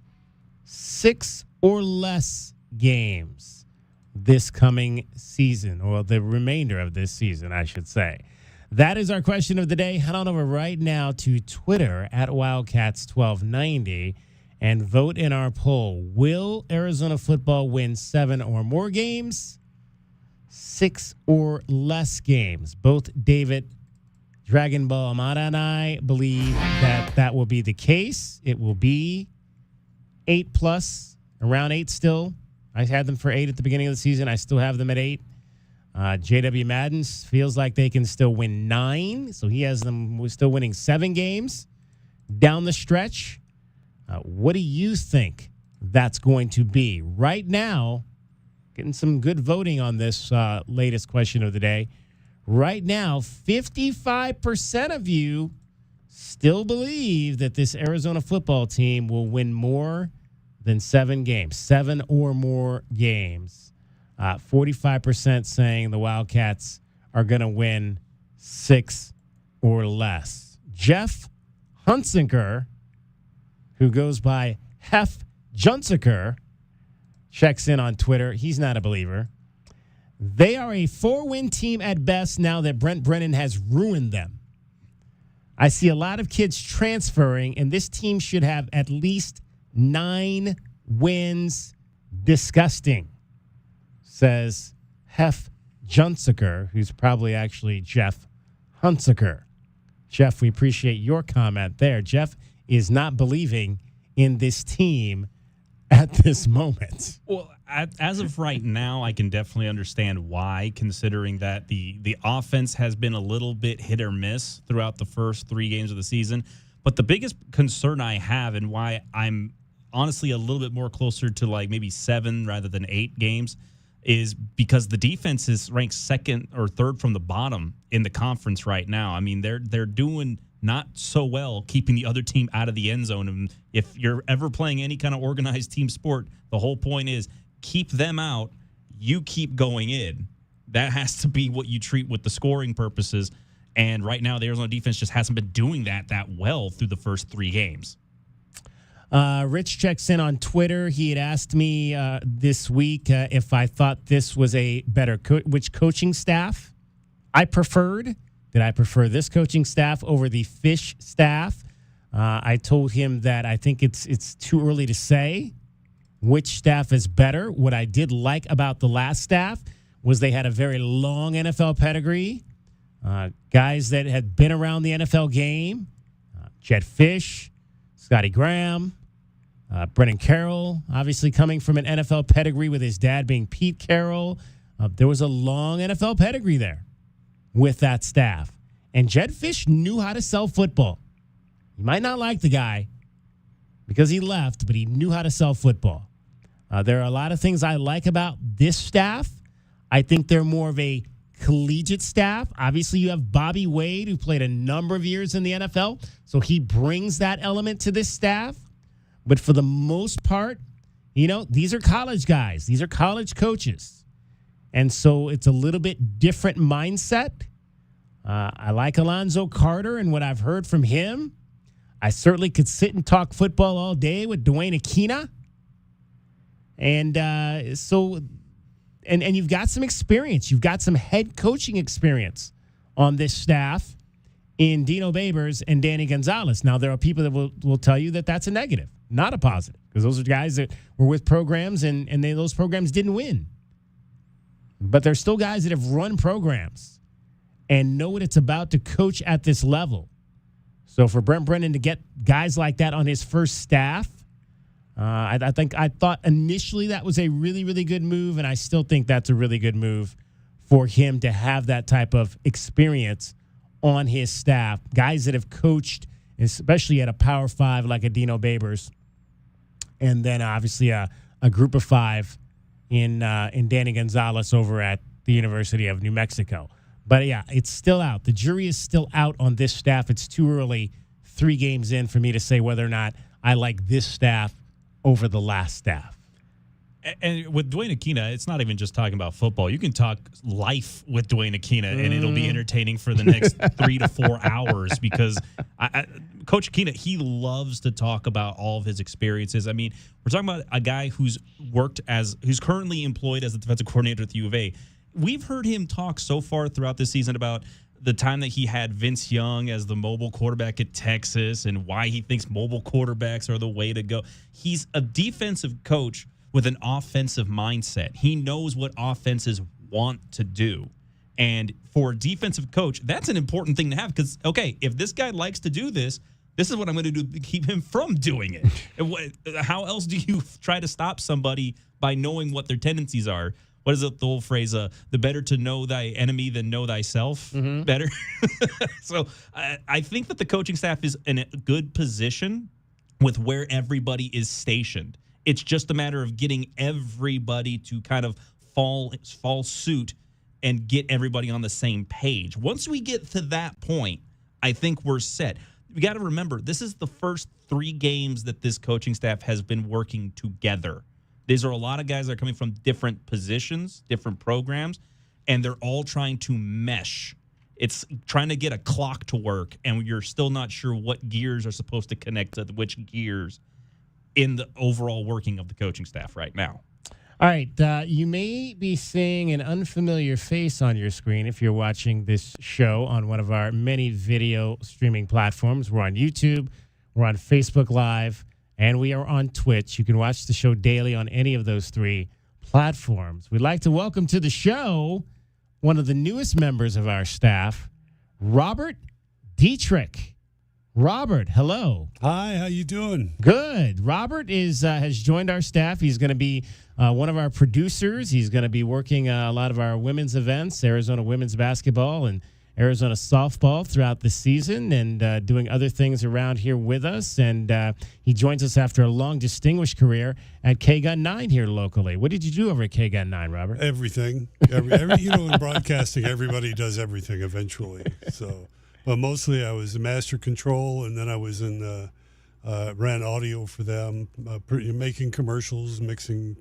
6 or less games this coming season, or the remainder of this season, I should say. That is our question of the day. Head on over right now to Twitter at Wildcats1290 and vote in our poll. Will Arizona football win 7 or more games? 6 or less games? Both David Dragon Ball Amata and I believe that will be the case. It will be 8+, around 8 still. I had them for 8 at the beginning of the season. I still have them at 8. J.W. Madden feels like they can still win 9, so he has them still winning 7 games down the stretch. What do you think that's going to be? Right now, getting some good voting on this latest question of the day. Right now, 55% of you still believe that this Arizona football team will win more than 7 games, 7 or more games. 45% saying the Wildcats are going to win 6 or less. Jeff Hunsiker, who goes by Hef Junsiker, checks in on Twitter. He's not a believer. They are a 4-win team at best now that Brent Brennan has ruined them. I see a lot of kids transferring, and this team should have at least 9 wins. Disgusting, says Hef Junsiker, who's probably actually Jeff Hunsiker. Jeff, we appreciate your comment there. Jeff is not believing in this team at this moment. Well, as of right now, I can definitely understand why, considering that the offense has been a little bit hit or miss throughout the first 3 games of the season. But the biggest concern I have, and why I'm honestly a little bit more closer to like maybe 7 rather than 8 games, is because the defense is ranked 2nd or 3rd from the bottom in the conference right now. I mean, they're doing not so well keeping the other team out of the end zone. And if you're ever playing any kind of organized team sport, the whole point is keep them out, you keep going in. That has to be what you treat with the scoring purposes. And right now, the Arizona defense just hasn't been doing that well through the first 3 games. Rich checks in on Twitter. He had asked me this week if I thought this was a better which coaching staff I preferred. Did I prefer this coaching staff over the Fish staff? I told him that I think it's too early to say which staff is better. What I did like about the last staff was they had a very long NFL pedigree. Guys that had been around the NFL game. Jedd Fisch, Scotty Graham, Brennan Carroll, obviously coming from an NFL pedigree with his dad being Pete Carroll. There was a long NFL pedigree there. with that staff. And Jedd Fisch knew how to sell football. You might not like the guy because he left, but he knew how to sell football. There are a lot of things I like about this staff. I think they're more of a collegiate staff. Obviously, you have Bobby Wade, who played a number of years in the NFL, so he brings that element to this staff. But for the most part, these are college guys. These are college coaches. And so it's a little bit different mindset. I like Alonzo Carter and what I've heard from him. I certainly could sit and talk football all day with Dwayne Aquina. And and you've got some experience. You've got some head coaching experience on this staff in Dino Babers and Danny Gonzalez. Now, there are people that will tell you that that's a negative, not a positive, because those are guys that were with programs and those programs didn't win. But they're still guys that have run programs and know what it's about to coach at this level. So for Brent Brennan to get guys like that on his first staff, I thought initially that was a really, really good move, and I still think that's a really good move for him to have that type of experience on his staff. Guys that have coached, especially at a Power 5 like a Dino Babers, and then obviously a group of 5 in Danny Gonzalez over at the University of New Mexico. But, yeah, it's still out. The jury is still out on this staff. It's too early, 3 games in, for me to say whether or not I like this staff over the last staff. And with Dwayne Aquina, it's not even just talking about football. You can talk life with Dwayne Aquina, and it'll be entertaining for the next 3 to 4 hours because Coach Aquina, he loves to talk about all of his experiences. I mean, we're talking about a guy who's currently employed as a defensive coordinator at the U of A. We've heard him talk so far throughout this season about the time that he had Vince Young as the mobile quarterback at Texas and why he thinks mobile quarterbacks are the way to go. He's a defensive coach with an offensive mindset. He knows what offenses want to do. And for a defensive coach, that's an important thing to have because, okay, if this guy likes to do this, this is what I'm going to do to keep him from doing it. How else do you try to stop somebody by knowing what their tendencies are? What is it, the old phrase, the better to know thy enemy than know thyself? Mm-hmm. Better. So I think that the coaching staff is in a good position with where everybody is stationed. It's just a matter of getting everybody to kind of fall suit and get everybody on the same page. Once we get to that point, I think we're set. We got to remember, this is the first 3 games that this coaching staff has been working together. These are a lot of guys that are coming from different positions, different programs, and they're all trying to mesh. It's trying to get a clock to work, and you're still not sure what gears are supposed to connect to which gears in the overall working of the coaching staff right now. All right, you may be seeing an unfamiliar face on your screen if you're watching this show on one of our many video streaming platforms. We're on YouTube, we're on Facebook Live, and we are on Twitch. You can watch the show daily on any of those 3 platforms. We'd like to welcome to the show one of the newest members of our staff, Robert Dietrich. Robert, hello. Hi, how you doing? Good. Robert has joined our staff. He's going to be one of our producers. He's going to be working a lot of our women's events, Arizona women's basketball and Arizona softball throughout the season and doing other things around here with us. And he joins us after a long, distinguished career at KGUN 9 here locally. What did you do over at KGUN 9, Robert? Everything. In broadcasting, everybody does everything eventually. So, but mostly I was master control, and then I was in ran audio for them, making commercials, mixing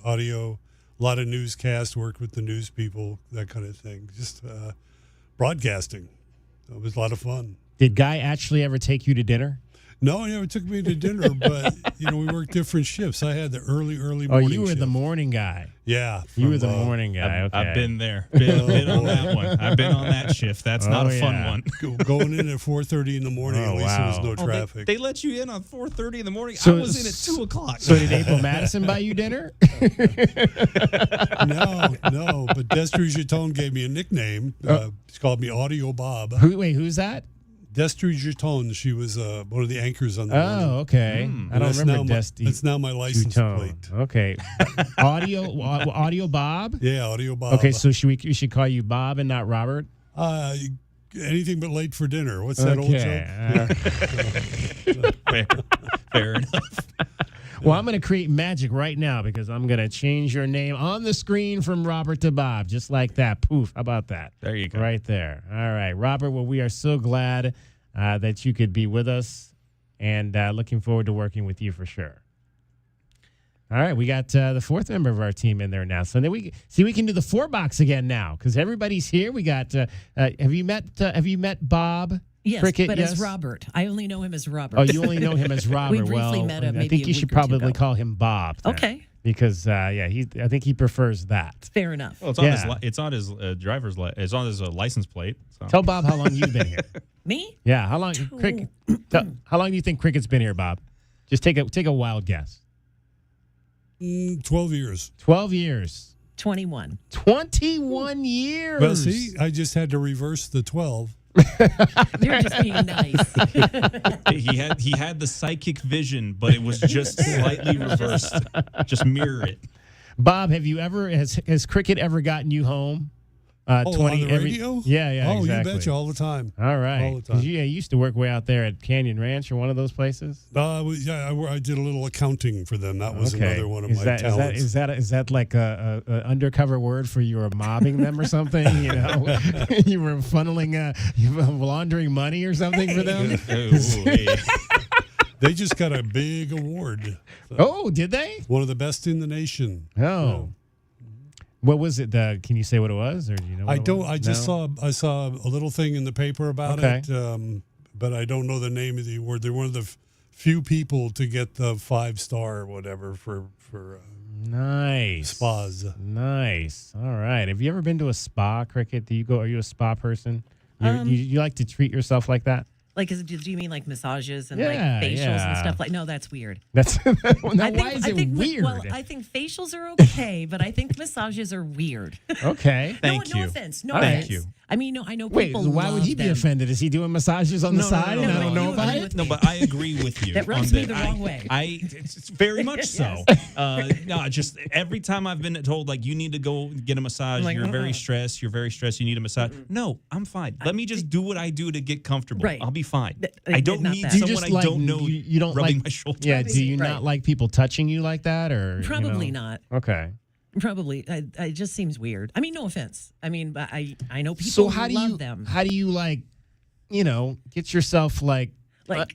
audio, a lot of newscasts, worked with the news people, that kind of thing. Just broadcasting. It was a lot of fun. Did Guy actually ever take you to dinner? No, he never took me to dinner, but, we worked different shifts. I had the early morning shift. Oh, you were the morning guy. Yeah. You were the morning guy, okay. I've been there. Been on that one. I've been on that shift. That's not a fun one. Going in at 4:30 in the morning, at least there was no traffic. They let you in on 4:30 in the morning? I was in at 2 o'clock. So did April Madison buy you dinner? No, but Destry Jeton gave me a nickname. She called me Audio Bob. Who's that? Destry Jeton. She was one of the anchors on the morning. Oh, okay. I don't remember Destry. That's now my license plate. Okay. Audio Bob? Yeah, Audio Bob. Okay, so we should call you Bob and not Robert? Anything but late for dinner. What's that old joke? Fair enough. Well, I'm going to create magic right now because I'm going to change your name on the screen from Robert to Bob, just like that. Poof. How about that? There you go. Right there. All right, Robert. Well, we are so glad that you could be with us, and looking forward to working with you for sure. All right, we got the fourth member of our team in there now. So then we can do the 4-box again now because everybody's here. We got. Have you met Bob? Yes, Cricket, but yes? as Robert. I only know him as Robert. Oh, you only know him as Robert. We briefly met him. I think you should probably call him Bob. Then, okay. Because I think he prefers that. Fair enough. Well, it's on his driver's it's on his license plate. So. Tell Bob how long you've been here. Me? Yeah, how long? How long do you think Cricket's been here, Bob? Just take a wild guess. 12 years. 12 years. 21. 21 years. Well, see, I just had to reverse the 12. You're just being nice. He had the psychic vision, but it was just slightly reversed. Just mirror it. Bob, has Cricket ever gotten you home? 20 on the radio? Yeah, Oh, exactly. you betcha, all the time. All right. All the time. You used to work way out there at Canyon Ranch or one of those places? I did a little accounting for them. That was another one of my talents. Is that like a undercover word for you were mobbing them or something? You know, you were funneling, laundering money or something for them? They just got a big award. Oh, did they? One of the best in the nation. Oh. Yeah. What was it? Can you say what it was, or do you know? I don't. I just saw a little thing in the paper about it, but I don't know the name of the award. They're one of the few people to get the 5-star or whatever for nice spas. Nice. All right. Have you ever been to a spa, Cricket? Are you a spa person? You like to treat yourself like that? Like, do you mean like massages and like facials and stuff? Like, no, that's weird. That's why is it weird? Well, I think facials are okay, but I think massages are weird. Okay, thank you. No offense. No Thank offense. you. I mean, I know people. Wait, why would he be offended? Is he doing massages on the side and I don't know about it? No, but I agree with you. That rubs me the wrong way. It's very much so. No, just every time I've been told like you need to go get a massage, you're very stressed. You're very stressed. You need a massage. No, I'm fine. Let me just do what I do to get comfortable. Right. I'll be fine. I don't need someone I don't know. You don't rubbing like my shoulder. Yeah. Do you not like people touching you like that, or probably not? Okay. Probably. It just seems weird. I mean, no offense. I mean, but I know people So how do love you them. how do you get yourself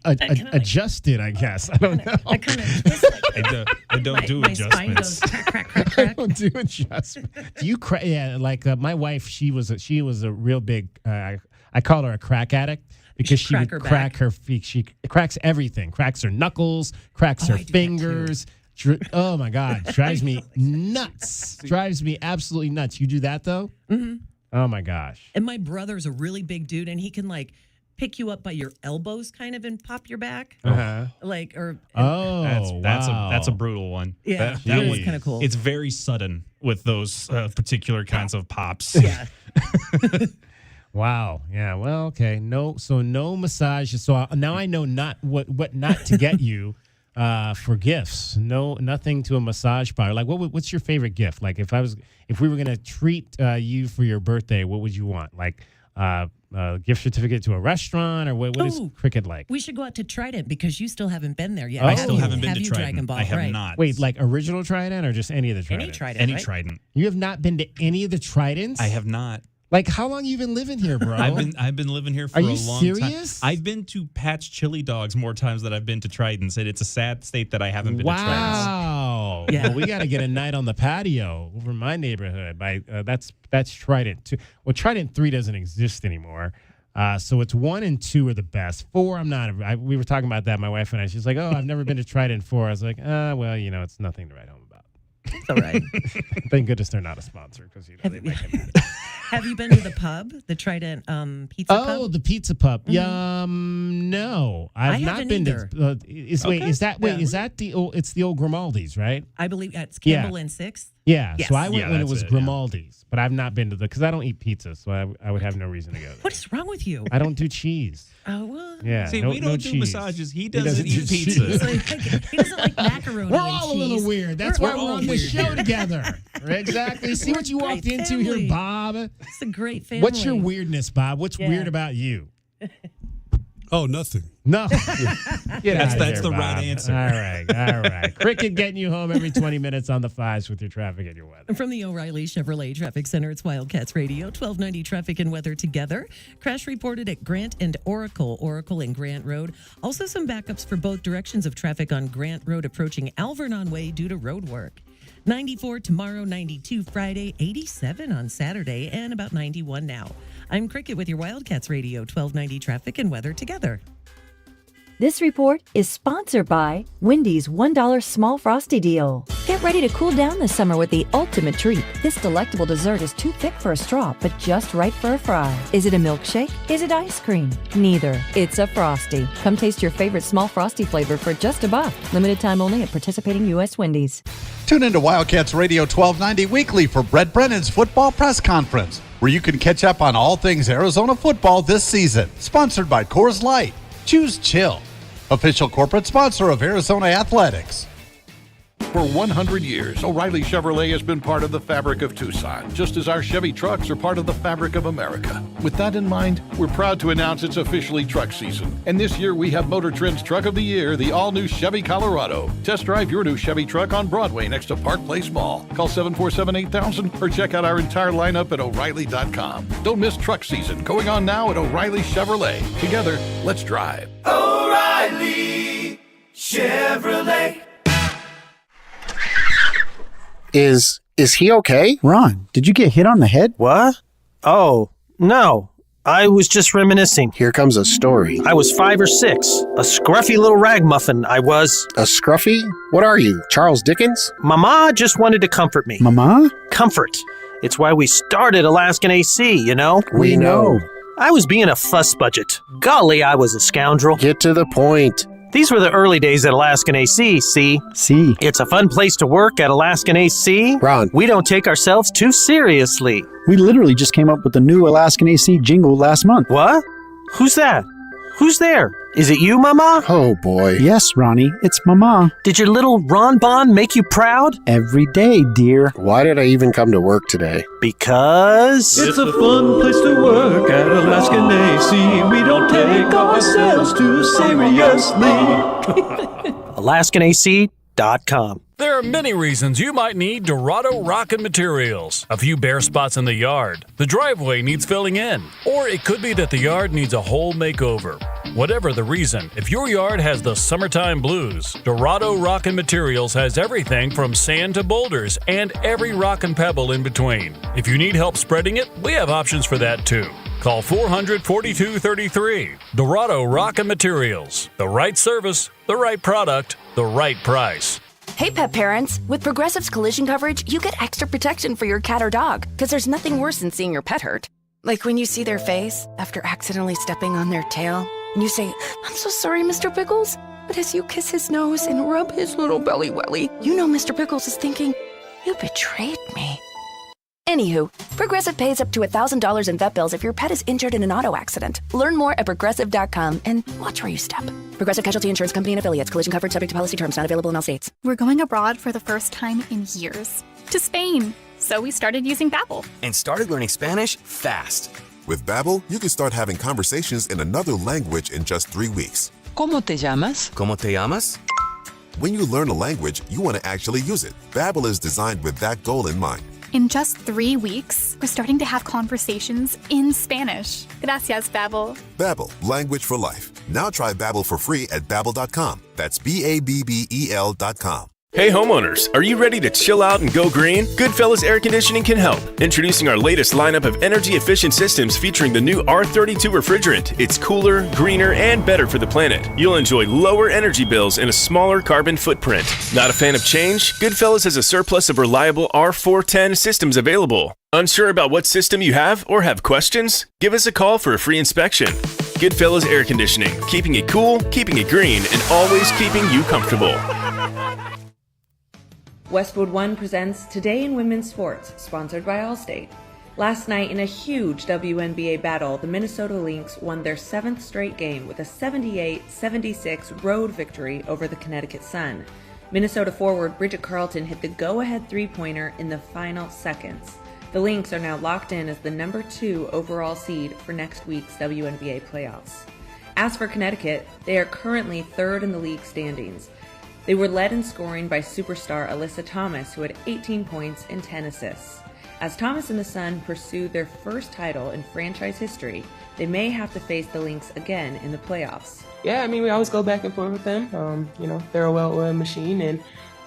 adjusted? I guess I don't know. I kind of I don't do my adjustments. spine goes crack, crack, crack. I don't do adjustments. Do you crack? Yeah, like my wife, she was a real big. I call her a crack addict because she would crack her feet. She cracks everything. Cracks her knuckles. Cracks her fingers. Oh my God, drives me nuts. Drives me absolutely nuts. You do that though? Mm-hmm. Oh my gosh. And my brother's a really big dude, and he can like pick you up by your elbows, kind of, and pop your back. Like That's a brutal one. Yeah, that was kind of cool. It's very sudden with those particular kinds of pops. Yeah. Wow. Yeah. Well, okay. No massage. So now I know what not to get you. For gifts, nothing to a massage parlor. Like, what's your favorite gift? Like, if we were gonna treat you for your birthday, what would you want? Like, a gift certificate to a restaurant, or what is Cricket like? We should go out to Trident because you still haven't been there yet. I still haven't been to Trident. Dragon Ball. I have not. Wait, like original Trident or just any of the Tridents? Any Trident. Any right? Trident. You have not been to any of the Tridents? I have not. Like, how long you been living here, bro? I've been living here for a long time. Are you serious? I've been to Pat's Chili Dogs more times than I've been to Trident's, and it's a sad state that I haven't been to Trident's. Wow. Yeah. Well, we got to get a night on the patio over my neighborhood. That's Trident 2. Well, Trident 3 doesn't exist anymore. So it's 1 and 2 are the best. 4, I'm not. We were talking about that, my wife and I. She's like, oh, I've never been to Trident 4. I was like, well, it's nothing to write home about. It's all right. Thank goodness they're not a sponsor because they might get mad. Have you been to the pub, the Trident Pizza Pub? Oh, the Pizza Pub. Mm-hmm. No, I've not been either. to. Is that the old? It's the old Grimaldi's, right? I believe it's Campbell and 6th. Yeah, Yes. so I went Yeah, when it that's was it, yeah. Grimaldi's, but I've not been to because I don't eat pizza, so I would have no reason to go there. What's wrong with you? I don't do cheese. Oh, well. Yeah, See, no, we don't no do cheese. massages. He doesn't doesn't eat do pizza. He doesn't like macaroni We're and all cheese. a little weird. That's why we're on this show together. Exactly. See what you walked Great into family. here, Bob. It's a great family. What's your weirdness, Bob? What's Yeah. weird about you? Oh, nothing. No. That's the right answer. All right. Cricket getting you home every 20 minutes on the fives with your traffic and your weather. From the O'Reilly Chevrolet Traffic Center, it's Wildcats Radio, 1290 traffic and weather together. Crash reported at Grant and Oracle and Grant Road. Also some backups for both directions of traffic on Grant Road approaching Alvernon Way due to road work. 94 tomorrow, 92 Friday, 87 on Saturday, and about 91 now. I'm Cricket with your Wildcats Radio, 1290 traffic and weather together. This report is sponsored by Wendy's $1 Small Frosty Deal. Get ready to cool down this summer with the ultimate treat. This delectable dessert is too thick for a straw, but just right for a fry. Is it a milkshake? Is it ice cream? Neither. It's a Frosty. Come taste your favorite small Frosty flavor for just $1. Limited time only at participating U.S. Wendy's. Tune into Wildcats Radio 1290 weekly for Brett Brennan's football press conference, where you can catch up on all things Arizona football this season. Sponsored by Coors Light. Choose chill. Official corporate sponsor of Arizona Athletics. For 100 years, O'Reilly Chevrolet has been part of the fabric of Tucson, just as our Chevy trucks are part of the fabric of America. With that in mind, we're proud to announce it's officially truck season. And this year we have Motor Trend's Truck of the Year, the all-new Chevy Colorado. Test drive your new Chevy truck on Broadway next to Park Place Mall. Call 747-8000 or check out our entire lineup at O'Reilly.com. Don't miss truck season, going on now at O'Reilly Chevrolet. Together, let's drive. O'Reilly Chevrolet. Is he okay? Ron, did you get hit on the head? What? Oh, no. I was just reminiscing. Here comes a story. I was 5 or 6. A scruffy little ragamuffin I was. A scruffy? What are you, Charles Dickens? Mama just wanted to comfort me. Mama? Comfort. It's why we started Alaskan AC, you know? We know. I was being a fuss budget. Golly, I was a scoundrel. Get to the point. These were the early days at Alaskan AC, see? See. It's a fun place to work at Alaskan AC. Ron. We don't take ourselves too seriously. We literally just came up with the new Alaskan AC jingle last month. What? Who's that? Who's there? Is it you, Mama? Oh, boy. Yes, Ronnie, it's Mama. Did your little Ron Bon make you proud? Every day, dear. Why did I even come to work today? Because... It's a fun place to work at Alaskan AC. We don't take ourselves too seriously. AlaskanAC.com. There are many reasons you might need Dorado Rockin' Materials. A few bare spots in the yard, the driveway needs filling in, or it could be that the yard needs a whole makeover. Whatever the reason, if your yard has the summertime blues, Dorado Rockin' Materials has everything from sand to boulders and every rock and pebble in between. If you need help spreading it, we have options for that too. Call 400-4233. Dorado Rockin' Materials. The right service, the right product, the right price. Hey, pet parents! With Progressive's collision coverage, you get extra protection for your cat or dog, because there's nothing worse than seeing your pet hurt. Like when you see their face after accidentally stepping on their tail, and you say, "I'm so sorry, Mr. Pickles." But as you kiss his nose and rub his little belly welly, you know Mr. Pickles is thinking, "You betrayed me." Anywho, Progressive pays up to $1,000 in vet bills if your pet is injured in an auto accident. Learn more at Progressive.com and watch where you step. Progressive Casualty Insurance Company and Affiliates. Collision coverage subject to policy terms. Not available in all states. We're going abroad for the first time in years. To Spain. So we started using Babbel. And started learning Spanish fast. With Babbel, you can start having conversations in another language in just 3 weeks. ¿Cómo te llamas? ¿Cómo te llamas? When you learn a language, you want to actually use it. Babbel is designed with that goal in mind. In just 3 weeks, we're starting to have conversations in Spanish. Gracias, Babbel. Babbel, language for life. Now try Babbel for free at Babbel.com. That's BABBEL.com. Hey homeowners, are you ready to chill out and go green? Goodfellas Air Conditioning can help. Introducing our latest lineup of energy-efficient systems featuring the new R32 refrigerant. It's cooler, greener, and better for the planet. You'll enjoy lower energy bills and a smaller carbon footprint. Not a fan of change? Goodfellas has a surplus of reliable R410 systems available. Unsure about what system you have or have questions? Give us a call for a free inspection. Goodfellas Air Conditioning, keeping it cool, keeping it green, and always keeping you comfortable. Westwood One presents Today in Women's Sports, sponsored by Allstate. Last night, in a huge WNBA battle, the Minnesota Lynx won their 7th straight game with a 78-76 road victory over the Connecticut Sun. Minnesota forward Bridget Carlton hit the go-ahead three-pointer in the final seconds. The Lynx are now locked in as the number 2 overall seed for next week's WNBA playoffs. As for Connecticut, they are currently 3rd in the league standings. They were led in scoring by superstar Alyssa Thomas, who had 18 points and 10 assists. As Thomas and the Sun pursue their first title in franchise history, they may have to face the Lynx again in the playoffs. Yeah, I mean, we always go back and forth with them. They're a well-oiled machine, and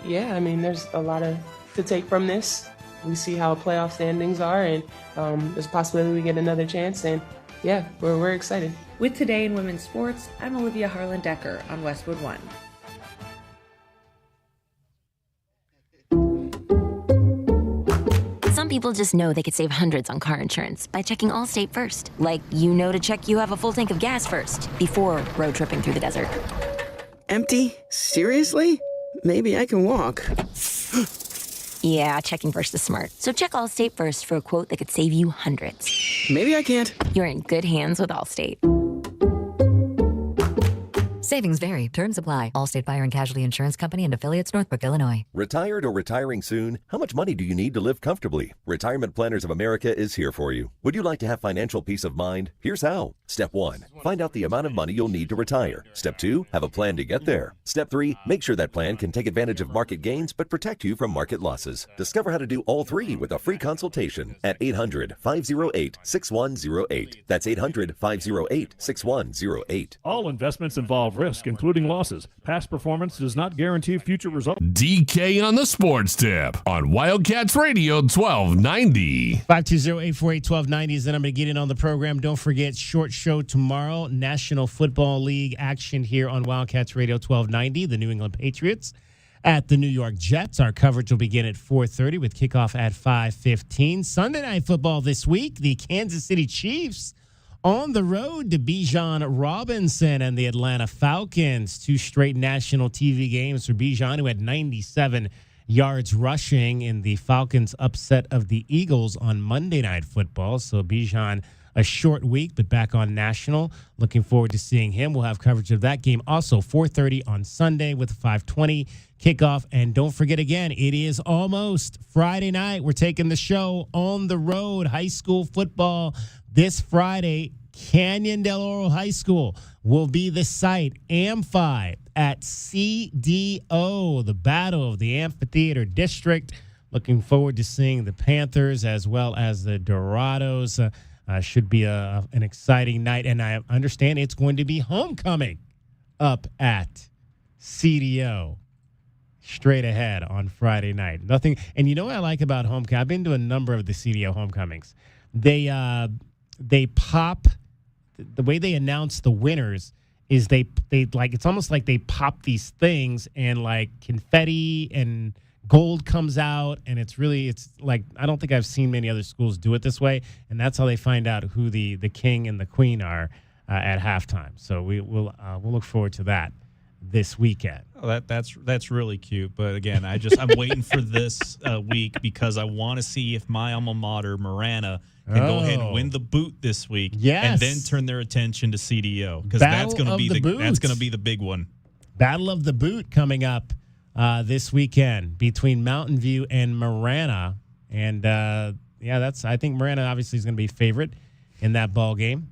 yeah, I mean, there's a lot to take from this. We see how playoff standings are, and there's a possibility we get another chance, and yeah, we're excited. With Today in Women's Sports, I'm Olivia Harlan-Decker on Westwood One. Some people just know they could save hundreds on car insurance by checking Allstate first. Like, to check you have a full tank of gas first before road tripping through the desert. Empty? Seriously? Maybe I can walk. Yeah, checking first is smart. So check Allstate first for a quote that could save you hundreds. Maybe I can't. You're in good hands with Allstate. Savings vary. Terms apply. Allstate Fire and Casualty Insurance Company and Affiliates, Northbrook, Illinois. Retired or retiring soon? How much money do you need to live comfortably? Retirement Planners of America is here for you. Would you like to have financial peace of mind? Here's how. Step 1, find out the amount of money you'll need to retire. Step 2, have a plan to get there. Step 3, make sure that plan can take advantage of market gains but protect you from market losses. Discover how to do all 3 with a free consultation at 800-508-6108. That's 800-508-6108. All investments involve risk, including losses. Past performance does not guarantee future results. DK on the Sports Tip on Wildcats Radio 1290. 520-848-1290 is the number to get in on the program. Don't forget, short show tomorrow. National Football League action here on Wildcats Radio 1290. The New England Patriots at the New York Jets. Our coverage will begin at 4:30 with kickoff at 5:15. Sunday Night Football this week. The Kansas City Chiefs on the road to Bijan Robinson and the Atlanta Falcons. 2 straight national TV games for Bijan, who had 97 yards rushing in the Falcons' upset of the Eagles on Monday Night Football. So Bijan, a short week, but back on national. Looking forward to seeing him. We'll have coverage of that game also 4:30 on Sunday with a 5:20 kickoff. And don't forget again, it is almost Friday night. We're taking the show on the road. High school football this Friday. Canyon Del Oro High School will be the site. Amphi at CDO, the Battle of the Amphitheater District. Looking forward to seeing the Panthers as well as the Dorados. Should be an exciting night, and I understand it's going to be homecoming up at CDO straight ahead on Friday night. Nothing, and you know what I like about homecoming? I've been to a number of the CDO homecomings. They pop. The way they announce the winners is they like, it's almost like they pop these things and like confetti and gold comes out, and it's like, I don't think I've seen many other schools do it this way, and that's how they find out who the king and the queen are at halftime. So we'll look forward to that this weekend. Oh, that's really cute. But again, I'm waiting for this week because I want to see if my alma mater, Marana, can go ahead and win the boot this week, and then turn their attention to CDO, because that's going to be the big one. Battle of the Boot coming up this weekend between Mountain View and Marana, and I think Marana obviously is going to be favorite in that ball game,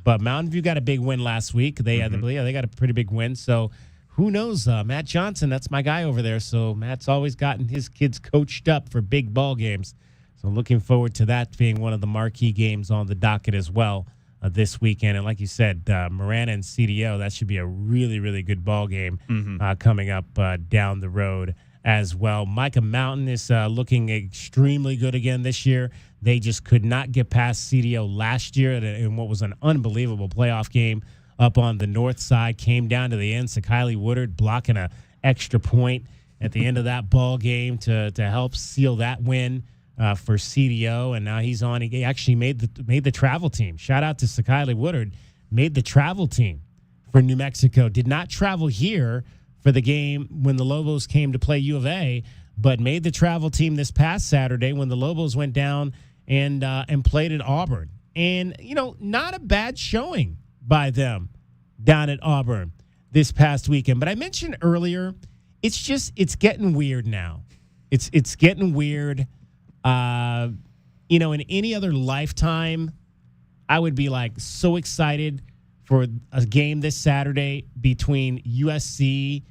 but Mountain View got a big win last week. They got a pretty big win, so who knows? Matt Johnson, that's my guy over there. So Matt's always gotten his kids coached up for big ball games. So looking forward to that being one of the marquee games on the docket as well this weekend. And like you said, Marana and CDO, that should be a really, really good ball game coming up down the road as well. Micah Mountain is looking extremely good again this year. They just could not get past CDO last year in what was an unbelievable playoff game up on the north side. Came down to the end. Kylie Woodard blocking an extra point at the end of that ball game to help seal that win for CDO, and now he's on. He actually made the travel team. Shout out to Kylie Woodard, made the travel team for New Mexico. Did not travel here for the game when the Lobos came to play U of A, but made the travel team this past Saturday when the Lobos went down and played at Auburn. And, not a bad showing by them down at Auburn this past weekend. But I mentioned earlier, it's getting weird now. It's getting weird. In any other lifetime, I would be so excited for a game this Saturday between USC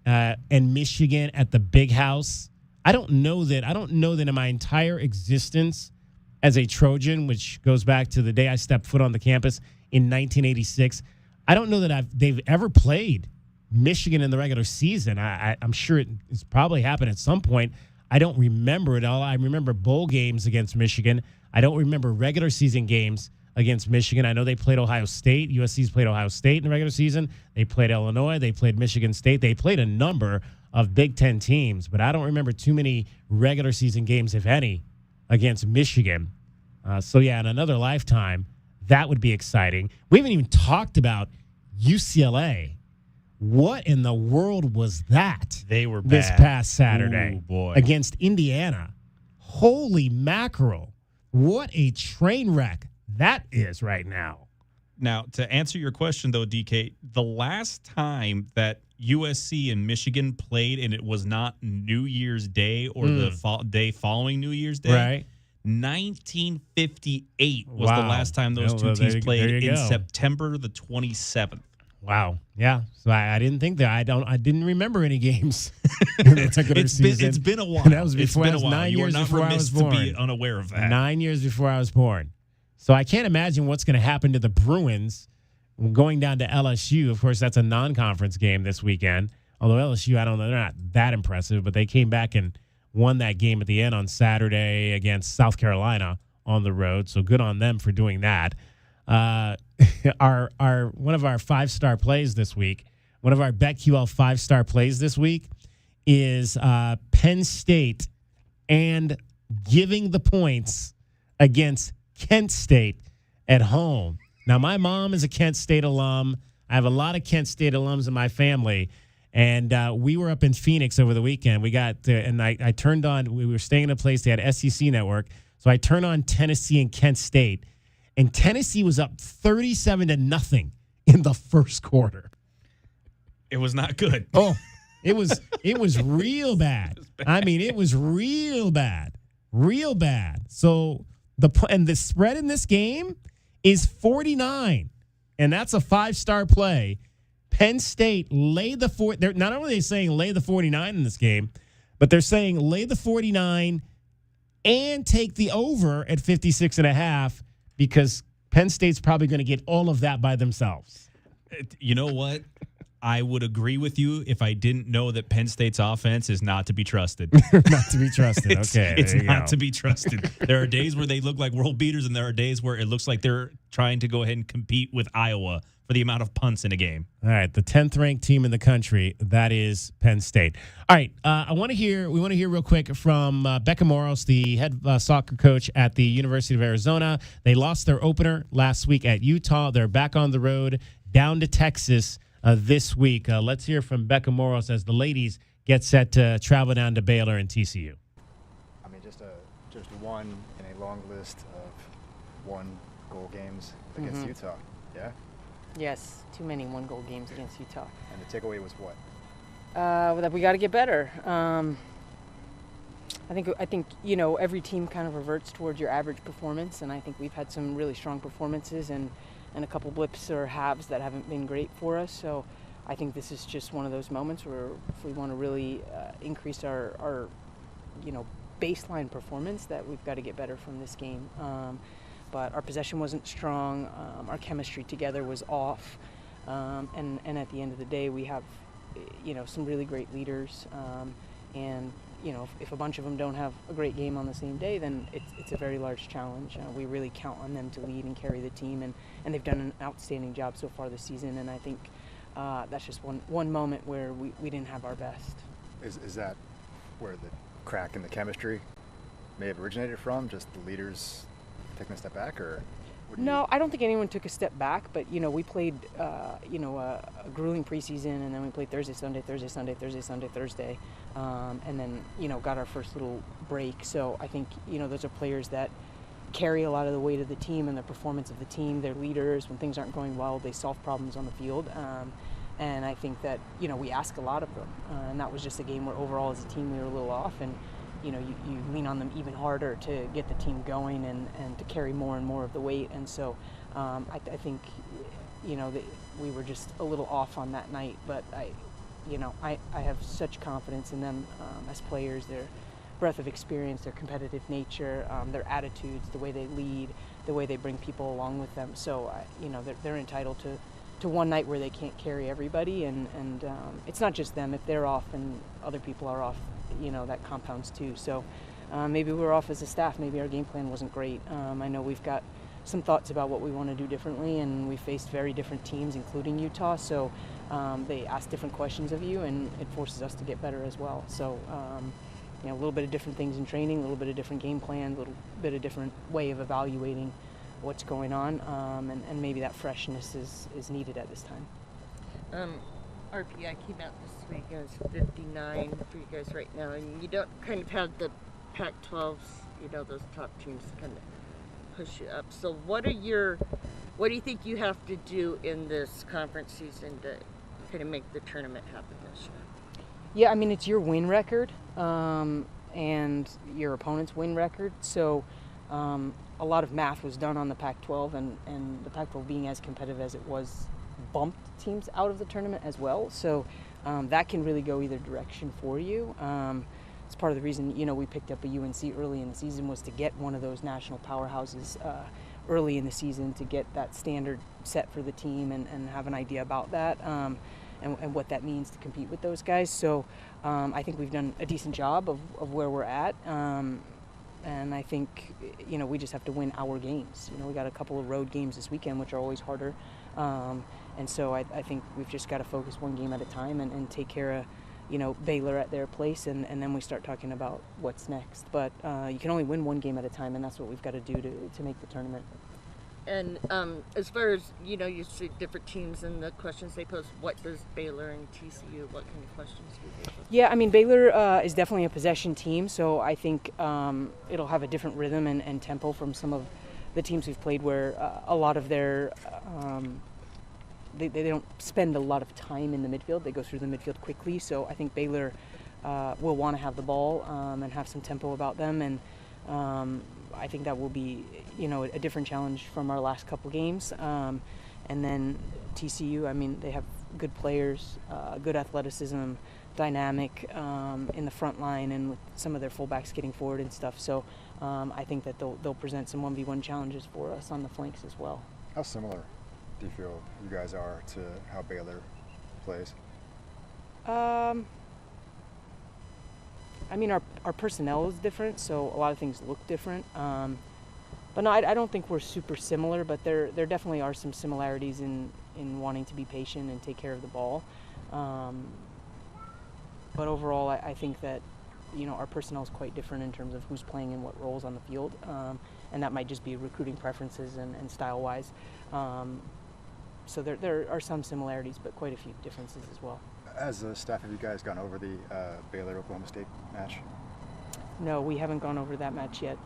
and Michigan at the Big House. I don't know that in my entire existence as a Trojan, which goes back to the day I stepped foot on the campus in 1986, I don't know that they've ever played Michigan in the regular season. I'm sure it's probably happened at some point. I don't remember it all. I remember bowl games against Michigan. I don't remember regular season games against Michigan. I know they played Ohio State. USC's played Ohio State in the regular season. They played Illinois. They played Michigan State. They played a number of Big Ten teams, but I don't remember too many regular season games, if any, against Michigan. In another lifetime, that would be exciting. We haven't even talked about UCLA. What in the world was that? They were bad this past Saturday. Ooh, boy. Against Indiana. Holy mackerel. What a train wreck that is right now. Now, to answer your question, though, DK, the last time that USC and Michigan played and it was not New Year's Day or the day following New Year's Day, right? 1958 was the last time those two teams played in September the 27th. Wow. Yeah. So I didn't think that. I didn't remember any games in the regular season. It's been a while. And that was before. It's been a while. 9 You are years not before I was remiss to born. be unaware of that. 9 years before I was born. So I can't imagine what's going to happen to the Bruins going down to LSU. Of course, that's a non-conference game this weekend. Although LSU, I don't know, they're not that impressive, but they came back and won that game at the end on Saturday against South Carolina on the road. So good on them for doing that. Our one of our 5-star plays this week, one of our BetQL 5-star plays this week is Penn State and giving the points against Kent State at home. Now, my mom is a Kent State alum. I have a lot of Kent State alums in my family. And we were up in Phoenix over the weekend. We got and I turned on, we were staying in a place, they had SEC Network. So I turned on Tennessee and Kent State. And Tennessee was up 37-0 in the first quarter. It was not good. Oh, it was real bad. I mean, it was real bad. Real bad. So the spread in this game is 49. And that's a 5-star play. Penn State lay the they're not only are they saying lay the 49 in this game, but they're saying lay the 49 and take the over at 56.5 because Penn State's probably going to get all of that by themselves. You know what? I would agree with you if I didn't know that Penn State's offense is not to be trusted. Not to be trusted. Okay. It's not to be trusted. There are days where they look like world beaters, and there are days where it looks like they're trying to go ahead and compete with Iowa for the amount of punts in a game. All right, the 10th ranked team in the country, that is Penn State. All right, we want to hear real quick from Becca Moros, the head soccer coach at the University of Arizona. They lost their opener last week at Utah. They're back on the road down to Texas this week. Let's hear from Becca Moros as the ladies get set to travel down to Baylor and TCU. I mean, just one in a long list of 1-goal games against Utah. Yeah. Yes, too many 1-goal games against Utah. And the takeaway was what? That we got to get better. I think every team kind of reverts towards your average performance, and I think we've had some really strong performances and a couple blips or halves that haven't been great for us. So I think this is just one of those moments where if we want to really increase our baseline performance, that we've got to get better from this game. But our possession wasn't strong. Our chemistry together was off. And at the end of the day, we have, some really great leaders. And if a bunch of them don't have a great game on the same day, then it's a very large challenge. We really count on them to lead and carry the team, and they've done an outstanding job so far this season. And I think that's just one moment where we didn't have our best. Is that where the crack in the chemistry may have originated from? Just the leaders taking a step back, or? No, I don't think anyone took a step back, but we played a grueling preseason, and then we played Thursday, Sunday, Thursday, and then got our first little break. So I think those are players that carry a lot of the weight of the team and the performance of the team. They're leaders. When things aren't going well, they solve problems on the field. And I think that we ask a lot of them, and that was just a game where overall as a team we were a little off, and you lean on them even harder to get the team going and to carry more and more of the weight. And so I think that we were just a little off on that night, but I have such confidence in them as players. Their breadth of experience, their competitive nature, their attitudes, the way they lead, the way they bring people along with them. So they're entitled to one night where they can't carry everybody, and it's not just them. If they're off and other people are off, that compounds too. So maybe we're off as a staff. Maybe our game plan wasn't great. I know we've got some thoughts about what we want to do differently, and we faced very different teams, including Utah. So they ask different questions of you, and it forces us to get better as well. So a little bit of different things in training, a little bit of different game plan, a little bit of different way of evaluating what's going on, and maybe that freshness is needed at this time. RPI came out this week as 59 for you guys right now, and you don't kind of have the Pac-12s, those top teams kind of push you up. So what do you think you have to do in this conference season to kind of make the tournament happen this year? Yeah, I mean, it's your win record and your opponent's win record. So a lot of math was done on the Pac-12, and the Pac-12 being as competitive as it was bumped teams out of the tournament as well. So that can really go either direction for you. It's part of the reason, we picked up a UNC early in the season, was to get one of those national powerhouses early in the season, to get that standard set for the team and have an idea about that. And what that means to compete with those guys. So I think we've done a decent job of where we're at. And I think, we just have to win our games. We got a couple of road games this weekend, which are always harder. And so I think we've just got to focus one game at a time and take care of, Baylor at their place. And then we start talking about what's next. But you can only win one game at a time, and that's what we've got to do to make the tournament. And as far as, you see different teams and the questions they pose, what does Baylor and TCU, what kind of questions do they pose? Yeah, I mean, Baylor is definitely a possession team, so I think it'll have a different rhythm and tempo from some of the teams we've played, where a lot of their they don't spend a lot of time in the midfield. They go through the midfield quickly, so I think Baylor will want to have the ball and have some tempo about them, and I think that will be, a different challenge from our last couple games. And then TCU, I mean, they have good players, good athleticism, dynamic in the front line, and with some of their fullbacks getting forward and stuff. So I think that they'll present some 1v1 challenges for us on the flanks as well. How similar do you feel you guys are to how Baylor plays? I mean, our personnel is different, so a lot of things look different. But no, I don't think we're super similar, but there definitely are some similarities in wanting to be patient and take care of the ball. But overall, I think that, our personnel is quite different in terms of who's playing in what roles on the field. And that might just be recruiting preferences and style-wise. So there are some similarities, but quite a few differences as well. As a staff, have you guys gone over the Baylor-Oklahoma State match? No, we haven't gone over that match yet.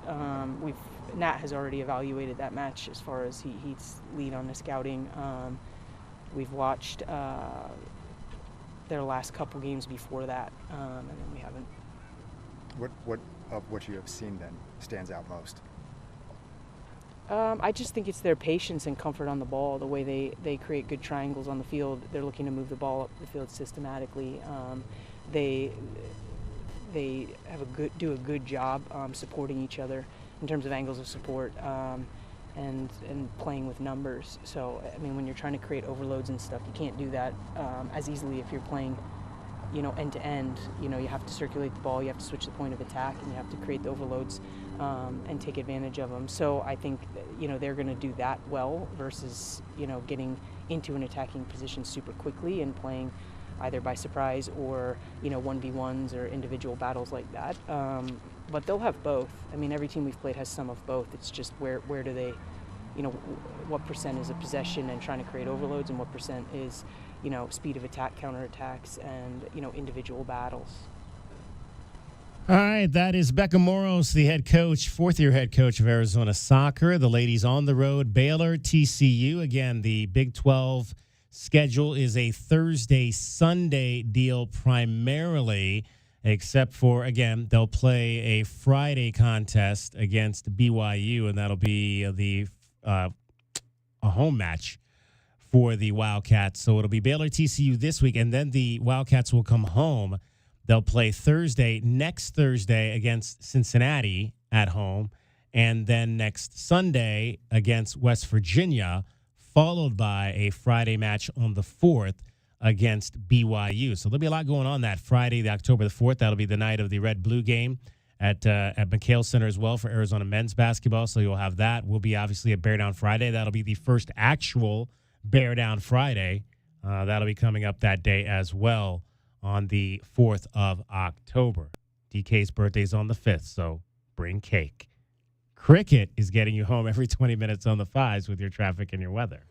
Nat has already evaluated that match as far as he's lead on the scouting. We've watched their last couple games before that, and then we haven't. What of what you have seen then stands out most? I just think it's their patience and comfort on the ball, the way they create good triangles on the field. They're looking to move the ball up the field systematically. They do a good job supporting each other in terms of angles of support and playing with numbers. So, I mean, when you're trying to create overloads and stuff, you can't do that as easily if you're playing, end to end. You have to circulate the ball, you have to switch the point of attack, and you have to create the overloads and take advantage of them. So I think, they're going to do that well versus, getting into an attacking position super quickly and playing either by surprise or, 1v1s or individual battles like that. But they'll have both. I mean, every team we've played has some of both. It's just where do they what percent is a possession and trying to create overloads, and what percent is, speed of attack, counterattacks, and, individual battles. All right, that is Becca Moros, the head coach, fourth-year head coach of Arizona Soccer. The ladies on the road, Baylor, TCU. Again, the Big 12 schedule is a Thursday-Sunday deal primarily, except for, again, they'll play a Friday contest against BYU, and that'll be a home match for the Wildcats. So it'll be Baylor, TCU this week, and then the Wildcats will come home. They'll play next Thursday against Cincinnati at home, and then next Sunday against West Virginia, followed by a Friday match on the 4th against BYU. So there'll be a lot going on that Friday, the October the 4th. That'll be the night of the Red-Blue game at McHale Center as well for Arizona men's basketball. So you'll have that. We'll be obviously at Bear Down Friday. That'll be the first actual Bear Down Friday. That'll be coming up that day as well, on the 4th of October. DK's birthday's on the 5th, so bring cake. Cricket is getting you home every 20 minutes on the 5s with your traffic and your weather.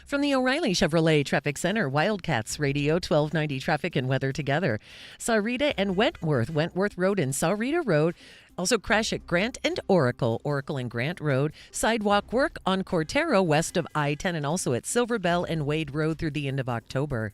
From the O'Reilly Chevrolet Traffic Center, Wildcats Radio 1290 traffic and weather together. Sahuarita and Wentworth Road and Sahuarita Road. Also crash at Grant and Oracle and Grant Road. Sidewalk work on Cortero west of I-10 and also at Silver Bell and Wade Road through the end of October.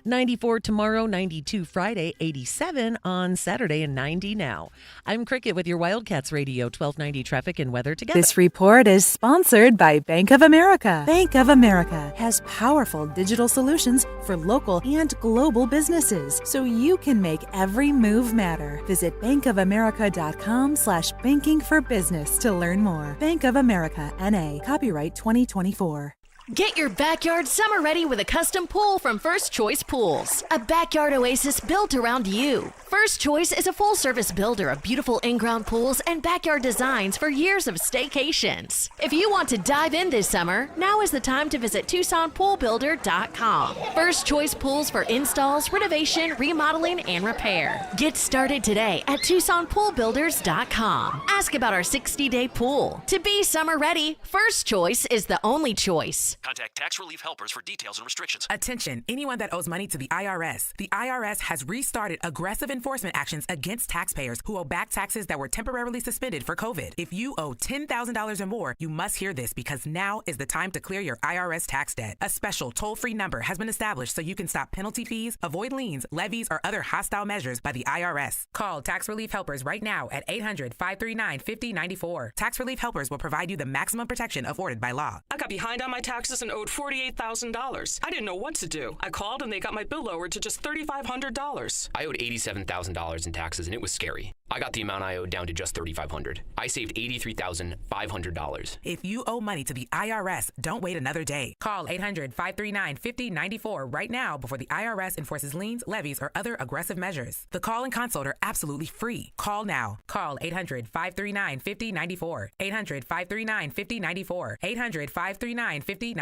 94 tomorrow, 92 Friday, 87 on Saturday, and 90 now. I'm Cricket with your Wildcats Radio 1290 traffic and weather together. This report is sponsored by Bank of America. Bank of America has powerful digital solutions for local and global businesses, so you can make every move matter. Visit bankofamerica.com/banking for business to learn more. Bank of America, N.A. Copyright 2024. Get your backyard summer ready with a custom pool from First Choice Pools. A backyard oasis built around you. First Choice is a full-service builder of beautiful in-ground pools and backyard designs for years of staycations. If you want to dive in this summer, now is the time to visit TucsonPoolBuilder.com. First Choice Pools for installs, renovation, remodeling, and repair. Get started today at TucsonPoolBuilders.com. Ask about our 60-day pool. To be summer ready, First Choice is the only choice. Contact Tax Relief Helpers for details and restrictions. Attention, anyone that owes money to the IRS. The IRS has restarted aggressive enforcement actions against taxpayers who owe back taxes that were temporarily suspended for COVID. If you owe $10,000 or more, you must hear this because now is the time to clear your IRS tax debt. A special toll-free number has been established so you can stop penalty fees, avoid liens, levies, or other hostile measures by the IRS. Call Tax Relief Helpers right now at 800-539-5094. Tax Relief Helpers will provide you the maximum protection afforded by law. I got behind on my taxes and owed $48,000. I didn't know what to do. I called and they got my bill lowered to just $3,500. I owed $87,000 in taxes and it was scary. I got the amount I owed down to just $3,500. I saved $83,500. If you owe money to the IRS, don't wait another day. Call 800-539-5094 right now before the IRS enforces liens, levies, or other aggressive measures. The call and consult are absolutely free. Call now. Call 800-539-5094. 800-539-5094. 800-539-5094.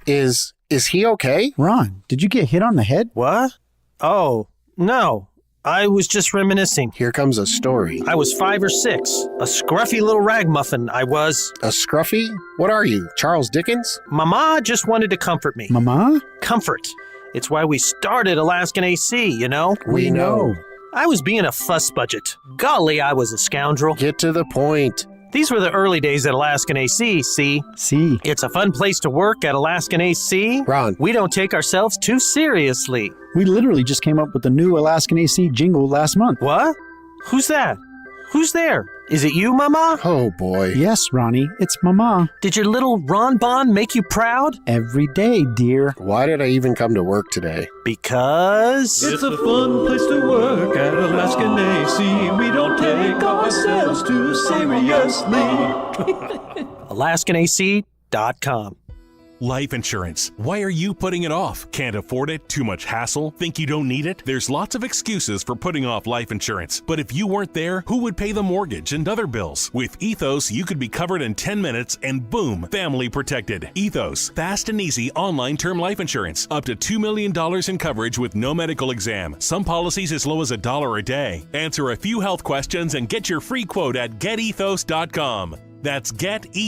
Is he okay? Ron, did you get hit on the head? What? Oh, no. I was just reminiscing. Here comes a story. I was 5 or 6. A scruffy little ragamuffin, I was. A scruffy? What are you, Charles Dickens? Mama just wanted to comfort me. Mama? Comfort. It's why we started Alaskan AC, you know? We know. I was being a fuss budget. Golly, I was a scoundrel. Get to the point. These were the early days at Alaskan AC, see? See. It's a fun place to work at Alaskan AC. Ron. We don't take ourselves too seriously. We literally just came up with the new Alaskan AC jingle last month. What? Who's that? Who's there? Is it you, Mama? Oh, boy. Yes, Ronnie, it's Mama. Did your little Ron Bon make you proud? Every day, dear. Why did I even come to work today? Because... it's a fun place to work at Alaskan AC. We don't take ourselves too seriously. AlaskanAC.com. Life insurance. Why are you putting it off? Can't afford it? Too much hassle? Think you don't need it? There's lots of excuses for putting off life insurance. But if you weren't there, who would pay the mortgage and other bills? With Ethos, you could be covered in 10 minutes and boom, family protected. Ethos, fast and easy online term life insurance. Up to $2 million in coverage with no medical exam. Some policies as low as $1 a day. Answer a few health questions and get your free quote at getethos.com. That's getethos.com.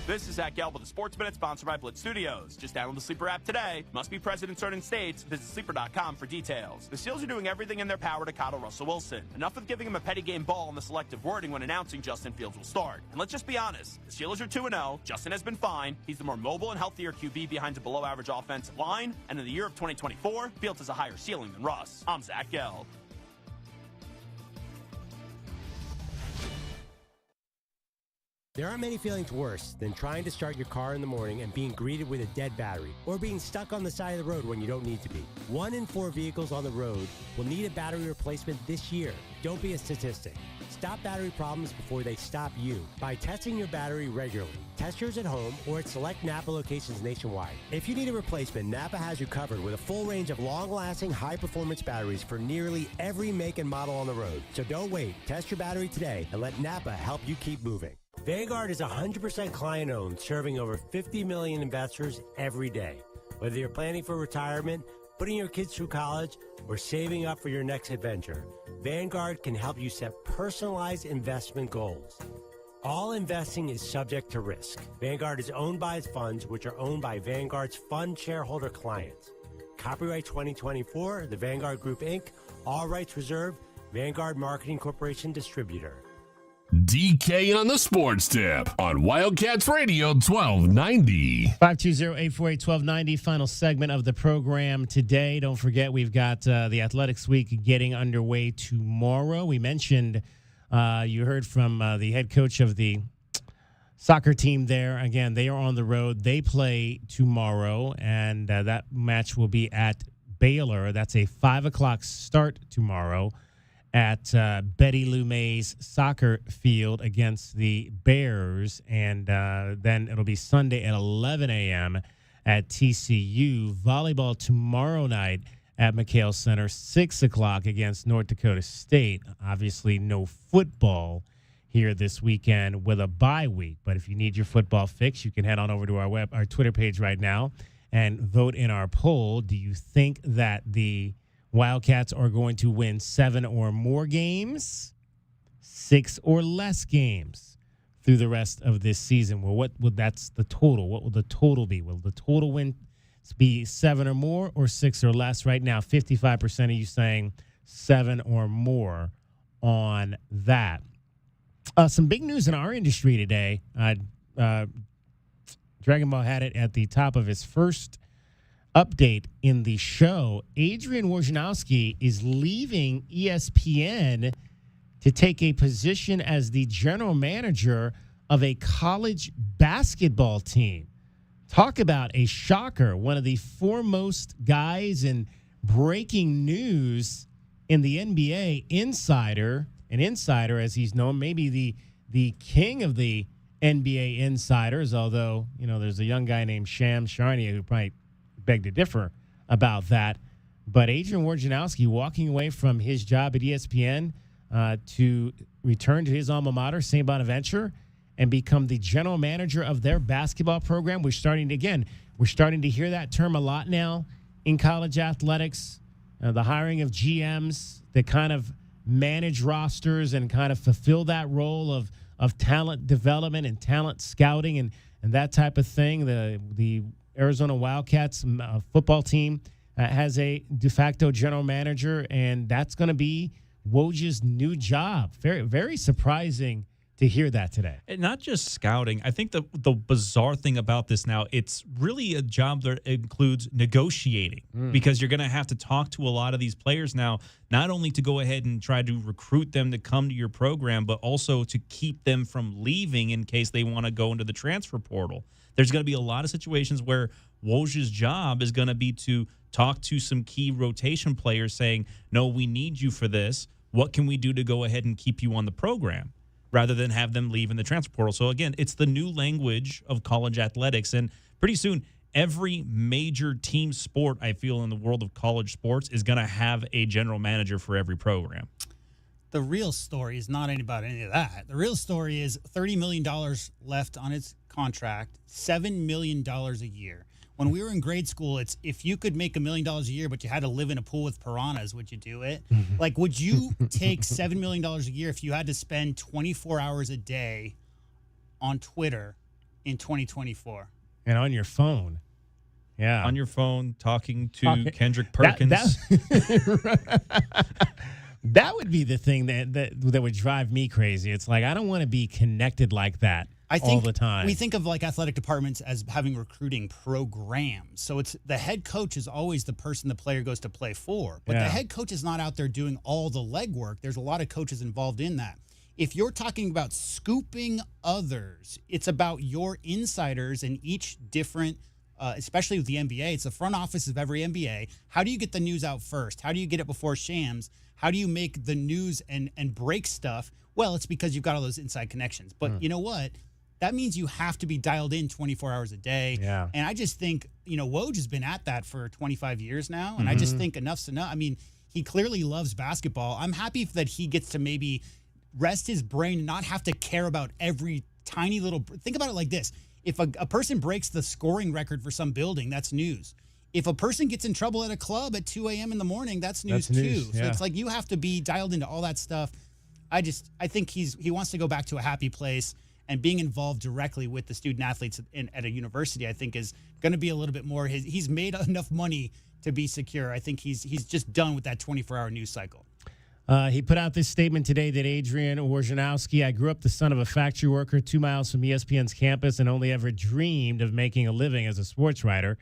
This is Zach Gelb with the Sports Minute, sponsored by Blitz Studios. Just download the Sleeper app today. Must be present in certain states. Visit sleeper.com for details. The Steelers are doing everything in their power to coddle Russell Wilson. Enough with giving him a petty game ball and the selective wording when announcing Justin Fields will start. And let's just be honest. The Steelers are 2-0. Justin has been fine. He's the more mobile and healthier QB behind a below-average offensive line. And in the year of 2024, Fields has a higher ceiling than Russ. I'm Zach Gelb. There aren't many feelings worse than trying to start your car in the morning and being greeted with a dead battery, or being stuck on the side of the road when you don't need to be. 1 in 4 vehicles on the road will need a battery replacement this year. Don't be a statistic. Stop battery problems before they stop you by testing your battery regularly. Test yours at home or at select Napa locations nationwide. If you need a replacement, Napa has you covered with a full range of long-lasting, high-performance batteries for nearly every make and model on the road. So don't wait. Test your battery today and let Napa help you keep moving. Vanguard is 100% client-owned, serving over 50 million investors every day. Whether you're planning for retirement, putting your kids through college, or saving up for your next adventure, Vanguard can help you set personalized investment goals. All investing is subject to risk. Vanguard is owned by its funds, which are owned by Vanguard's fund shareholder clients. Copyright 2024, The Vanguard Group, Inc., all rights reserved, Vanguard Marketing Corporation Distributor. DK on the Sports Tip on Wildcats Radio 1290. 520-848-1290, final segment of the program today. Don't forget, we've got the Athletics Week getting underway tomorrow. We mentioned, you heard from the head coach of the soccer team there. Again, they are on the road. They play tomorrow, and that match will be at Baylor. That's a 5 o'clock start tomorrow at Betty Lou Mays soccer field against the Bears. And then it'll be Sunday at 11 a.m. at TCU. Volleyball tomorrow night at McHale Center, 6 o'clock against North Dakota State. Obviously, no football here this weekend with a bye week. But if you need your football fix, you can head on over to our Twitter page right now and vote in our poll. Do you think that the Wildcats are going to win 7 or more games, 6 or less games through the rest of this season? Well, that's the total. What will the total be? Will the total win be 7 or more or 6 or less? Right now, 55% of you saying 7 or more on that. Some big news in our industry today. Dragon Ball had it at the top of his first update in the show. Adrian Wojnarowski is leaving ESPN to take a position as the general manager of a college basketball team. Talk about a shocker. One of the foremost guys in breaking news in the NBA, an insider as he's known, maybe the king of the NBA insiders, although, there's a young guy named Shams Charania who probably beg to differ about that. But Adrian Wojnarowski walking away from his job at ESPN to return to his alma mater, St. Bonaventure, and become the general manager of their basketball program. We're starting to hear that term a lot now in college athletics. The hiring of GMs that kind of manage rosters and kind of fulfill that role of talent development and talent scouting and that type of thing. The Arizona Wildcats football team has a de facto general manager, and that's going to be Woj's new job. Very, very surprising to hear that today. And not just scouting. I think the bizarre thing about this now, it's really a job that includes negotiating because you're going to have to talk to a lot of these players now, not only to go ahead and try to recruit them to come to your program, but also to keep them from leaving in case they want to go into the transfer portal. There's going to be a lot of situations where Woj's job is going to be to talk to some key rotation players saying, no, we need you for this. What can we do to go ahead and keep you on the program? rather than have them leave in the transfer portal. So again, it's the new language of college athletics. And pretty soon, every major team sport, I feel, in the world of college sports is going to have a general manager for every program. The real story is not about any of that. The real story is $30 million left on its contract, $7 million a year. When we were in grade school, it's if you could make $1 million a year, but you had to live in a pool with piranhas, would you do it? Like, would you take $7 million a year if you had to spend 24 hours a day on Twitter in 2024? And on your phone. Yeah. On your phone, talking to Kendrick Perkins. That would be the thing that would drive me crazy. It's like, I don't want to be connected like that all the time. We think of like athletic departments as having recruiting programs. So it's the head coach is always the person the player goes to play for. But the head coach is not out there doing all the legwork. There's a lot of coaches involved in that. If you're talking about scooping others, it's about your insiders in each different especially with the NBA. It's the front office of every NBA. How do you get the news out first? How do you get it before Shams? How do you make the news and break stuff? Well, it's because you've got all those inside connections. But you know what? That means you have to be dialed in 24 hours a day. Yeah. And I just think, Woj has been at that for 25 years now. And I just think enough's enough. I mean, he clearly loves basketball. I'm happy that he gets to maybe rest his brain and not have to care about every tiny little. Think about it like this. If a person breaks the scoring record for some building, that's news. If a person gets in trouble at a club at 2 a.m. in the morning, that's news too. So it's like you have to be dialed into all that stuff. I think he wants to go back to a happy place, and being involved directly with the student athletes at a university, I think, is going to be a little bit more. He's made enough money to be secure. I think he's just done with that 24-hour news cycle. He put out this statement today that Adrian Wojnarowski, I grew up the son of a factory worker 2 miles from ESPN's campus and only ever dreamed of making a living as a sports writer.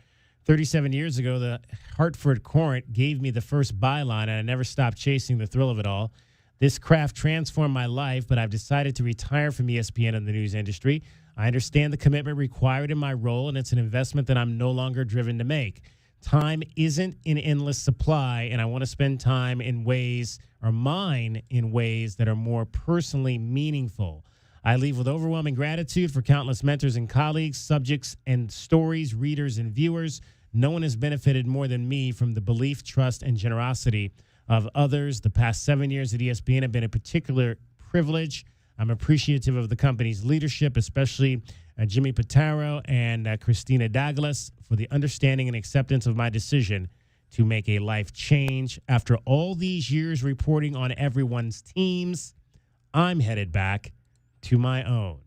37 years ago, the Hartford Courant gave me the first byline, and I never stopped chasing the thrill of it all. This craft transformed my life, but I've decided to retire from ESPN and the news industry. I understand the commitment required in my role, and it's an investment that I'm no longer driven to make. Time isn't an endless supply, and I want to spend time in ways, or mine in ways that are more personally meaningful. I leave with overwhelming gratitude for countless mentors and colleagues, subjects and stories, readers and viewers. No one has benefited more than me from the belief, trust, and generosity of others. The past 7 years at ESPN have been a particular privilege. I'm appreciative of the company's leadership, especially Jimmy Pitaro and Christina Douglas, for the understanding and acceptance of my decision to make a life change. After all these years reporting on everyone's teams, I'm headed back to my own.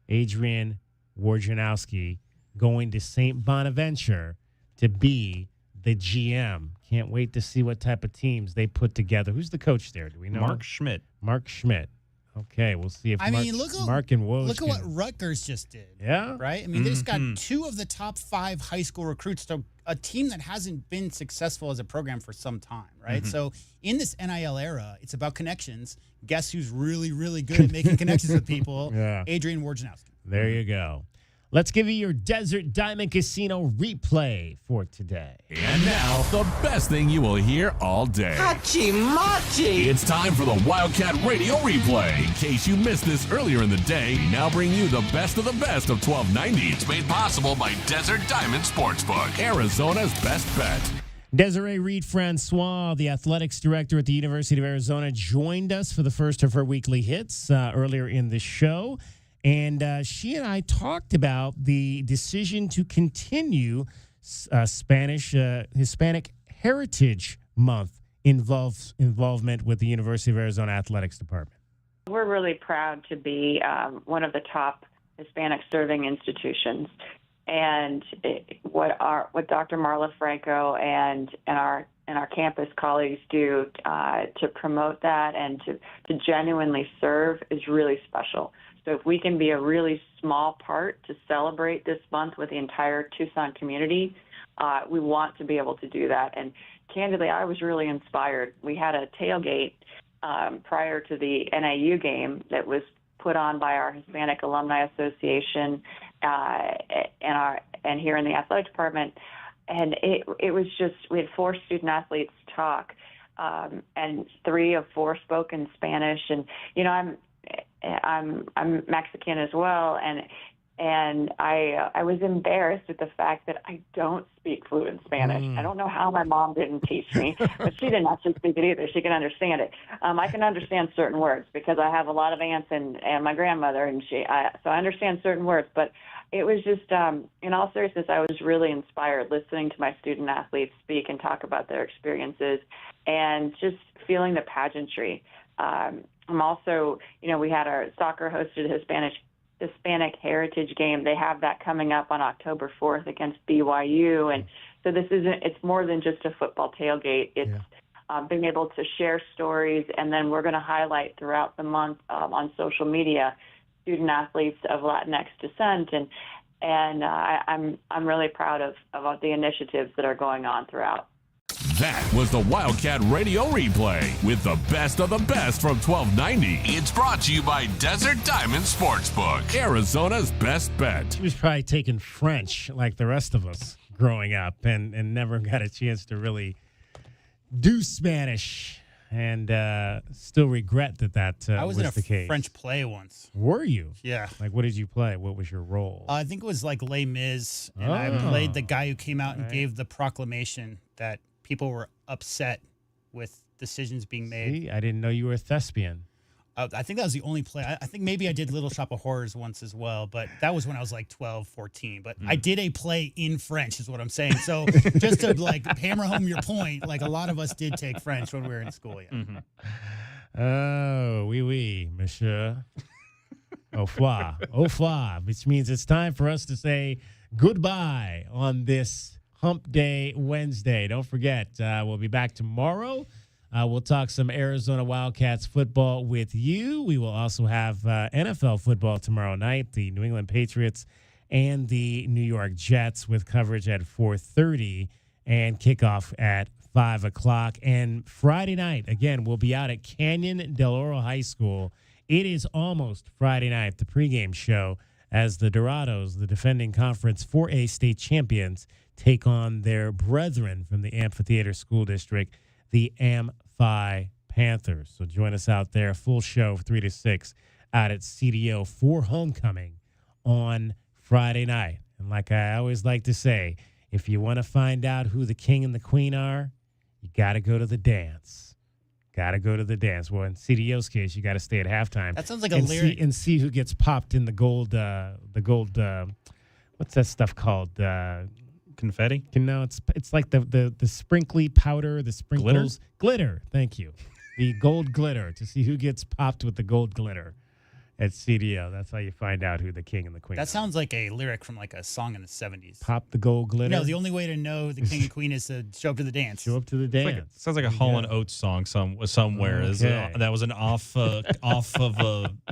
Adrian Wojnarowski going to St. Bonaventure to be the GM. Can't wait to see what type of teams they put together. Who's the coach there? Do we know? Mark Schmidt. Mark Schmidt. Okay, we'll see if Mark and Woj look at what Rutgers just did. Yeah. Right? I mean, they just got 2 of the top 5 high school recruits to a team that hasn't been successful as a program for some time, right? So in this NIL era, it's about connections. Guess who's really, really good at making connections with people? Adrian Wojnarowski. There you go. Let's give you your Desert Diamond Casino replay for today. And now, the best thing you will hear all day. Hachi-machi! It's time for the Wildcat Radio Replay. In case you missed this earlier in the day, we now bring you the best of 1290. It's made possible by Desert Diamond Sportsbook, Arizona's best bet. Desiree Reed-Francois, the athletics director at the University of Arizona, joined us for the first of her weekly hits earlier in the show. And she and I talked about the decision to continue Hispanic Heritage Month involvement with the University of Arizona Athletics Department. We're really proud to be one of the top Hispanic serving institutions. And what Dr. Marla Franco and our campus colleagues do to promote that and to genuinely serve is really special. So if we can be a really small part to celebrate this month with the entire Tucson community, we want to be able to do that. And candidly, I was really inspired. We had a tailgate prior to the NAU game that was put on by our Hispanic Alumni Association and here in the athletic department. And it was just, we had 4 student athletes talk, and 3 of 4 spoke in Spanish. And, I'm Mexican as well, and I was embarrassed with the fact that I don't speak fluent Spanish. I don't know how my mom didn't teach me, but she didn't actually speak it either. She can understand it. I can understand certain words because I have a lot of aunts and my grandmother, and so I understand certain words. But it was just, in all seriousness, I was really inspired listening to my student athletes speak and talk about their experiences, and just feeling the pageantry. I'm also, we had our soccer hosted Hispanic Heritage Game. They have that coming up on October 4th against BYU. And so it's more than just a football tailgate. It's being able to share stories, and then we're going to highlight throughout the month on social media student athletes of Latinx descent. And I'm really proud of the initiatives that are going on throughout. That was the Wildcat Radio Replay with the best of the best from 1290. It's brought to you by Desert Diamond Sportsbook, Arizona's best bet. He was probably taking French like the rest of us growing up and never got a chance to really do Spanish, and still regret that I was in a the case. French play once. Were you? Yeah. Like, what did you play? What was your role? I think it was like Les Mis, and I played the guy who came out and gave the proclamation that people were upset with decisions being made. See, I didn't know you were a thespian. I think that was the only play. I think maybe I did Little Shop of Horrors once as well, but that was when I was like 12, 14. But I did a play in French is what I'm saying. So just to like hammer home your point, like a lot of us did take French when we were in school. Yeah. Oh, oui, monsieur. Au revoir. Au revoir, which means it's time for us to say goodbye on this Hump Day Wednesday. Don't forget, we'll be back tomorrow. We'll talk some Arizona Wildcats football with you. We will also have NFL football tomorrow night, the New England Patriots and the New York Jets, with coverage at 4:30 and kickoff at 5 o'clock. And Friday night, again, we'll be out at Canyon Del Oro High School. It is almost Friday night, the pregame show, as the Dorados, the defending Conference 4A state champions, take on their brethren from the Amphitheater School District, the Amphi Panthers. So join us out there. Full show 3 to 6 out at CDO for homecoming on Friday night. And like I always like to say, if you want to find out who the king and the queen are, you got to go to the dance. Got to go to the dance. Well, in CDO's case, you got to stay at halftime. That sounds like a lyric. And see who gets popped in the gold, what's that stuff called? Confetti? No, it's like the sprinkly powder, the sprinkles. Glitter. Thank you. The gold glitter, to see who gets popped with the gold glitter at CDO. That's how you find out who the king and the queen are. That sounds like a lyric from like a song in the 70s. Pop the gold glitter? No, the only way to know the king and queen is to show up to the dance. Show up to the dance. Sounds like a Hall & Oates song somewhere. Okay. That was an off of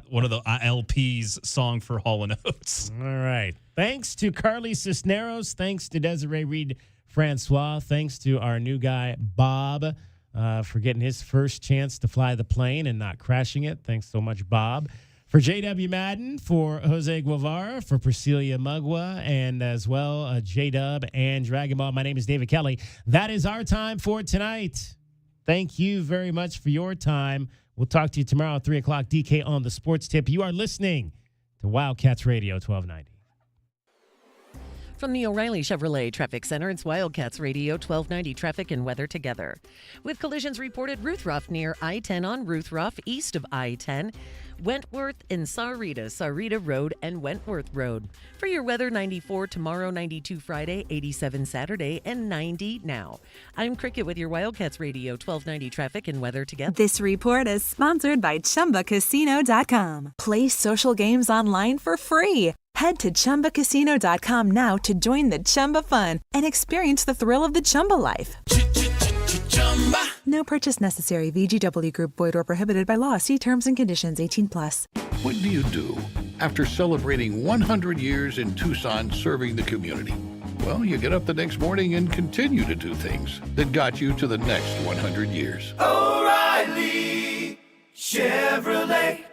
one of the LP's song for Hall & Oates. All right. Thanks to Carly Cisneros. Thanks to Desiree Reed-Francois. Thanks to our new guy, Bob, for getting his first chance to fly the plane and not crashing it. Thanks so much, Bob. For J.W. Madden, for Jose Guevara, for Priscilla Mugwa, and as well J-Dub and Dragon Ball. My name is David Kelly. That is our time for tonight. Thank you very much for your time. We'll talk to you tomorrow at 3 o'clock. DK on the Sports Tip. You are listening to Wildcats Radio 1290. From the O'Reilly Chevrolet Traffic Center, it's Wildcats Radio 1290 traffic and weather together. With collisions reported, Ruth Ruff near I-10 on Ruth Ruff, east of I-10, Wentworth and Sahuarita Road and Wentworth Road. For your weather, 94 tomorrow, 92 Friday, 87 Saturday, and 90 now. I'm Cricket with your Wildcats Radio 1290 traffic and weather together. This report is sponsored by ChumbaCasino.com. Play social games online for free. Head to ChumbaCasino.com now to join the Chumba fun and experience the thrill of the Chumba life. No purchase necessary. VGW Group. Void or prohibited by law. See terms and conditions. 18+. What do you do after celebrating 100 years in Tucson serving the community? Well, you get up the next morning and continue to do things that got you to the next 100 years. O'Reilly Chevrolet.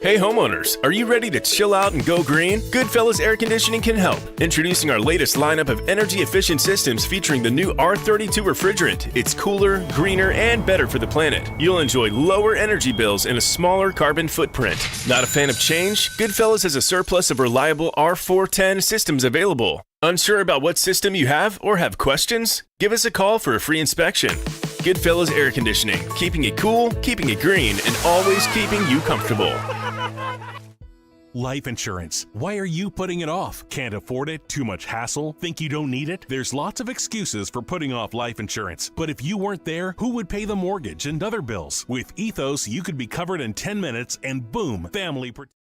Hey homeowners, are you ready to chill out and go green? Goodfellas Air Conditioning can help. Introducing our latest lineup of energy-efficient systems featuring the new R32 refrigerant. It's cooler, greener, and better for the planet. You'll enjoy lower energy bills and a smaller carbon footprint. Not a fan of change? Goodfellas has a surplus of reliable R410 systems available. Unsure about what system you have or have questions? Give us a call for a free inspection. Goodfellas Air Conditioning, keeping it cool, keeping it green, and always keeping you comfortable. Life insurance. Why are you putting it off? Can't afford it? Too much hassle? Think you don't need it? There's lots of excuses for putting off life insurance. But if you weren't there, who would pay the mortgage and other bills? With Ethos, you could be covered in 10 minutes and boom, family protection.